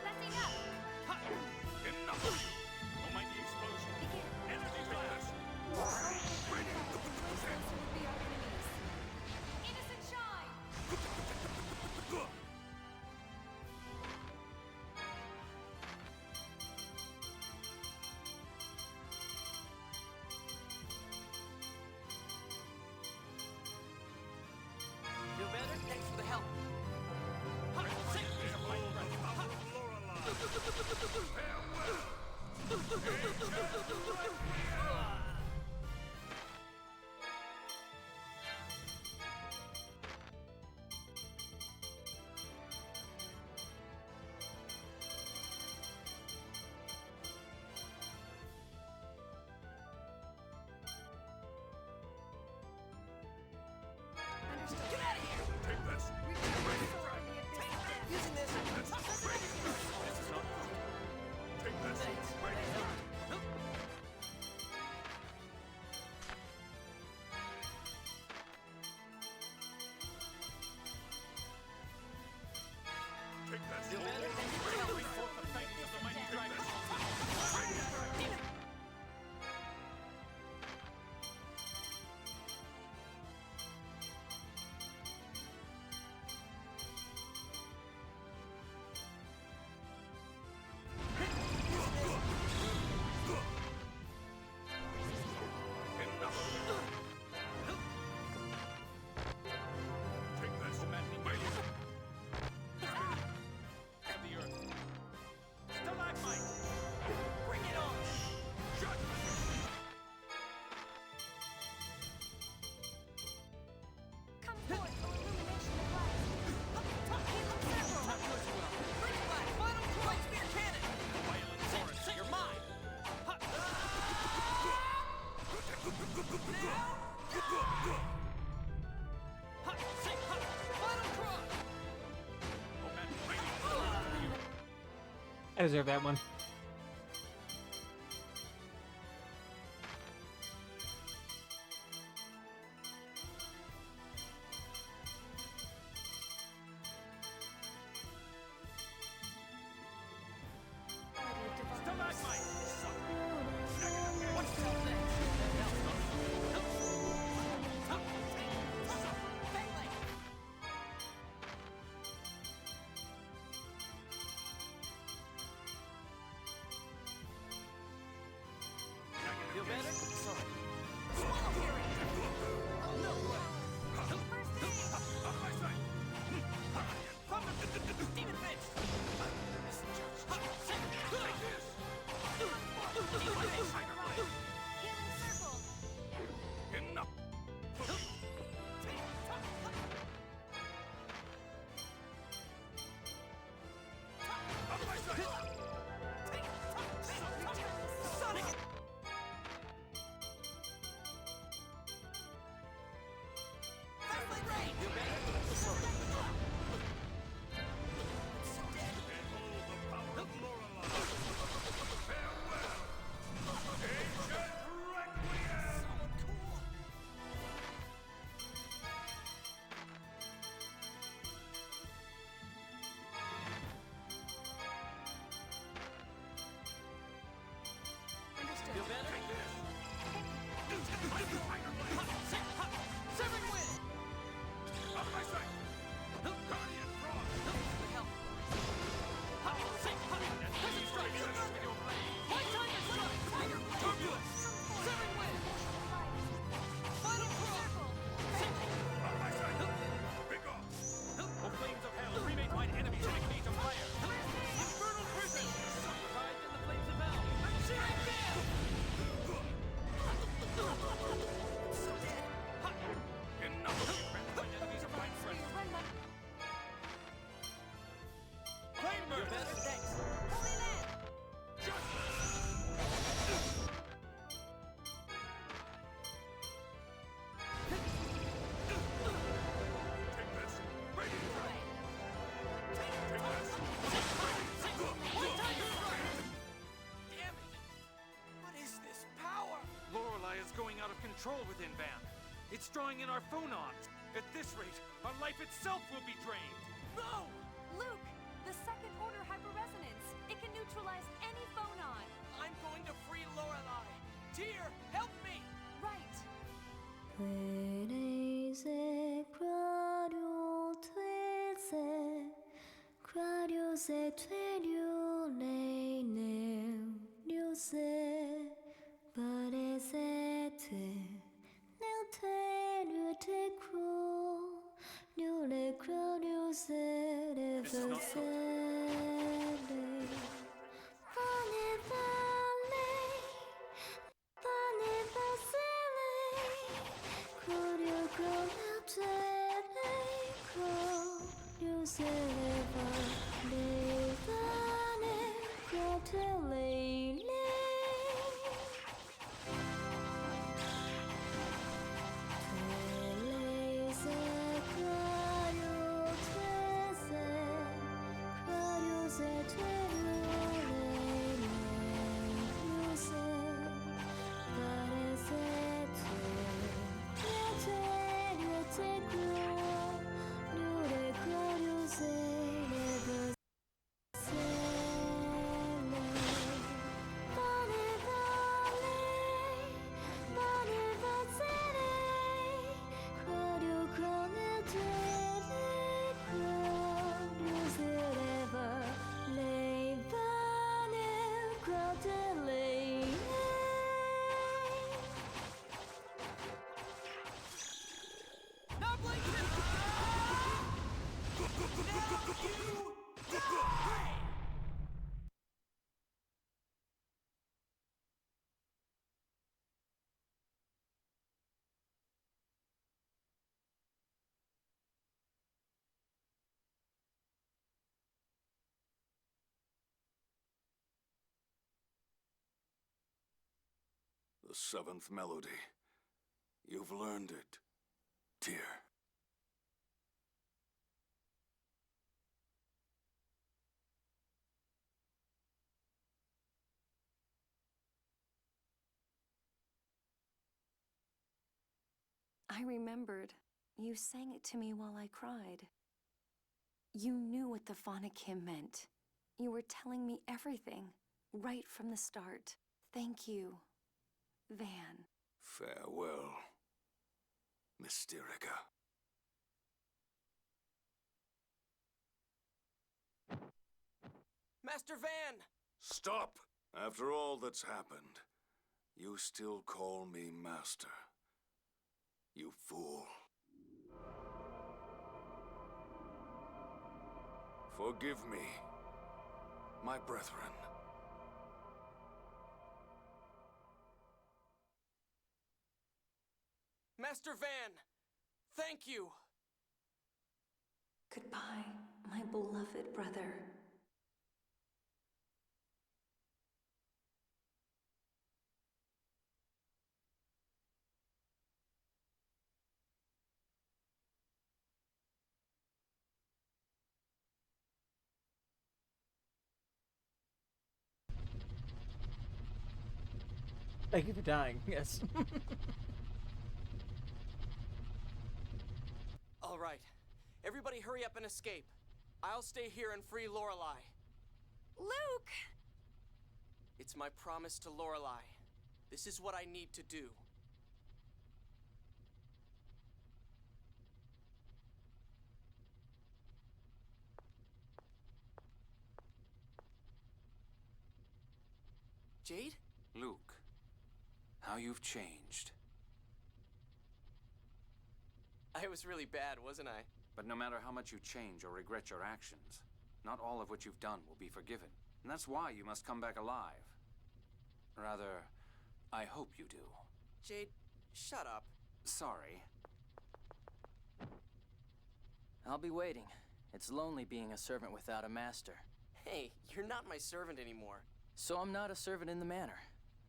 That's enough! Enough of you! Almighty explosion. Energy blast. Be our enemies. Innocent shine! Feel better? Thanks for the help. Understood. Get out of here! Take this! Using this. Take this! Take this! Feel better? Thanks for helping. Take this! Of the earth. Stalagmite. Bring it on! Come forth, O illumination of light. Bring it back! Final White Spear Cannon! Violent torrent. You're mine! Final Cross! I deserve that one. control within Van. It's drawing in our phonons. At this rate, our life itself will be drained. No! Luke, the second order hyperresonance. It can neutralize any phonon. I'm going to free Lorelei. Tyr, help me! Right. This is not good. The seventh melody. You've learned it, Tyr. I remembered. You sang it to me while I cried. You knew what the phonic hymn meant. You were telling me everything, right from the start. Thank you, Van. Farewell, Mysterica. Master Van! Stop! After all that's happened, you still call me Master. You fool. Forgive me, my brethren. Master Van! Thank you! Goodbye, my beloved brother. Thank you for dying, yes. All right. Everybody hurry up and escape. I'll stay here and free Lorelei. Luke! It's my promise to Lorelei. This is what I need to do. Jade? Luke, how you've changed. I was really bad, wasn't I? But no matter how much you change or regret your actions, not all of what you've done will be forgiven. And that's why you must come back alive. Rather, I hope you do. Jade, shut up. Sorry. I'll be waiting. It's lonely being a servant without a master. Hey, you're not my servant anymore. So I'm not a servant in the manor.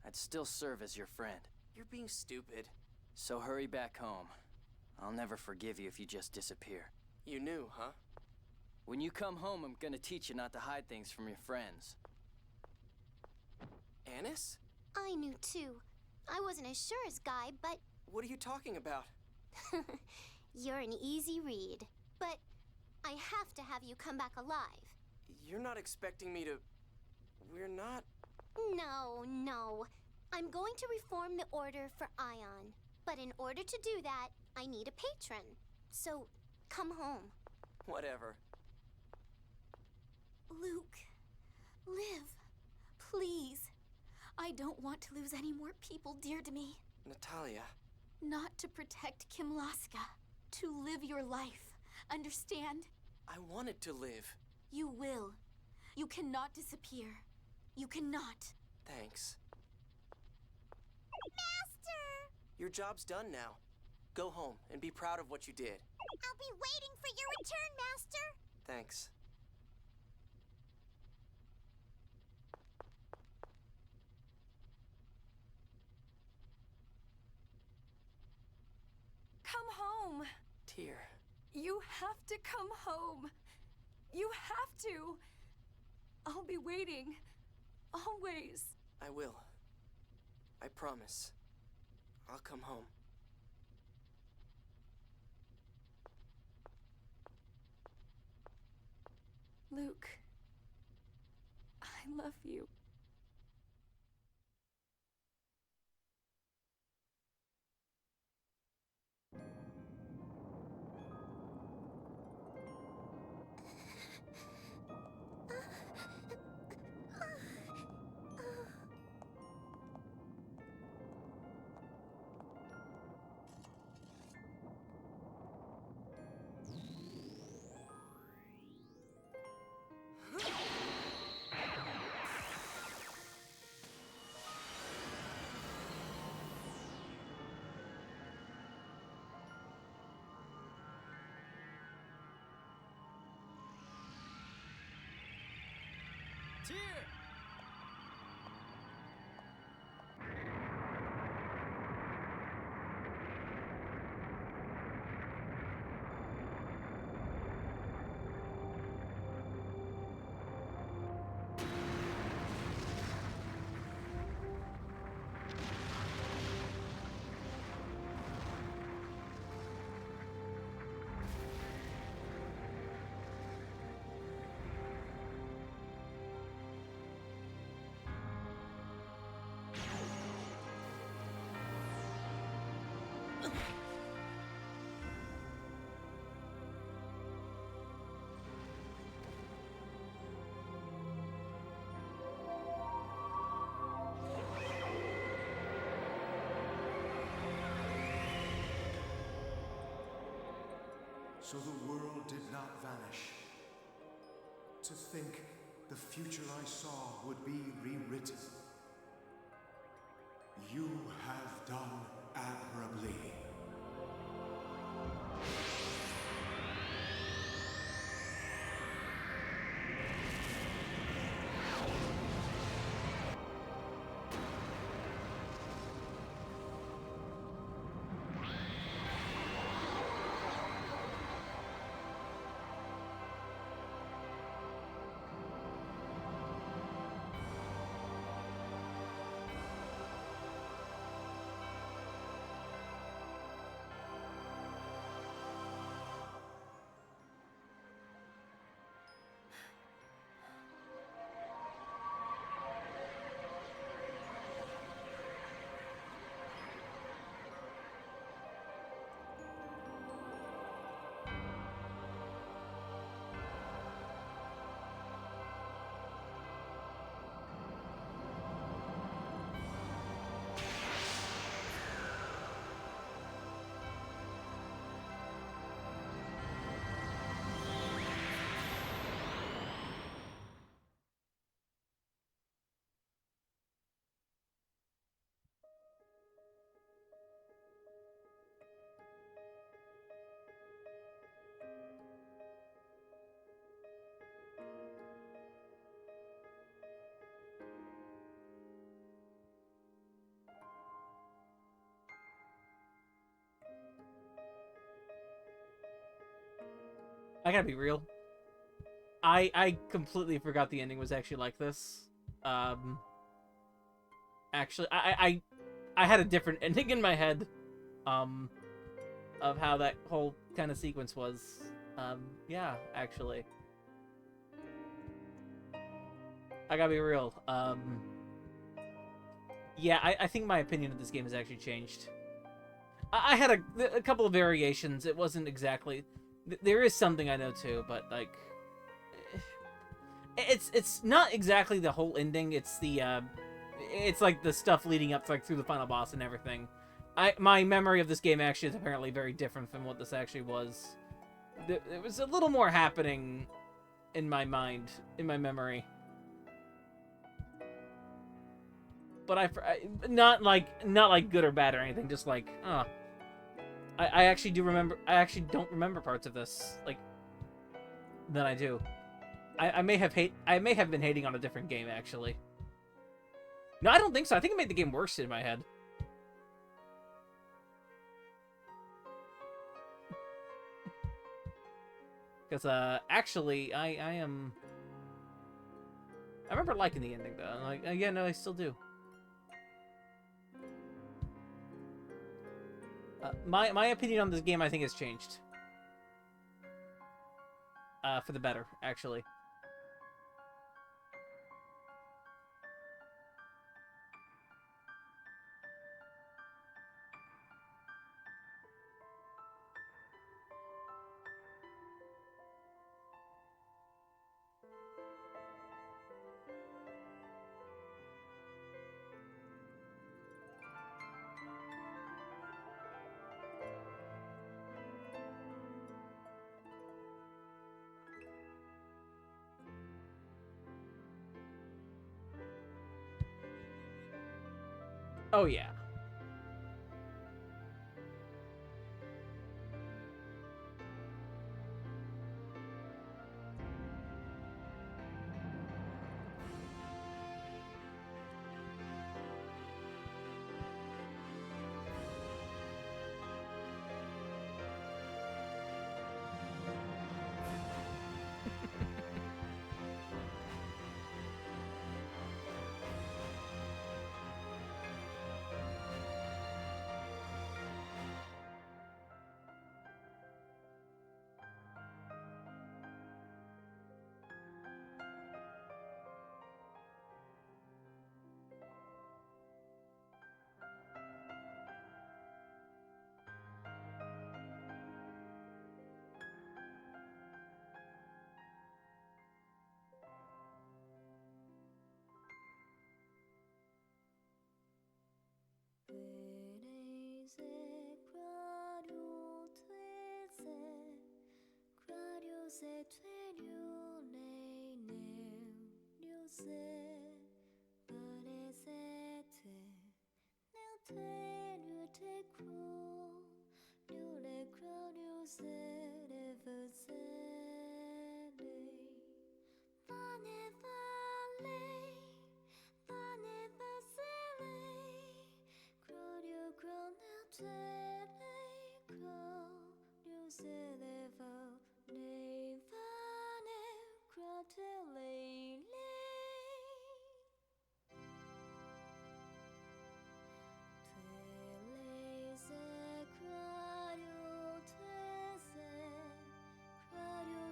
I'd still serve as your friend. You're being stupid. So hurry back home. I'll never forgive you if you just disappear. You knew, huh? When you come home, I'm gonna teach you not to hide things from your friends. Annis? I knew too. I wasn't as sure as Guy, but What are you talking about? You're an easy read. But I have to have you come back alive. You're not expecting me to... We're not... No. I'm going to reform the Order for Ion. But in order to do that, I need a patron. So, come home. Whatever. Luke, live. Please. I don't want to lose any more people dear to me. Natalia. Not to protect Kim Laska. To live your life. Understand? I wanted to live. You will. You cannot disappear. You cannot. Thanks. Master! Your job's done now. Go home and be proud of what you did. I'll be waiting for your return, Master! Thanks. Come home. Tyr. You have to come home. You have to. I'll be waiting. Always. I will. I promise. I'll come home. Luke, I love you. Tyr! So the world did not vanish. To think the future I saw would be rewritten. You have done admirably. I gotta be real. I completely forgot the ending was actually like this. Actually, I had a different ending in my head. of how that whole kind of sequence was. Yeah, actually. I gotta be real. Yeah, I think my opinion of this game has actually changed. I had a couple of variations. It wasn't exactly... There is something I know too, but like... It's not exactly the whole ending. It's the, it's like the stuff leading up like through the final boss and everything. My memory of this game actually is apparently very different from what this actually was. There was a little more happening in my mind, in my memory. But not like good or bad or anything. Just like, I actually do remember. I actually don't remember parts of this like that I do. I may have been hating on a different game actually. No, I don't think so. I think it made the game worse in my head. Because actually, I remember liking the ending though. Like, yeah, no, I still do. My opinion on this game, I think, has changed. For the better, actually. Oh, yeah.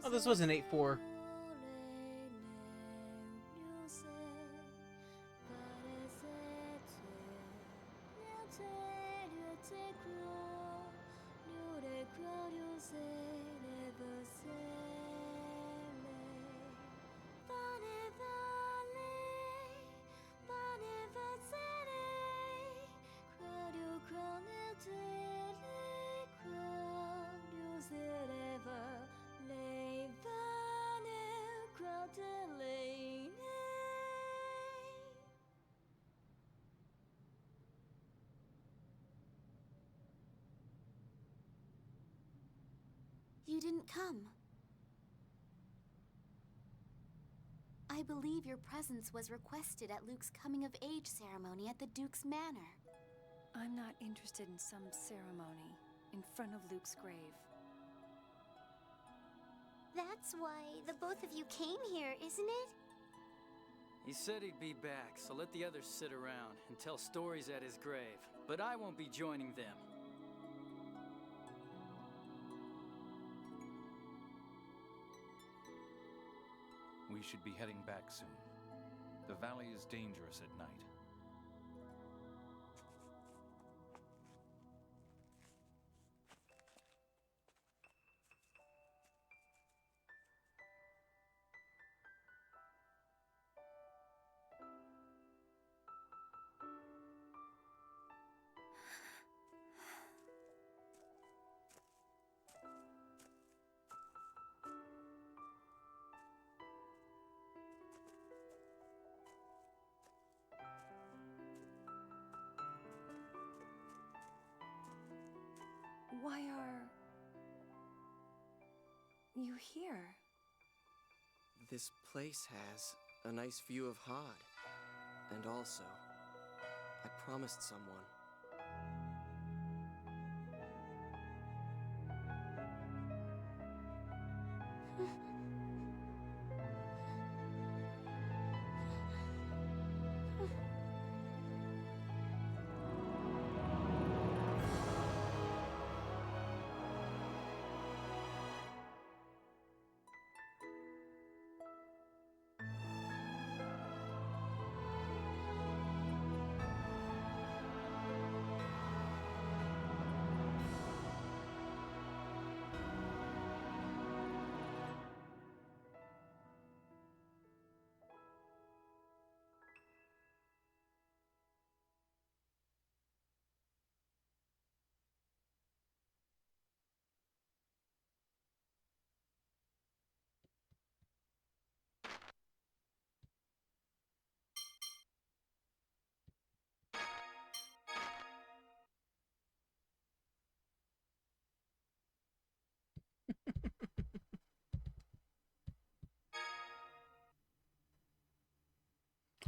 Oh, this was an 8-4. You didn't come. I believe your presence was requested at Luke's coming-of-age ceremony at the Duke's Manor. I'm not interested in some ceremony in front of Luke's grave. That's why the both of you came here, isn't it? He said he'd be back, so let the others sit around and tell stories at his grave. But I won't be joining them. should be heading back soon. The valley is dangerous at night. Why are you here? This place has a nice view of Hod. And also, I promised someone.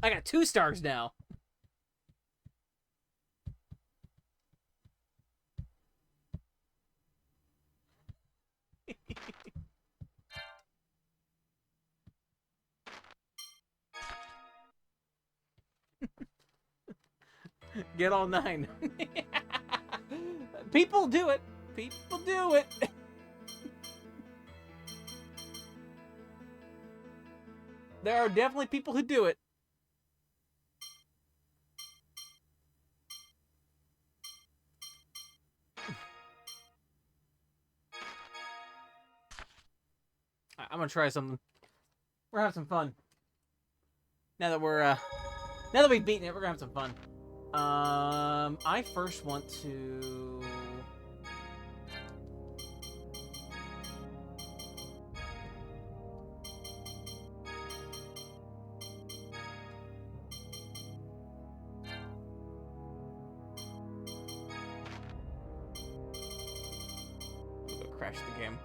I got 2 stars now. Get all 9. People do it. People do it. There are definitely people who do it. I'm gonna try something. We're having some fun. Now that we've beaten it, we're gonna have some fun. I first want to... We'll go crash the game.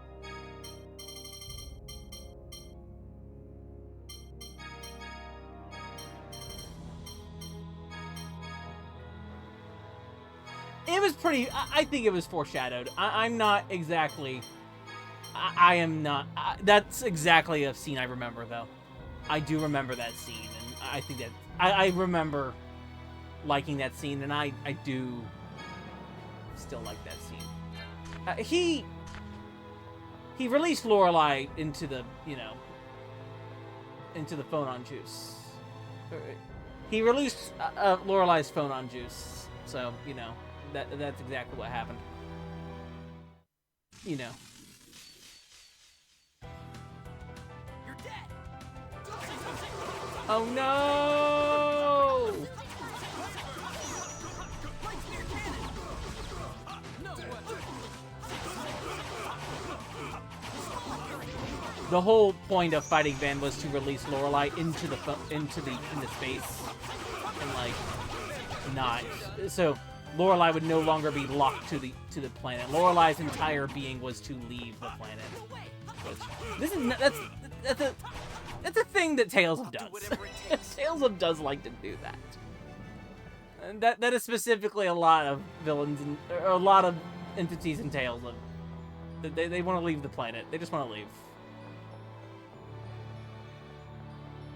It was pretty... I think it was foreshadowed. I'm not exactly... I am not... that's exactly a scene I remember, though. I do remember that scene, and I think that... I remember liking that scene, and I do still like that scene. He released Lorelei into the, you know... into the phonon juice. He released Lorelei's phonon juice, so, you know... That's exactly what happened. You know. You're dead. Oh no! The whole point of fighting Van was to release Lorelei into space and like not so. Lorelei would no longer be locked to the planet. Lorelei's entire being was to leave the planet. That's a thing that Tales of does. Tales of does like to do that. And that is specifically a lot of villains and a lot of entities in Tales of. They want to leave the planet. They just want to leave.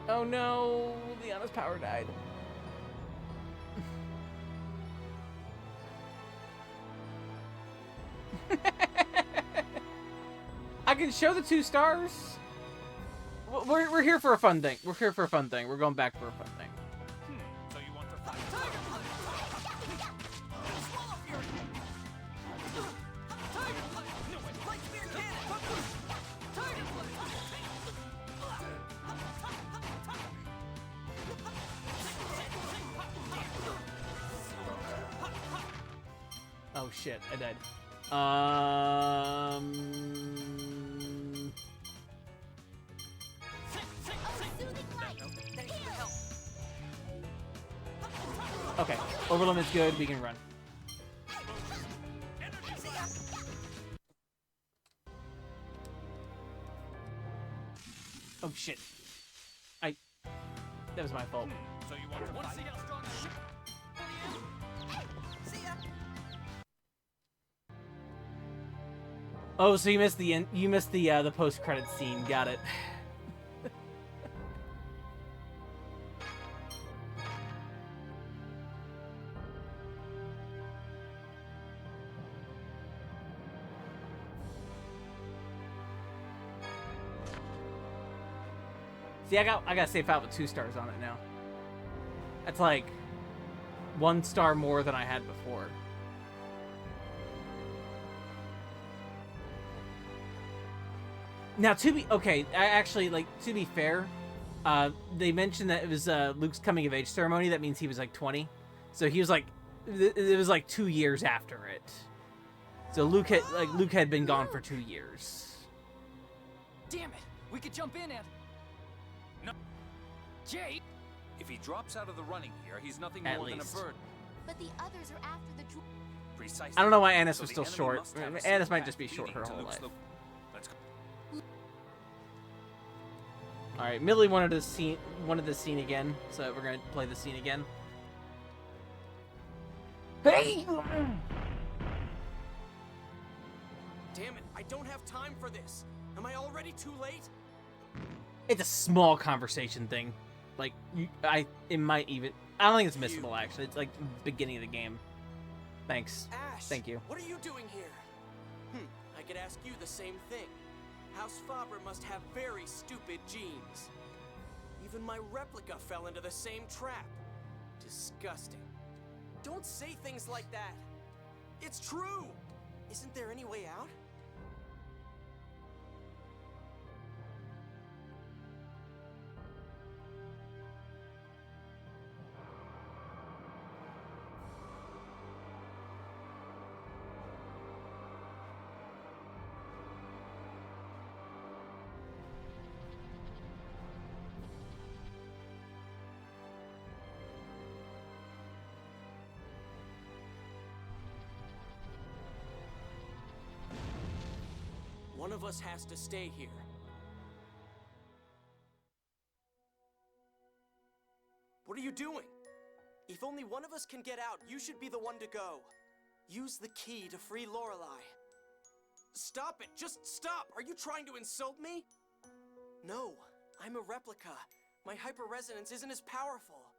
Oh no, Liana's power died. I can show the 2 stars. we're here for a fun thing. We're here for a fun thing. We're going back for a fun thing. So you want to fight? Oh shit, I died. Okay, overlimit's good. We can run. Oh shit! That was my fault. So you want to fight? See how strong I am? See ya. Oh, so you missed the post credit scene. Got it. See, I got safe out with 2 stars on it now. That's like 1 star more than I had before. Now, to be fair, they mentioned that it was Luke's coming of age ceremony. That means he was like 20, so he was like, it was like 2 years after it. So Luke had been gone for 2 years. Damn it! We could jump in and. No. Jake! If he drops out of the running here, he's nothing At more than a least. burden. But the others are after the droid. Precisely. I don't know why Annis So was the still enemy short. must have a Annis safe might path just be short her leading to whole Luke's life. Let's go. All right, Millie wanted the scene again, so we're gonna play the scene again. Hey! Damn it, I don't have time for this. Am I already too late? It's a small conversation thing. Like, it might even... I don't think it's missable, actually. It's like beginning of the game. Thanks. Ash, Thank you. What are you doing here? I could ask you the same thing. House Faber must have very stupid genes. Even my replica fell into the same trap. Disgusting. Don't say things like that. It's true. Isn't there any way out? One of us has to stay here. What are you doing? If only one of us can get out, you should be the one to go. Use the key to free Lorelei. Stop it! Just stop! Are you trying to insult me? No, I'm a replica. My hyper-resonance isn't as powerful.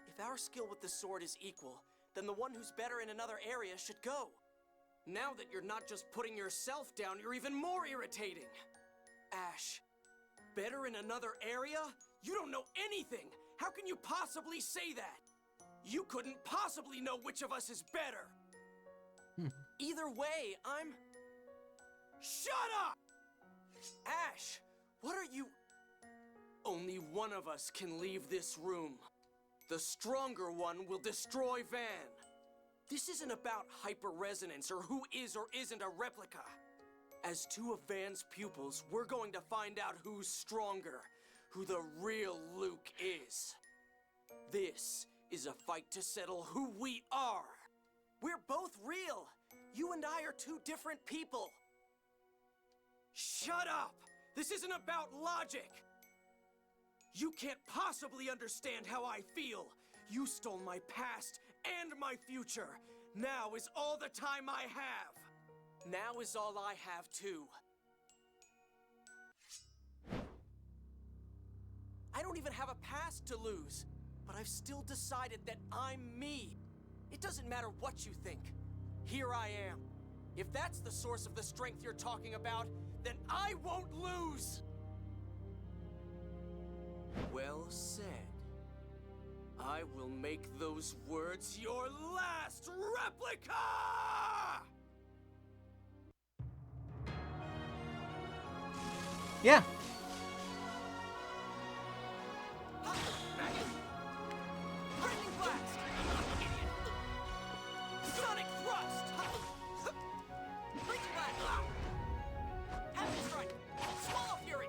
If our skill with the sword is equal, then the one who's better in another area should go. Now that you're not just putting yourself down, you're even more irritating. Ash, better in another area? You don't know anything! How can you possibly say that? You couldn't possibly know which of us is better! Either way, I'm... Shut up! Ash, what are you... Only one of us can leave this room. The stronger one will destroy Van. This isn't about hyper-resonance or who is or isn't a replica. As 2 of Van's pupils, we're going to find out who's stronger, who the real Luke is. This is a fight to settle who we are. We're both real. You and I are 2 different people. Shut up! This isn't about logic. You can't possibly understand how I feel. You stole my past and my future. Now is all the time I have. Now is all I have too. I don't even have a past to lose, but I've still decided that I'm me. It doesn't matter what you think. Here I am. If that's the source of the strength you're talking about, then I won't lose! Well said. I will make those words your last replica! Yeah. Lightning blast! Sonic thrust! Lightning blast! Heaven strike! Swallow fury!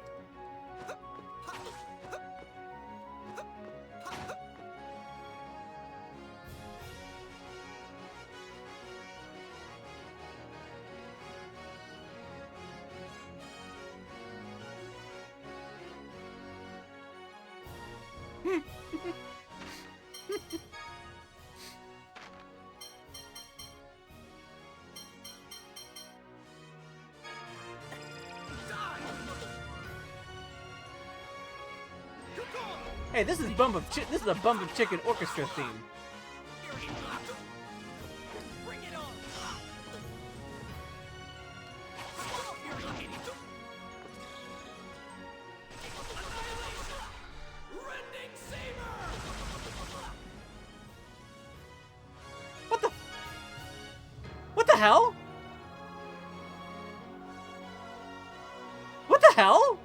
Hey, this is a Bump of Chicken orchestra theme. Bring it on! Rending Saber! What the hell? What the hell?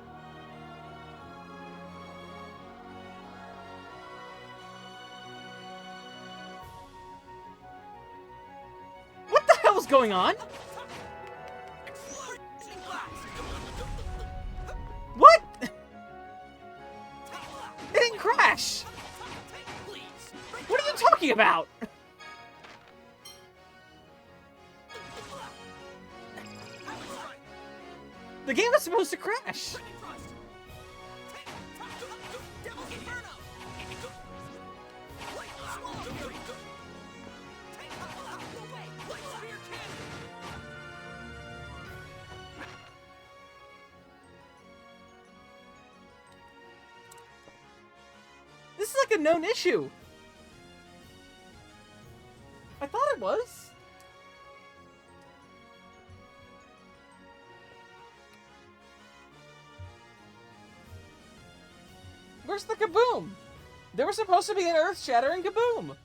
What the hell is going on? What? It didn't crash. What are you talking about? The game was supposed to crash. This is like a known issue. I thought it was. Where's the kaboom? There was supposed to be an earth-shattering kaboom.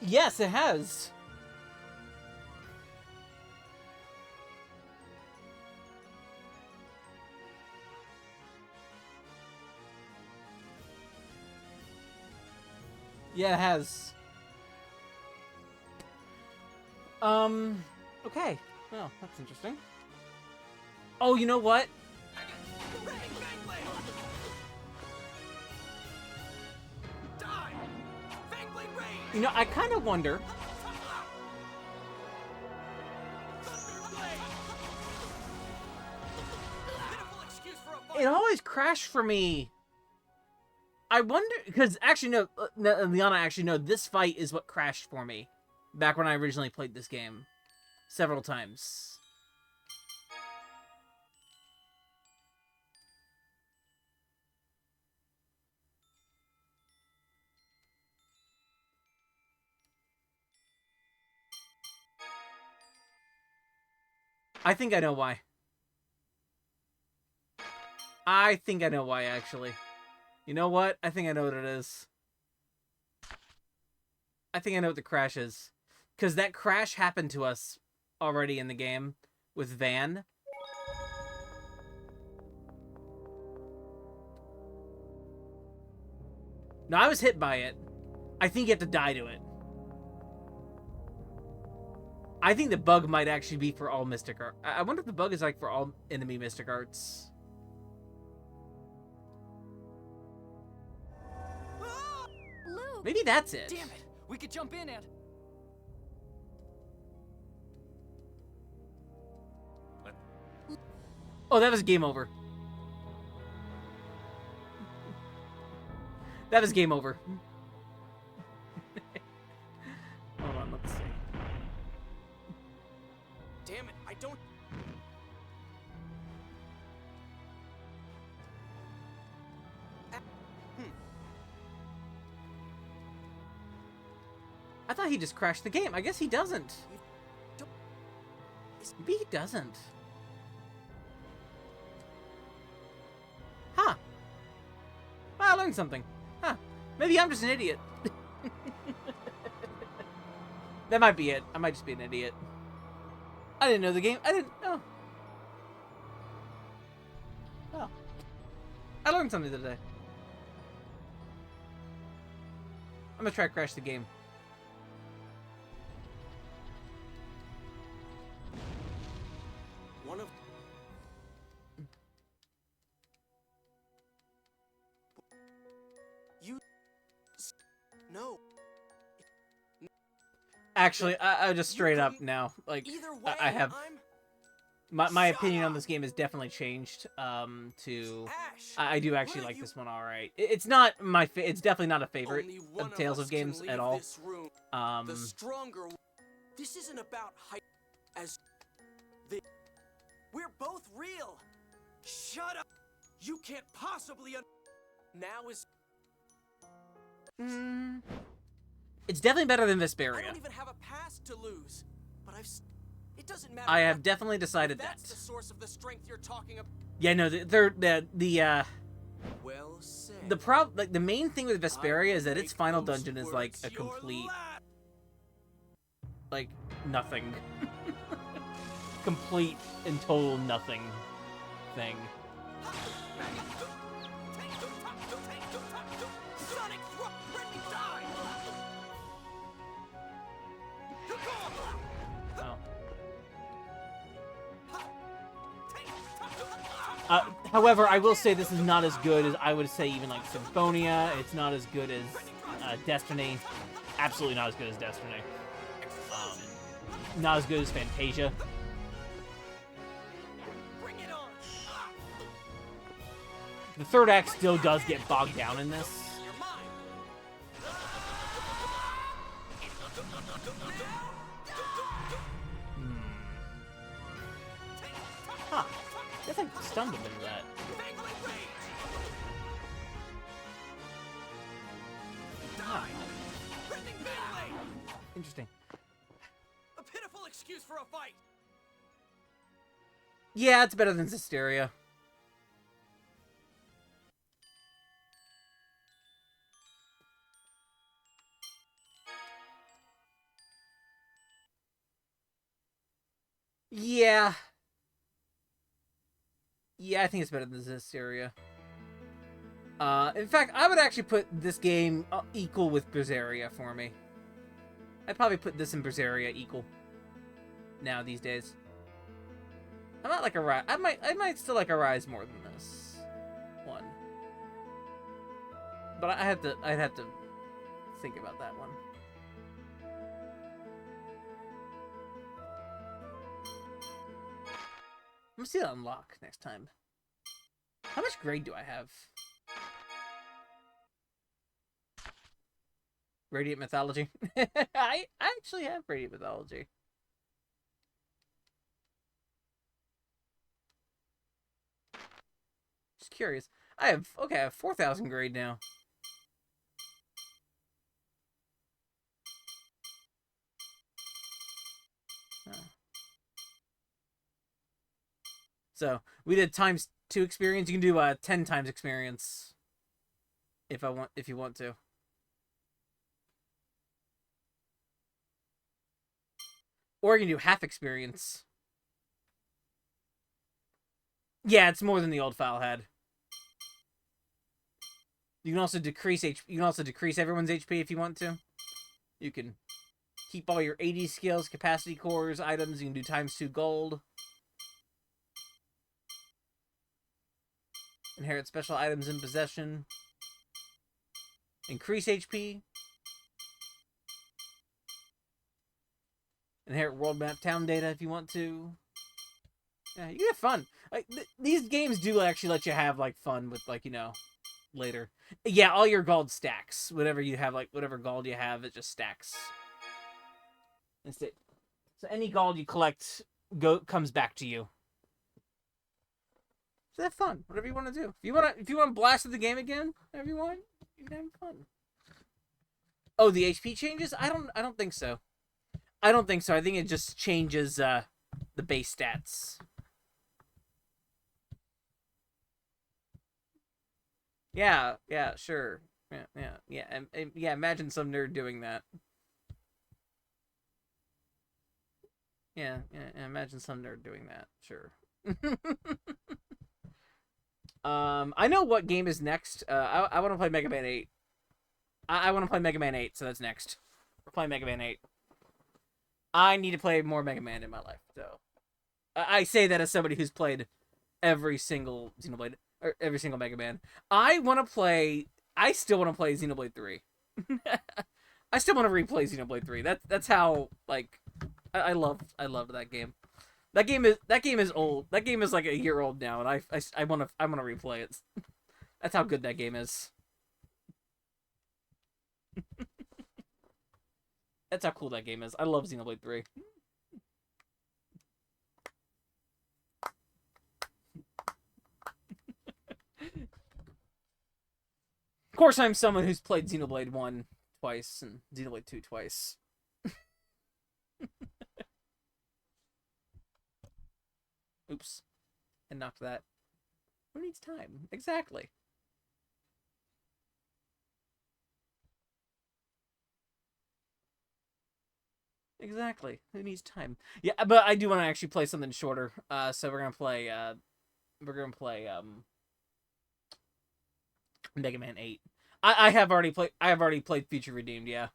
Yes, it has. Yeah, it has. Okay. Well, that's interesting. Oh, you know what? You know, I kind of wonder. It always crashed for me. I wonder, because actually, no, Liana, actually, no, this fight is what crashed for me back when I originally played this game several times. I think I know why. I think I know why, actually. You know what? I think I know what it is. I think I know what the crash is. Because that crash happened to us already in the game with Van. No, I was hit by it. I think you have to die to it. I think the bug might actually be for all Mystic Art. I wonder if the bug is like for all enemy Mystic Arts. Maybe that's it. Damn it! We could jump in and... Oh, that was game over. That was game over. Hold on, let's see. Damn it, I don't... I thought he just crashed the game. I guess he doesn't. Maybe he doesn't. Huh. Well, I learned something. Huh. Maybe I'm just an idiot. That might be it. I might just be an idiot. I didn't know the game. I didn't know. Well, I learned something today. I'm gonna try to crash the game. One of... You... No. Actually, I just straight up now. Like, I have... My opinion on this game has definitely changed, to... I do actually like this one alright. It's not my... It's definitely not a favorite of Tales of games at all. The stronger... This isn't about hype as... We're both real! Shut up! You can't possibly Now is... It's definitely better than I Vesperia. don't even have a past to lose, but it doesn't matter. I have definitely decided that. That's the source of the strength you're talking about. Yeah, no, Well said. like the main thing with Vesperia is that its final dungeon is like a complete, like, nothing. Complete and total nothing thing. However, I will say this is not as good as I would say even like Symphonia. It's not as good as Destiny. Absolutely not as good as Destiny. Not as good as Fantasia. The third act still does get bogged down in this. Huh. I guess I stunned him into that. Huh. Interesting. A pitiful excuse for a fight. Yeah, it's better than Zestiria. Yeah. Yeah, I think it's better than Zestiria. In fact, I would actually put this game equal with Berseria for me. I'd probably put this and Berseria equal. Now, these days. I might like Arise. I might still like Arise more than this one. But I'd have to think about that one. I'm gonna see that unlock next time. How much grade do I have? Radiant Mythology. I actually have Radiant Mythology. Just curious. I have 4,000 grade now. So we did ×2 experience. You can do 10 times experience if you want to. Or you can do half experience. Yeah, it's more than the old file had. You can also decrease HP. You can also decrease everyone's HP if you want to. You can keep all your AD skills, capacity cores, items. You can do ×2 gold. Inherit special items in possession. Increase HP. Inherit world map town data if you want to. Yeah, you can have fun. Like these games do actually let you have like fun with like, you know, later. Yeah, all your gold stacks. Whatever you have, like whatever gold you have, it just stacks. So any gold you collect comes back to you. So have fun. Whatever you want to do. If you want to blast at the game again, whatever you want, you can have fun. Oh, the HP changes? I don't think so. I don't think so. I think it just changes the base stats. Yeah, sure. Yeah. Imagine some nerd doing that. Yeah. Imagine some nerd doing that. Sure. I know what game is next. I want to play Mega Man 8. I want to play Mega Man 8, so that's next. We're playing Mega Man 8. I need to play more Mega Man in my life, so I say that as somebody who's played every single Xenoblade or every single Mega Man. I still want to play Xenoblade 3. I still want to replay Xenoblade 3. That's how like I loved that game. That game is old. That game is like a year old now, and I want to replay it. That's how good that game is. That's how cool that game is. I love Xenoblade 3. Of course, I'm someone who's played Xenoblade 1 twice and Xenoblade 2 twice. Oops. And knocked that. Who needs time? Exactly. Exactly. Who needs time? Yeah, but I do want to actually play something shorter. So we're gonna play Mega Man 8. I have already played Future Redeemed, yeah.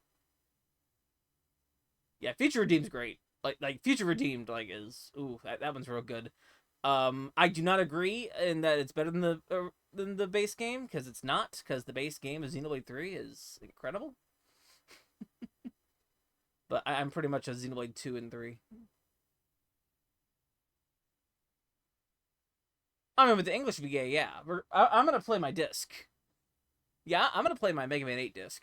Yeah, Future Redeemed's great. Like Future Redeemed is that one's real good. I do not agree in that it's better than the base game, because it's not, because the base game of Xenoblade 3 is incredible. But I'm pretty much a Xenoblade 2 and 3. I mean, with the English VGA, yeah. I'm going to play my disc. Yeah, I'm going to play my Mega Man 8 disc.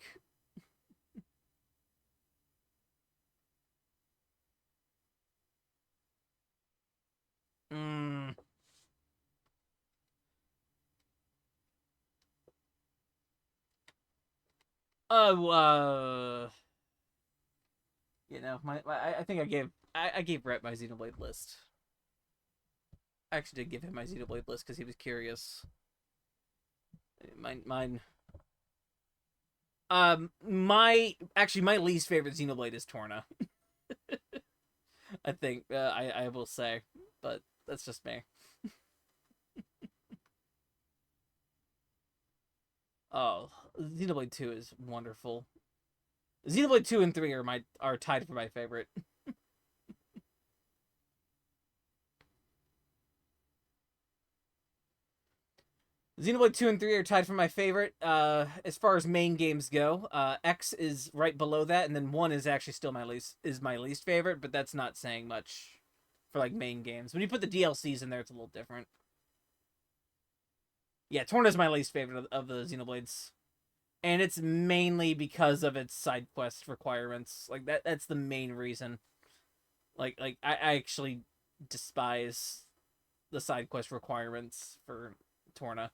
You know, I think I gave Brett my Xenoblade list. I actually did give him my Xenoblade list because he was curious. Mine. My least favorite Xenoblade is Torna. I think I will say, but that's just me. Oh, Xenoblade 2 is wonderful. Xenoblade 2 and 3 are tied for my favorite. Xenoblade 2 and 3 are tied for my favorite. As far as main games go, X is right below that, and then 1 is actually still my least favorite, but that's not saying much for like main games. When you put the DLCs in there, it's a little different. Yeah, Torna is my least favorite of the Xenoblades. And it's mainly because of its side quest requirements. Like that's the main reason. Like I actually despise the side quest requirements for Torna.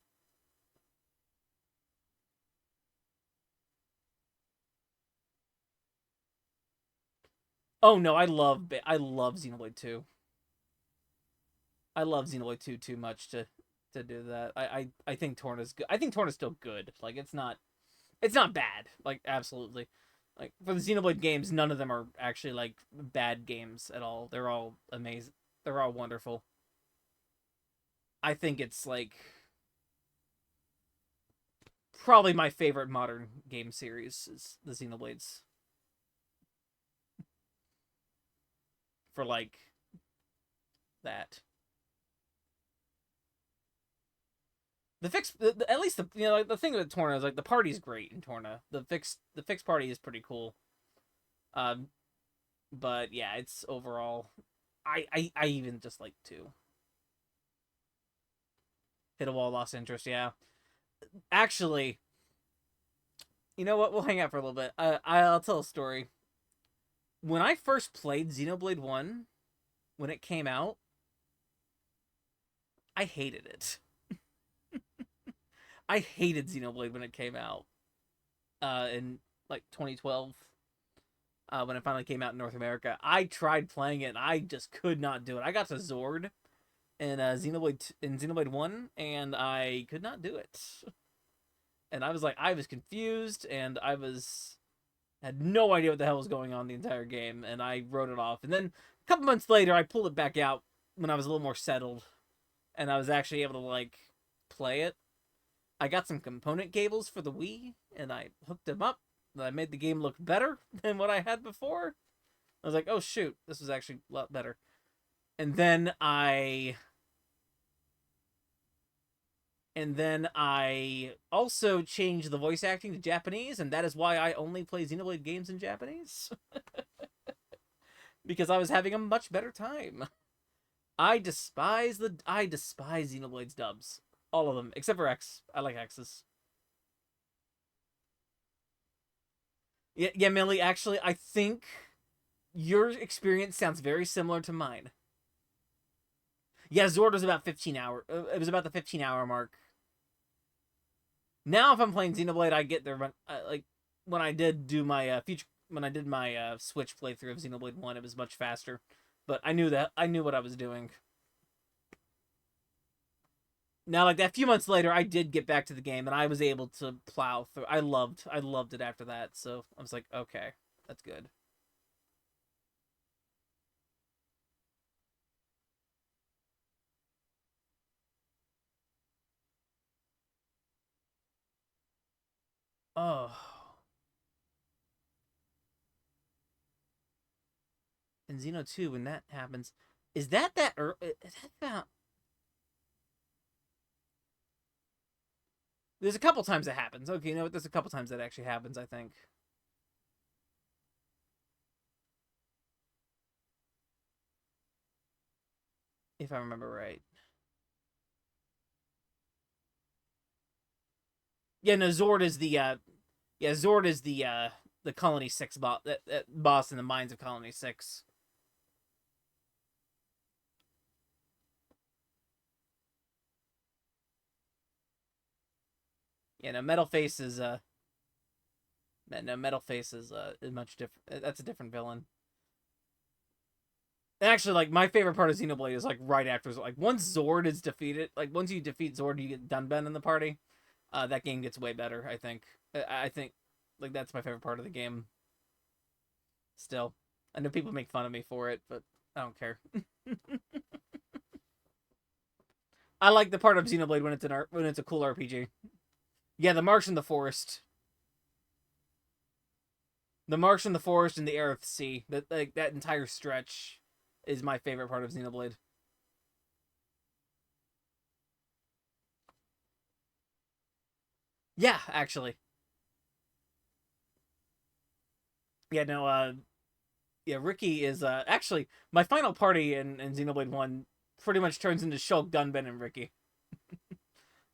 Oh no, I love Xenoblade 2. I love Xenoblade 2 too much to do that. I think Torna's good. I think Torna's still good. Like it's not bad. Like absolutely. Like for the Xenoblade games, none of them are actually like bad games at all. They're all amazing. They're all wonderful. I think it's like probably my favorite modern game series is the Xenoblades. For like that. At least the thing with Torna is like the party's great in Torna. The fixed party is pretty cool. But yeah, it's overall, I even just like 2. Hit a wall, lost interest. Yeah, actually, you know what? We'll hang out for a little bit. I'll tell a story. When I first played Xenoblade 1, when it came out, I hated it. I hated Xenoblade when it came out. In like 2012. When it finally came out in North America. I tried playing it and I just could not do it. I got to Zord in Xenoblade 1 and I could not do it. And I was confused and had no idea what the hell was going on the entire game, and I wrote it off. And then a couple months later I pulled it back out when I was a little more settled and I was actually able to like play it. I got some component cables for the Wii and I hooked them up. I made the game look better than what I had before. I was like, oh shoot, this was actually a lot better. And then I also changed the voice acting to Japanese, and that is why I only play Xenoblade games in Japanese. Because I was having a much better time. I despise Xenoblade's dubs. All of them, except for X. I like X's. Yeah, Millie, actually, I think your experience sounds very similar to mine. Yeah, Zord was about 15 hour. It was about the 15-hour mark. Now, if I'm playing Xenoblade, I get there. Like when I did do my Switch playthrough of Xenoblade 1, it was much faster. But I knew what I was doing. Now, like that few months later, I did get back to the game, and I was able to plow through. I loved it after that. So I was like, okay, that's good. Oh. In Xeno 2, when that happens, is that about... There's a couple times it happens. Okay, you know what? There's a couple times that actually happens, I think. If I remember right. Yeah, no, Zord is the Colony 6 boss, that boss in the mines of Colony 6. Yeah, no, Metal Face is much different. That's a different villain. And actually, like, my favorite part of Xenoblade is like right after, like, once Zord is defeated, like once you defeat Zord, you get Dunban in the party. That game gets way better, I think. I think, like, that's my favorite part of the game. Still, I know people make fun of me for it, but I don't care. I like the part of Xenoblade when it's a cool RPG. Yeah, the March in the Forest. The March in the Forest and the Aerith Sea. That entire stretch is my favorite part of Xenoblade. Yeah, actually. Yeah, no, yeah, Ricky is, actually, my final party in Xenoblade 1 pretty much turns into Shulk, Dunban, and Ricky.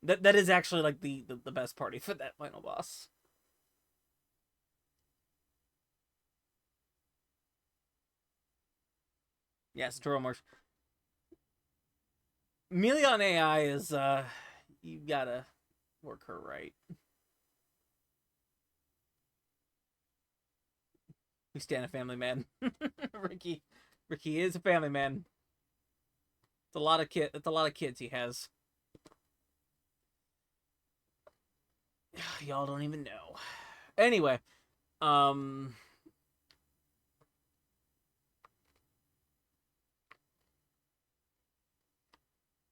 That is actually, like, the best party for that final boss. Yes, Toro Marsh. Melion AI is, you gotta work her right. We stand a family man. Ricky is a family man. It's a lot of kids he has. Y'all don't even know. Anyway,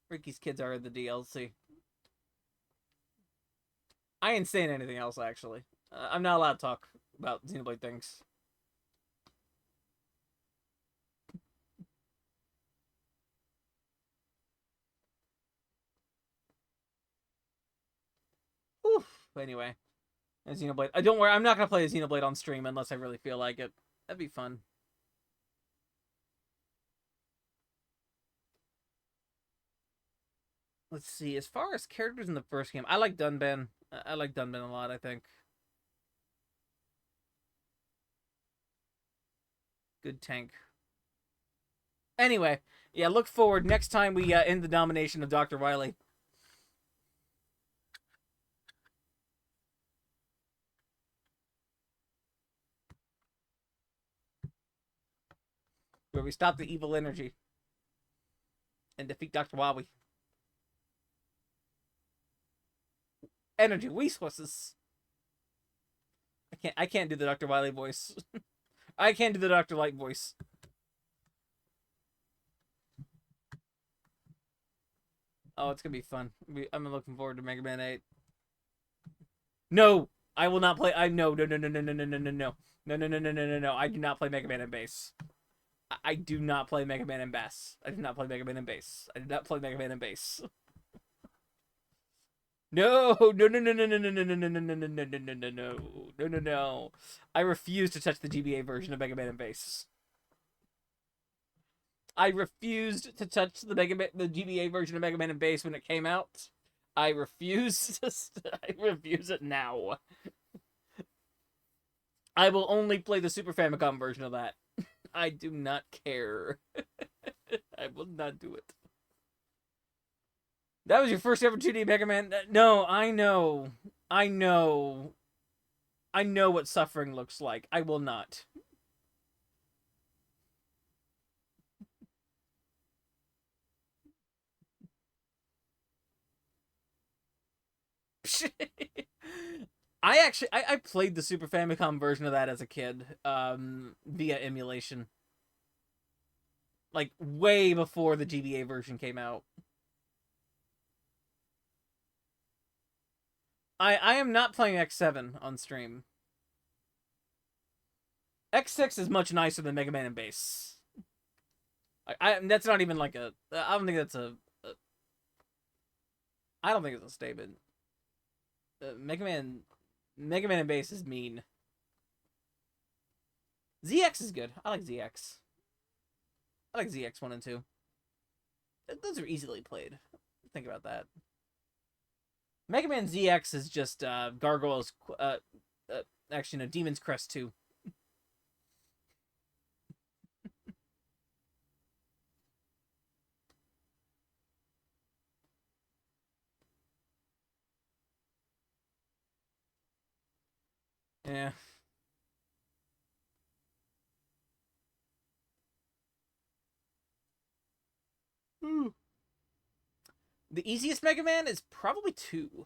Ricky's kids are the DLC. I ain't saying anything else, actually. I'm not allowed to talk about Xenoblade things. Whew. Anyway, Xenoblade. Don't worry, I'm not gonna play Xenoblade on stream unless I really feel like it. That'd be fun. Let's see. As far as characters in the first game, I like Dunban. I like Dunban a lot, I think. Good tank. Anyway, yeah, look forward next time we end the domination of Dr. Wily. Where we stop the evil energy and defeat Dr. Wily. Energy resources. I can't do the Dr. Wily voice. I can't do the Dr. Light voice. Oh, it's gonna be fun. I'm looking forward to Mega Man 8. No! I will not play. No. No. I do not play Mega Man in bass. I do not play Mega Man in bass. I do not play Mega Man in bass. I do not play Mega Man in bass. No. I refuse to touch the GBA version of Mega Man in bass. I refused to touch the GBA version of Mega Man in bass when it came out. I refuse it now. I will only play the Super Famicom version of that. I do not care. I will not do it. That was your first ever 2D Mega Man? No, I know. I know what suffering looks like. I will not. I played the Super Famicom version of that as a kid, via emulation. Like, way before the GBA version came out. I am not playing X7 on stream. X6 is much nicer than Mega Man in bass. That's not even like a... I don't think that's I don't think it's a statement. Mega Man in bass is mean. ZX is good. I like ZX. I like ZX 1 and 2. Those are easily played. Think about that. Mega Man ZX is just Gargoyle's... actually, no, Demon's Crest 2. Yeah. The easiest Mega Man is probably 2.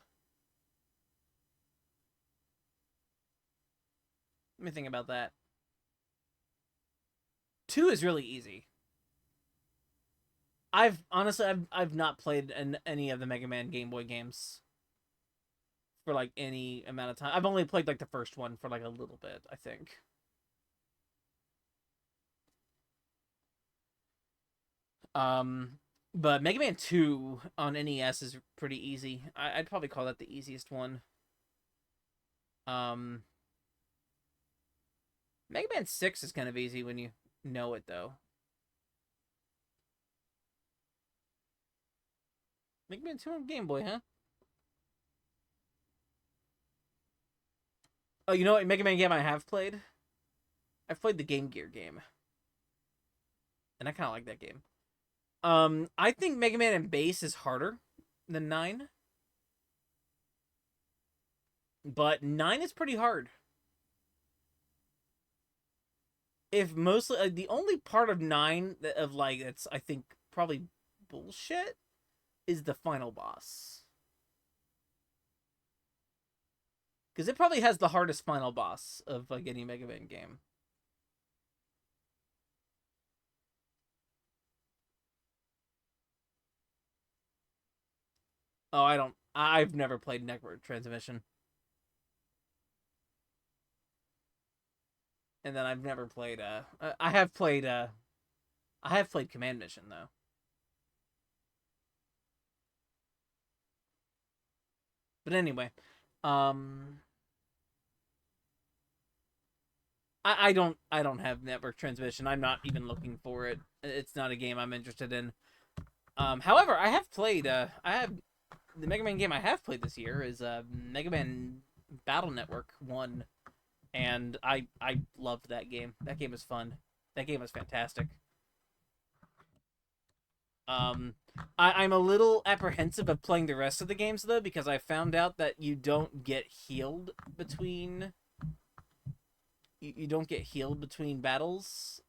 Let me think about that. 2 is really easy. I've not played any of the Mega Man Game Boy games for like any amount of time. I've only played like the first one for like a little bit, I think. But Mega Man 2 on NES is pretty easy. I'd probably call that the easiest one. Mega Man 6 is kind of easy when you know it, though. Mega Man 2 on Game Boy, huh? Oh, you know what Mega Man game I have played? I've played the Game Gear game. And I kind of like that game. I think Mega Man in bass is harder than 9. But 9 is pretty hard. If mostly... the only part of 9 of, like, that's, I think, probably bullshit is the final boss. Because it probably has the hardest final boss of, like, any Mega Man game. Oh, I've never played Network Transmission. And then I've never played, I have played Command Mission, though. But anyway, I don't have Network Transmission. I'm not even looking for it. It's not a game I'm interested in. However, I have played. I have the Mega Man game I have played this year is Mega Man Battle Network 1, and I loved that game. That game was fun. That game was fantastic. I'm a little apprehensive of playing the rest of the games though, because I found out that you don't get healed between. You don't get healed between battles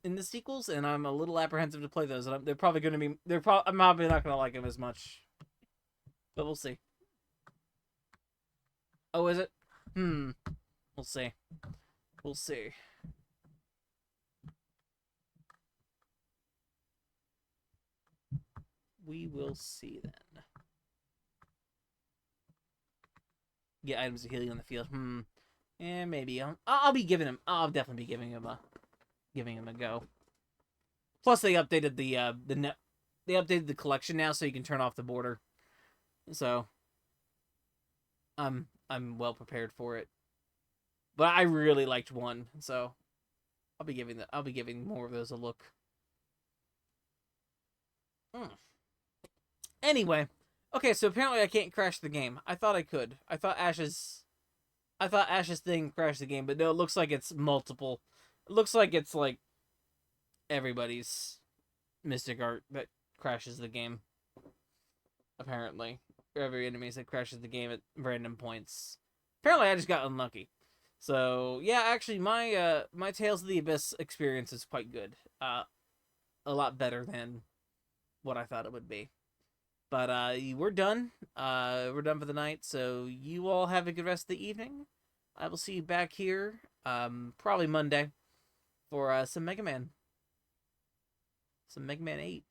in the sequels, and I'm a little apprehensive to play those. And they're probably going to be. I'm probably not going to like them as much, but we'll see. Oh, is it? We'll see. We'll see. We will see then. Get items of healing on the field. Yeah, maybe. I'll be giving him. I'll definitely be giving him a go. Plus, they updated they updated the collection now, so you can turn off the border. So, I'm well prepared for it. But I really liked 1, so I'll be giving more of those a look. Anyway, okay, so apparently I can't crash the game. I thought I could. I thought Ash's thing crashed the game, but no, it looks like it's multiple. It looks like it's like everybody's Mystic Art that crashes the game. Apparently, every enemy that crashes the game at random points. Apparently, I just got unlucky. So yeah, actually, my Tales of the Abyss experience is quite good. A lot better than what I thought it would be. But we're done. We're done for the night. So you all have a good rest of the evening. I will see you back here, probably Monday, for some Mega Man. Some Mega Man 8.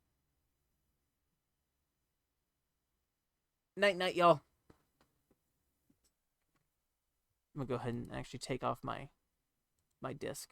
Night, y'all. I'm gonna go ahead and actually take off my disc.